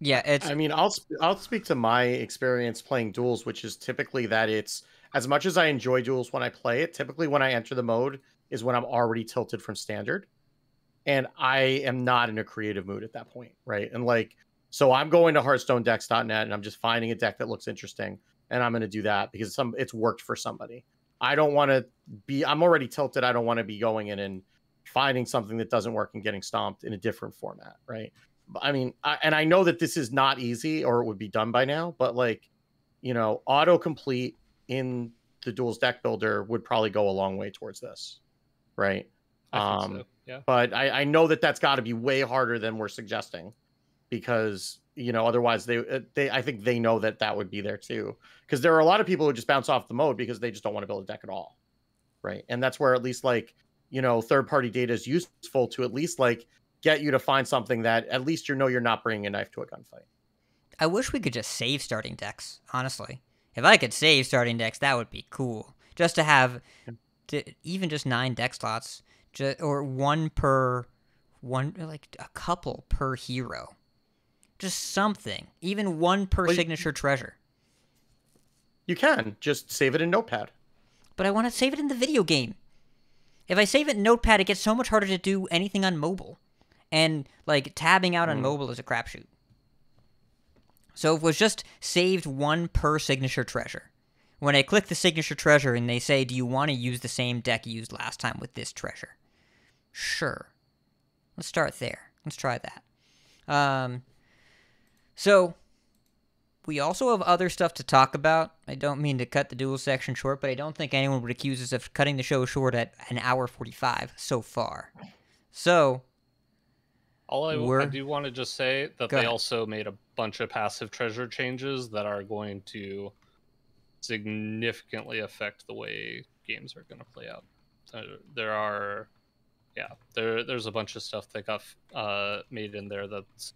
Yeah, it's. I mean, I'll speak to my experience playing duels, which is typically that it's, as much as I enjoy duels when I play it, typically when I enter the mode, is when I'm already tilted from standard, and I am not in a creative mood at that point, right? And like, so I'm going to HearthstoneDecks.net and I'm just finding a deck that looks interesting, and I'm going to do that because it's worked for somebody. I don't want to be. I'm already tilted. I don't want to be going in and finding something that doesn't work and getting stomped in a different format, right? I mean, and I know that this is not easy, or it would be done by now, but like, autocomplete in the Duels deck builder would probably go a long way towards this, right? I think so. Yeah. But I know that that's got to be way harder than we're suggesting, because otherwise they I think they know that would be there too, because there are a lot of people who just bounce off the mode because they just don't want to build a deck at all, right? And that's where at least like third party data is useful to at least like get you to find something that at least you're not bringing a knife to a gunfight. I wish we could just save starting decks, honestly. If I could save starting decks, that would be cool. Just to have even just 9 deck slots, or like a couple per hero. Just something. Even one per signature treasure. You can just save it in Notepad. But I want to save it in the video game. If I save it in Notepad, it gets so much harder to do anything on mobile. And, like, tabbing out on mobile is a crapshoot. So if it was just saved 1 per signature treasure. When I click the signature treasure and they say, do you want to use the same deck you used last time with this treasure? Sure. Let's start there. Let's try that. So, we also have other stuff to talk about. I don't mean to cut the duel section short, but I don't think anyone would accuse us of cutting the show short at an hour 45 so far. So, I do want to just say that they ahead. also made a bunch of passive treasure changes that are going to significantly affect the way games are going to play out. There's a bunch of stuff that got made in there that's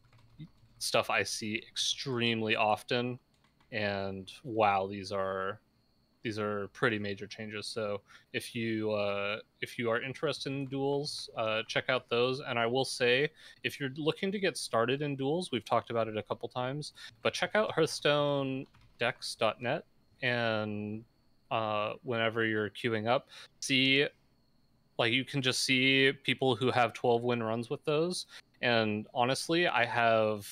stuff I see extremely often, and wow, these are pretty major changes. So if you are interested in duels, check out those. And I will say, if you're looking to get started in duels, we've talked about it a couple times, but check out HearthstoneDecks.net, and whenever you're queuing up, you can just see people who have 12-win runs with those. And honestly, I have,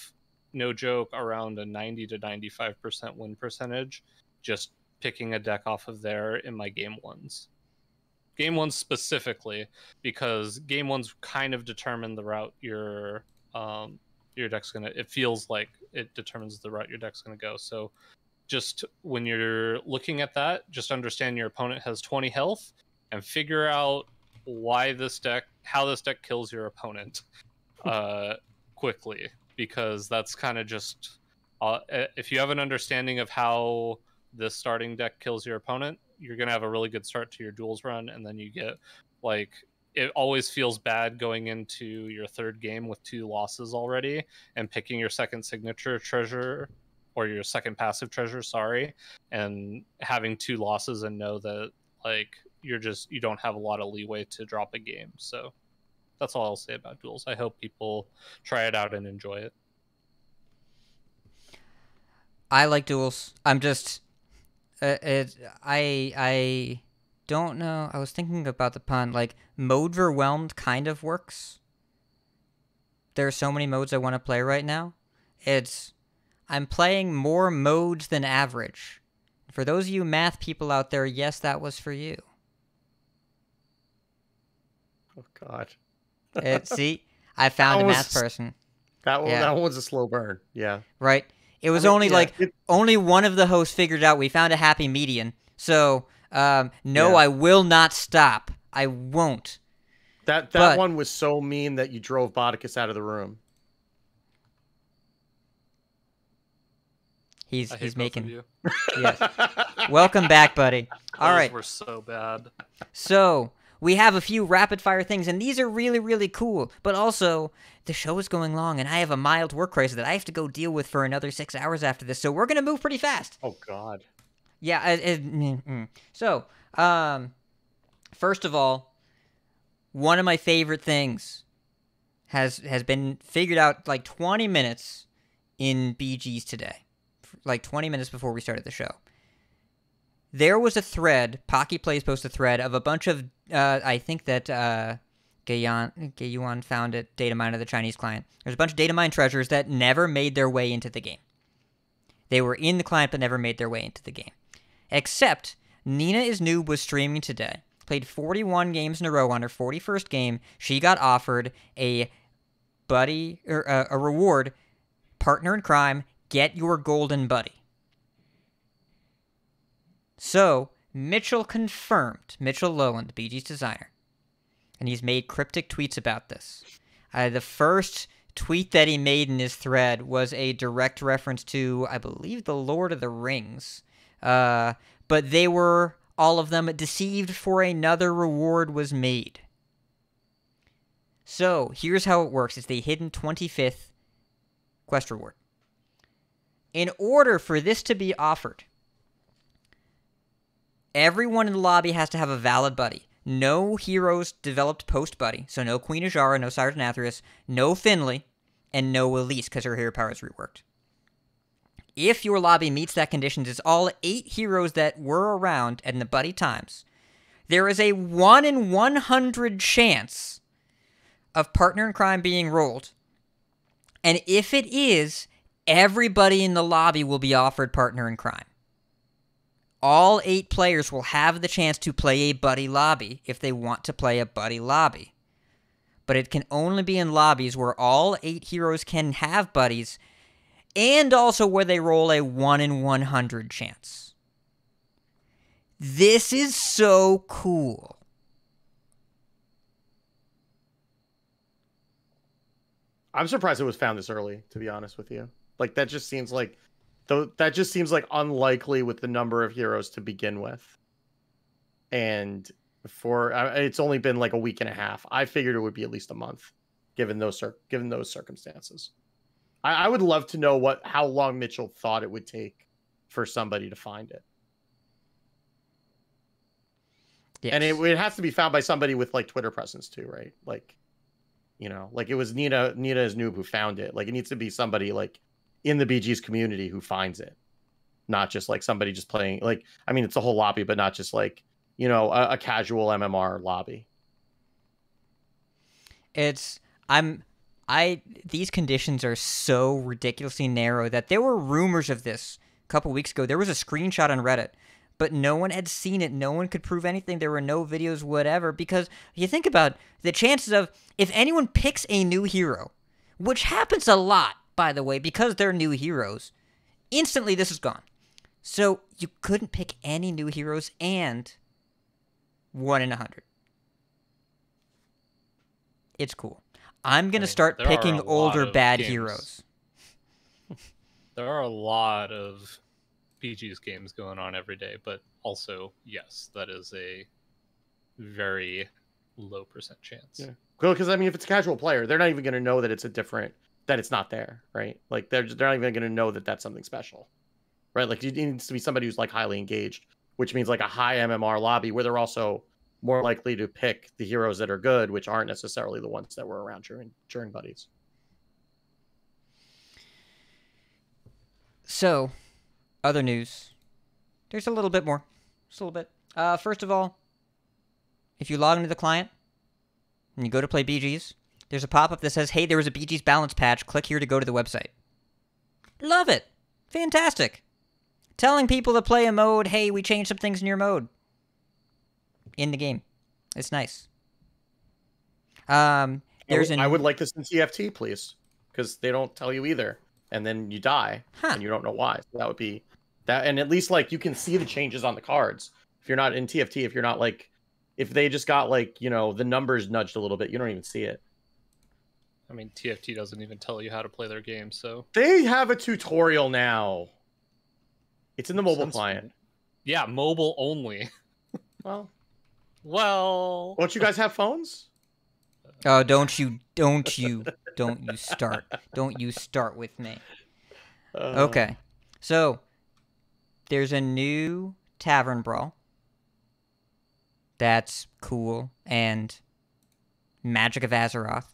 no joke, around a 90 to 95% win percentage just picking a deck off of there in my game ones. Game ones specifically, because game ones kind of determine the route your deck's gonna. It feels like it determines the route your deck's gonna go. So just when you're looking at that, just understand your opponent has 20 health and figure out how this deck kills your opponent quickly, because that's kind of just if you have an understanding of how this starting deck kills your opponent, you're gonna have a really good start to your duels run, and then you get it always feels bad going into your third game with 2 losses already and picking your second signature treasure or your second passive treasure, and having 2 losses and know that you don't have a lot of leeway to drop a game. So that's all I'll say about duels. I hope people try it out and enjoy it. I like duels. I'm just I don't know. I was thinking about the pun. Like, mode-verwhelmed kind of works. There are so many modes I want to play right now. I'm playing more modes than average. For those of you math people out there, yes, that was for you. Oh, God. See? I found a math person. That one was a slow burn. Yeah. Right? It was only one of the hosts figured out we found a happy median. So, I will not stop. I won't. That one was so mean that you drove Botticus out of the room. He's making you. Yes. Welcome back, buddy. All right. Those were so bad. So, we have a few rapid fire things, and these are really, really cool. But also, the show is going long, and I have a mild work crisis that I have to go deal with for another 6 hours after this. So we're going to move pretty fast. Oh, God. Yeah. So, first of all, one of my favorite things has been figured out like 20 minutes in BGs today. Like 20 minutes before we started the show. there was a thread, Pocky Plays posted a thread of a bunch of, I think that Gaiyuan found it, data mine of the Chinese client. There's a bunch of data mine treasures that never made their way into the game. They were in the client but never made their way into the game. Except, Nina is Noob was streaming today. Played 41 games in a row on her 41st game. She got offered a buddy, or a reward, partner in crime, get your golden buddy. So, Mitchell confirmed, Mitchell Lowland, BG's designer, and he's made cryptic tweets about this. The first tweet that he made in his thread was a direct reference to, I believe, The Lord of the Rings. But they were, all of them, deceived for another reward was made. So, here's how it works. It's the hidden 25th quest reward. In order for this to be offered, everyone in the lobby has to have a valid buddy. No heroes developed post-buddy, so no Queen Ajara, no Cyrus Nathrius, no Finley, and no Elise, because her hero power is reworked. If your lobby meets that conditions, it's all 8 heroes that were around in the buddy times. There is a 1 in 100 chance of partner in crime being rolled. And if it is, everybody in the lobby will be offered partner in crime. All 8 players will have the chance to play a buddy lobby if they want to play a buddy lobby. But it can only be in lobbies where all 8 heroes can have buddies, and also where they roll a 1 in 100 chance. This is so cool. I'm surprised it was found this early, to be honest with you. Like, that just seems like unlikely with the number of heroes to begin with. And for it's only been like a week and a half. I figured it would be at least a month, given those circumstances. I would love to know how long Mitchell thought it would take for somebody to find it. Yes. And it has to be found by somebody with like Twitter presence too, right? Like, you know, like it was Nina is Noob who found it. Like, it needs to be somebody like in the BG's community who finds it, not just like somebody just playing. Like, I mean, it's a whole lobby, but not just like, you know, a casual MMR lobby. These conditions are so ridiculously narrow that there were rumors of this a couple weeks ago. There was a screenshot on Reddit, but no one had seen it. No one could prove anything. There were no videos, whatever, because you think about the chances of, if anyone picks a new hero, which happens a lot, by the way, because they're new heroes, instantly this is gone. So you couldn't pick any new heroes, and 1 in 100. It's cool. I'm going to start picking older bad heroes. There are a lot of BG's games going on every day, but also, yes, that is a very low percent chance. Yeah. Well, because I mean, if it's a casual player, they're not even going to know that that it's not there, right? Like, they're not even going to know that that's something special, right? Like, it needs to be somebody who's like highly engaged, which means like a high MMR lobby where they're also more likely to pick the heroes that are good, which aren't necessarily the ones that were around during buddies. So, other news. There's a little bit more. Just a little bit. First of all, if you log into the client and you go to play BG's, there's a pop-up that says, hey, there was a BG's balance patch. Click here to go to the website. Love it. Fantastic. Telling people to play a mode, hey, we changed some things in your mode. In the game. It's nice. I would like this in TFT, please. Because they don't tell you either. And then you die. And you don't know why. So that would be that. And at least like you can see the changes on the cards. If you're not in TFT, if you're not like, if they just got like, you know, the numbers nudged a little bit, you don't even see it. I mean, TFT doesn't even tell you how to play their game, so... They have a tutorial now. It's in the mobile client. Yeah, mobile only. Well... Don't you guys have phones? Oh, don't you start. Don't you start with me. Okay. So, there's a new Tavern Brawl. That's cool. And Magic of Azeroth.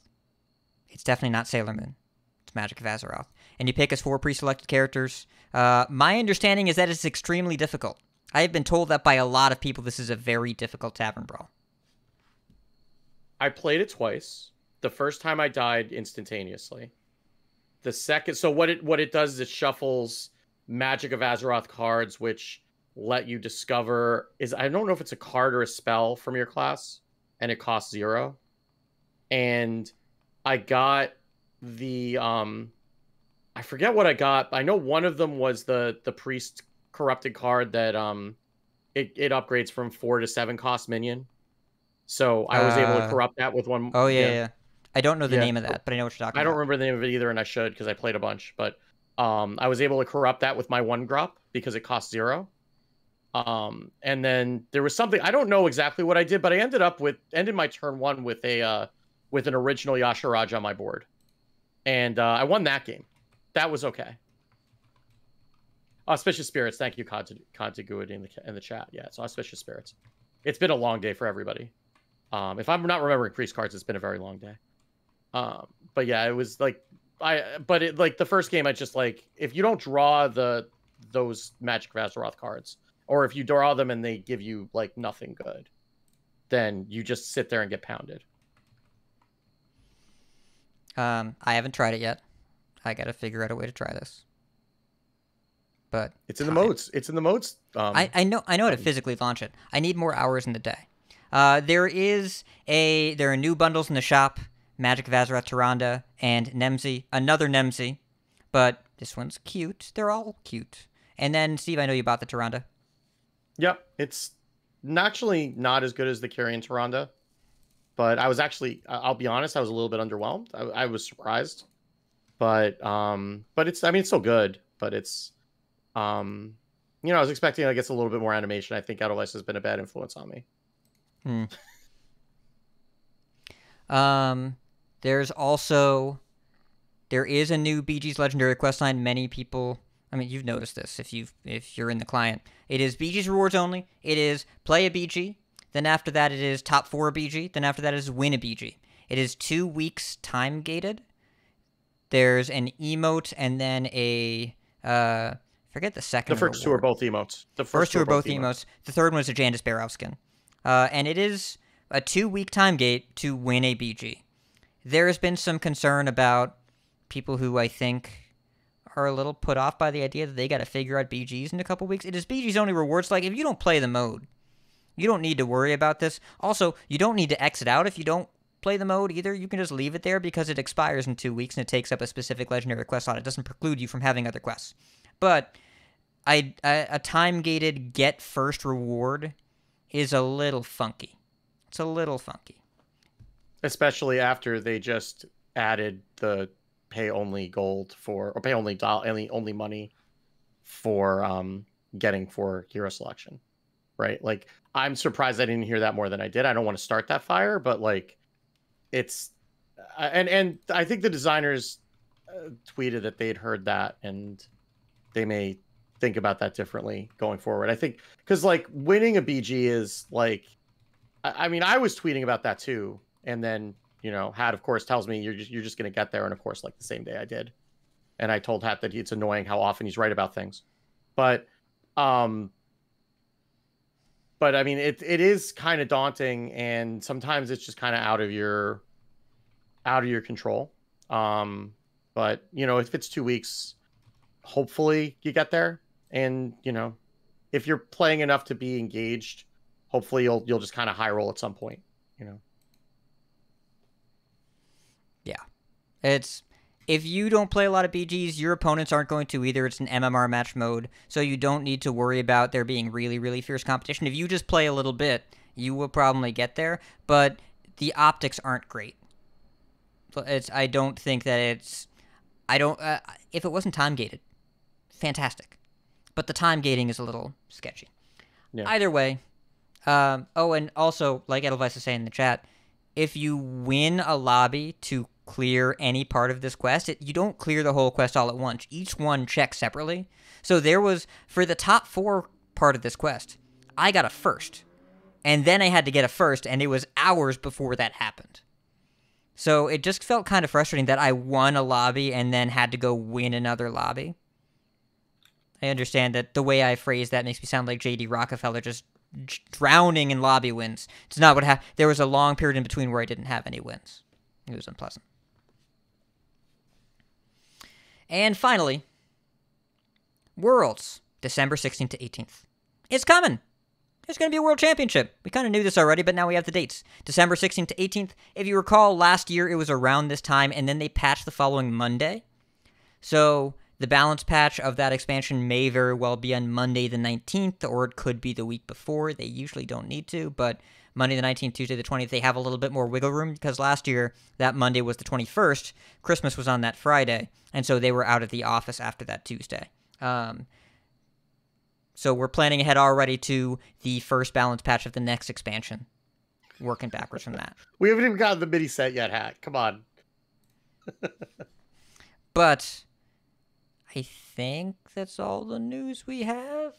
It's definitely not Sailor Moon. It's Magic of Azeroth. And you pick as 4 pre-selected characters. My understanding is that it's extremely difficult. I have been told that by a lot of people this is a very difficult tavern brawl. I played it twice. The first time I died instantaneously. The second, so what it does is it shuffles Magic of Azeroth cards, which let you discover I don't know if it's a card or a spell from your class, and it costs 0. And I got the I forget what I got. I know one of them was the priest corrupted card that it upgrades from 4 to 7 cost minion. So I was able to corrupt that with one. Oh yeah. I don't know the name of that, but I know what you're talking about. I don't remember the name of it either, and I should because I played a bunch. But I was able to corrupt that with my 1 drop because it cost 0. And then there was something I don't know exactly what I did, but I ended my turn 1 with with an original Yasharaj on my board, and I won that game. That was okay. Auspicious Spirits, thank you, contiguity in the chat. Yeah, it's Auspicious Spirits. It's been a long day for everybody. If I'm not remembering priest cards, it's been a very long day. But yeah, it was like the first game, I just like, if you don't draw those Magic of Azeroth cards, or if you draw them and they give you like nothing good, then you just sit there and get pounded. I haven't tried it yet. I gotta figure out a way to try this. But it's in the modes. It's in the modes. I know how to physically launch it. I need more hours in the day. There are new bundles in the shop: Magic of Azeroth Tyrande and Nemsy, another Nemsy, but this one's cute. They're all cute. And then Steve, I know you bought the Tyrande. Yep, it's actually not as good as the Kyrian Tyrande, but I was actually, I'll be honest, I was a little bit underwhelmed. I was surprised, but it's, I mean, it's still good, but it's, I was expecting, I guess, a little bit more animation. I think Edelweiss has been a bad influence on me. There is a new BG's Legendary quest line. Many people, I mean, you've noticed this if you're in the client. It is BG's rewards only. It is play a BG. Then after that, it is top 4 a BG. Then after that is win a BG. It is 2 weeks time gated. There's an emote and then a forget the second. The first reward. 2 are both emotes. The first 2 are both emotes. The third one is a Jandis Barrow skin. And it is a 2-week time gate to win a BG. There has been some concern about people who I think are a little put off by the idea that they got to figure out BGs in a couple weeks. It is BG's only rewards. Like, if you don't play the mode, you don't need to worry about this. Also, you don't need to exit out if you don't play the mode either. You can just leave it there because it expires in 2 weeks and it takes up a specific legendary quest slot. It doesn't preclude you from having other quests. But a time-gated get first reward is a little funky. It's a little funky. Especially after they just added the pay only gold or pay only only money for getting for hero selection, right? Like, I'm surprised I didn't hear that more than I did. I don't want to start that fire, but like, it's and I think the designers tweeted that they'd heard that and they may think about that differently going forward. I think because like winning a BG is like, I mean, I was tweeting about that too, and then Hat of course tells me you're just gonna get there, and of course like the same day I did, and I told Hat that it's annoying how often he's right about things, but I mean it is kind of daunting, and sometimes it's just kind of out of your control. But if it's 2 weeks, hopefully you get there, and if you're playing enough to be engaged, hopefully you'll just kind of high roll at some point. Yeah, it's, if you don't play a lot of BGs, your opponents aren't going to either. It's an MMR match mode, so you don't need to worry about there being really, really fierce competition. If you just play a little bit, you will probably get there, but the optics aren't great. I don't think that it's, if it wasn't time gated, fantastic, but the time gating is a little sketchy. Yeah. Either way, and also, like Edelweiss is saying in the chat, if you win a lobby to clear any part of this quest, you don't clear the whole quest all at once. Each one checks separately. So there was, for the top 4 part of this quest, I got a first. And then I had to get a first, and it was hours before that happened. So it just felt kind of frustrating that I won a lobby and then had to go win another lobby. I understand that the way I phrase that makes me sound like J.D. Rockefeller just drowning in lobby wins. It's not what happened. There was a long period in between where I didn't have any wins. It was unpleasant. And finally, Worlds, December 16th to 18th. It's coming. There's going to be a World Championship. We kind of knew this already, but now we have the dates. December 16th to 18th. If you recall, last year it was around this time, and then they patched the following Monday. So the balance patch of that expansion may very well be on Monday the 19th, or it could be the week before. They usually don't need to, but Monday the 19th, Tuesday the 20th, they have a little bit more wiggle room, because last year that Monday was the 21st. Christmas was on that Friday, and so they were out at the office after that Tuesday. So we're planning ahead already to the first balance patch of the next expansion. Working backwards from that. We haven't even gotten the mini set yet, Hat. Come on. But I think that's all the news we have.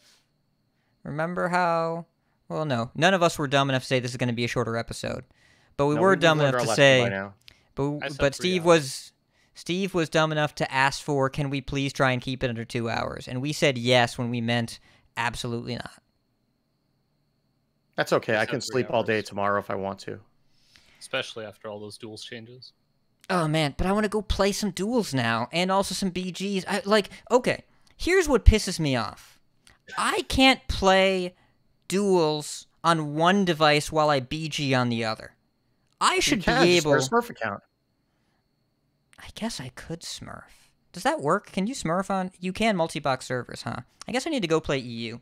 Remember how... Well, no. None of us were dumb enough to say this is going to be a shorter episode. But we were dumb enough to say... But Steve was dumb enough to ask for, can we please try and keep it under 2 hours? And we said yes when we meant absolutely not. That's okay. I can sleep all day tomorrow if I want to. Especially after all those duels changes. Oh, man, but I want to go play some duels now, and also some BGs. Okay, here's what pisses me off. I can't play duels on one device while I BG on the other. I should be able... Just Smurf account. I guess I could Smurf. Does that work? Can you Smurf on... You can multi-box servers, huh? I guess I need to go play EU.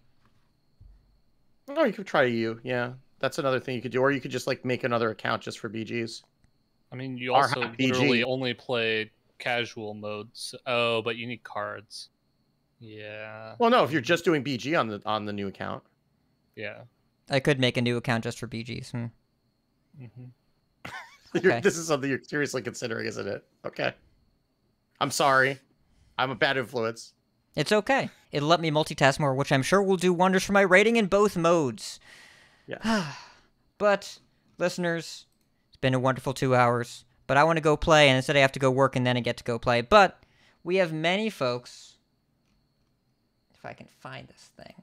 Oh, you could try EU, yeah. That's another thing you could do. Or you could just, make another account just for BGs. I mean, you also literally only play casual modes. Oh, but you need cards. Yeah. Well, no, if you're just doing BG on the new account. Yeah. I could make a new account just for BGs. Mm-hmm. Okay. This is something you're seriously considering, isn't it? Okay. I'm sorry. I'm a bad influence. It's okay. It'll let me multitask more, which I'm sure will do wonders for my rating in both modes. Yeah. But, listeners, it's been a wonderful 2 hours. But I want to go play, and instead I have to go work, and then I get to go play. But we have many folks... If I can find this thing.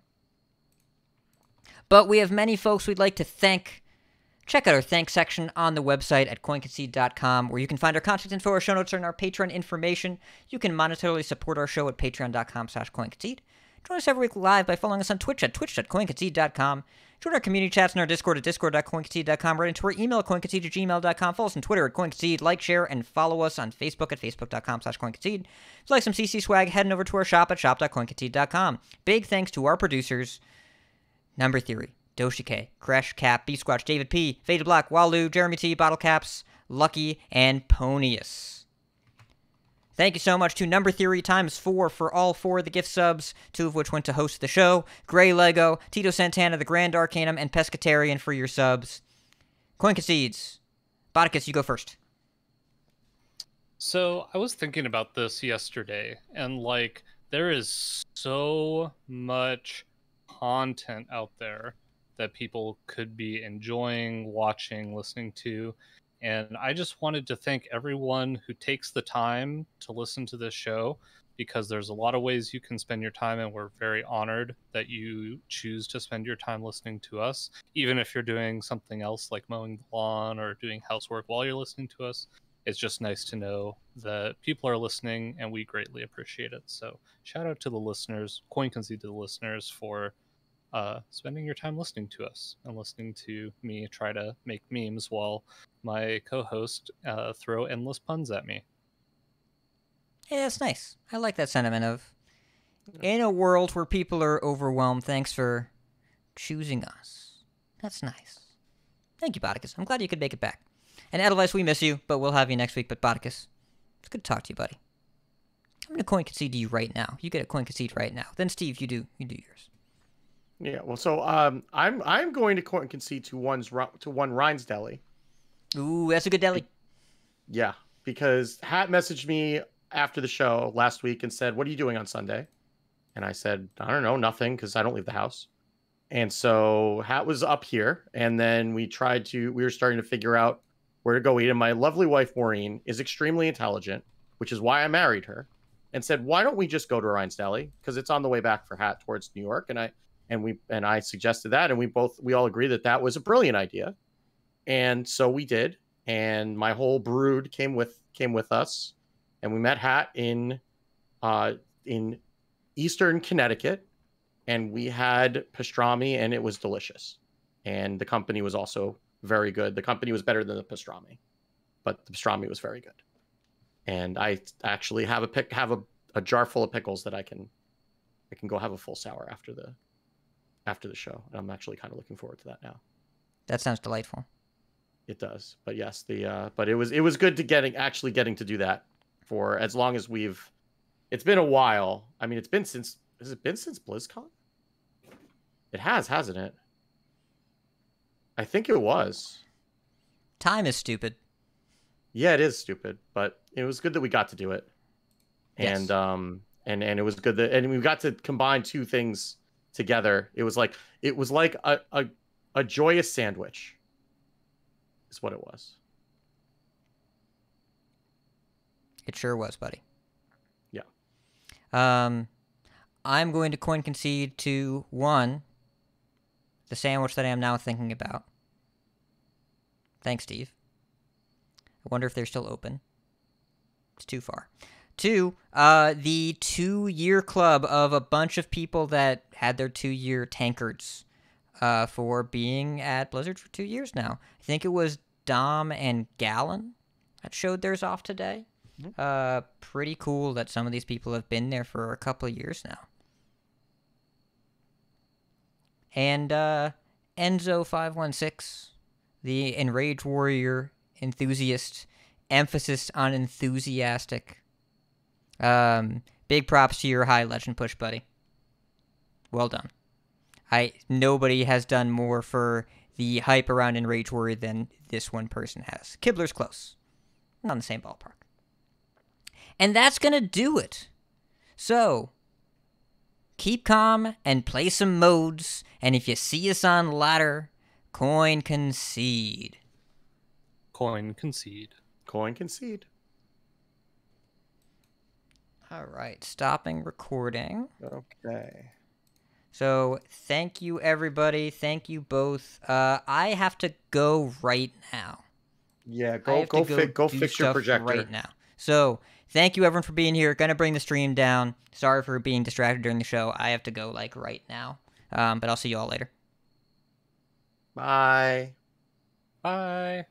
But we have many folks we'd like to thank. Check out our thanks section on the website at coinconcede.com, where you can find our contact info, our show notes, and our Patreon information. You can monetarily support our show at patreon.com/coinconcede. Join us every week live by following us on Twitch at twitch.coinconcede.com. Join our community chats and our Discord at discord.coinconcede.com. Write into our email at coinconcede@gmail.com. Follow us on Twitter at coinconcede. Like, share, and follow us on Facebook at facebook.com/coinconcede. If you like some CC swag, head over to our shop at shop.coinconcede.com. Big thanks to our producers, Number Theory, Doshike, Crash Cap, B-Squatch, David P, Faded Black, Walu, Jeremy T, Bottle Caps, Lucky, and Ponius. Thank you so much to Number Theory ×4 for all 4 of the gift subs, 2 of which went to host the show, Gray Lego, Tito Santana, The Grand Arcanum, and Pescatarian for your subs. Coin Concedes. Botticus, you go first. So I was thinking about this yesterday, and there is so much content out there that people could be enjoying, watching, listening to. And I just wanted to thank everyone who takes the time to listen to this show, because there's a lot of ways you can spend your time, and we're very honored that you choose to spend your time listening to us. Even if you're doing something else like mowing the lawn or doing housework while you're listening to us, it's just nice to know that people are listening, and we greatly appreciate it. So shout out to the listeners, Coin Concede to the listeners, for spending your time listening to us and listening to me try to make memes while my co-host throw endless puns at me. Yeah, that's nice. I like that sentiment of, in a world where people are overwhelmed, thanks for choosing us. That's nice. Thank you, Botticus. I'm glad you could make it back. And Edelweiss, we miss you, but we'll have you next week. But Botticus, it's good to talk to you, buddy. I'm going to coin concede to you right now. You get a coin concede right now. Then Steve, you do yours. Yeah, well, so I'm going to coin concede to one Rhines Deli. Ooh, that's a good deli. Yeah, because Hat messaged me after the show last week and said, "What are you doing on Sunday?" And I said, "I don't know, nothing, because I don't leave the house." And so Hat was up here, and then we were starting to figure out where to go eat. And my lovely wife Maureen is extremely intelligent, which is why I married her. and said, why don't we just go to Ryan's Deli? Because it's on the way back for Hat towards New York. And I suggested that, and we all agreed that that was a brilliant idea. And so we did. And my whole brood came with us, and we met Hat in Eastern Connecticut, and we had pastrami, and it was delicious. And the company was also very good. The company was better than the pastrami, but the pastrami was very good. And I actually have a jar full of pickles that I can go have a full sour after the show. And I'm actually kind of looking forward to that now. That sounds delightful. It does. But yes, but it was good to getting to do that for as long as it's been a while. I mean, has it been since BlizzCon? It has, hasn't it? I think it was. Time is stupid. Yeah, it is stupid, but it was good that we got to do it. Yes. And it was good that we got to combine two things together. It was like a joyous sandwich. Is what it was. It sure was, buddy. Yeah. I'm going to coin concede to one, the sandwich that I am now thinking about. Thanks, Steve. I wonder if they're still open. It's too far. Two, the 2-year club of a bunch of people that had their 2-year tankards for being at Blizzard for 2 years now. I think it was Dom and Gallon that showed theirs off today. Pretty cool that some of these people have been there for a couple of years now. And Enzo516, the Enraged Warrior enthusiast, emphasis on enthusiastic. Big props to your high legend push, buddy. Well done. Nobody has done more for the hype around Enraged Warrior than this one person has. Kibler's close. Not in the same ballpark. And that's gonna do it. So, keep calm and play some modes, and if you see us on ladder, coin concede. Coin concede. Coin concede. All right, stopping recording. Okay. So, thank you, everybody. Thank you both. I have to go right now. Yeah, go fix your projector right now. So, thank you, everyone, for being here. Gonna bring the stream down. Sorry for being distracted during the show. I have to go, right now. But I'll see you all later. Bye. Bye.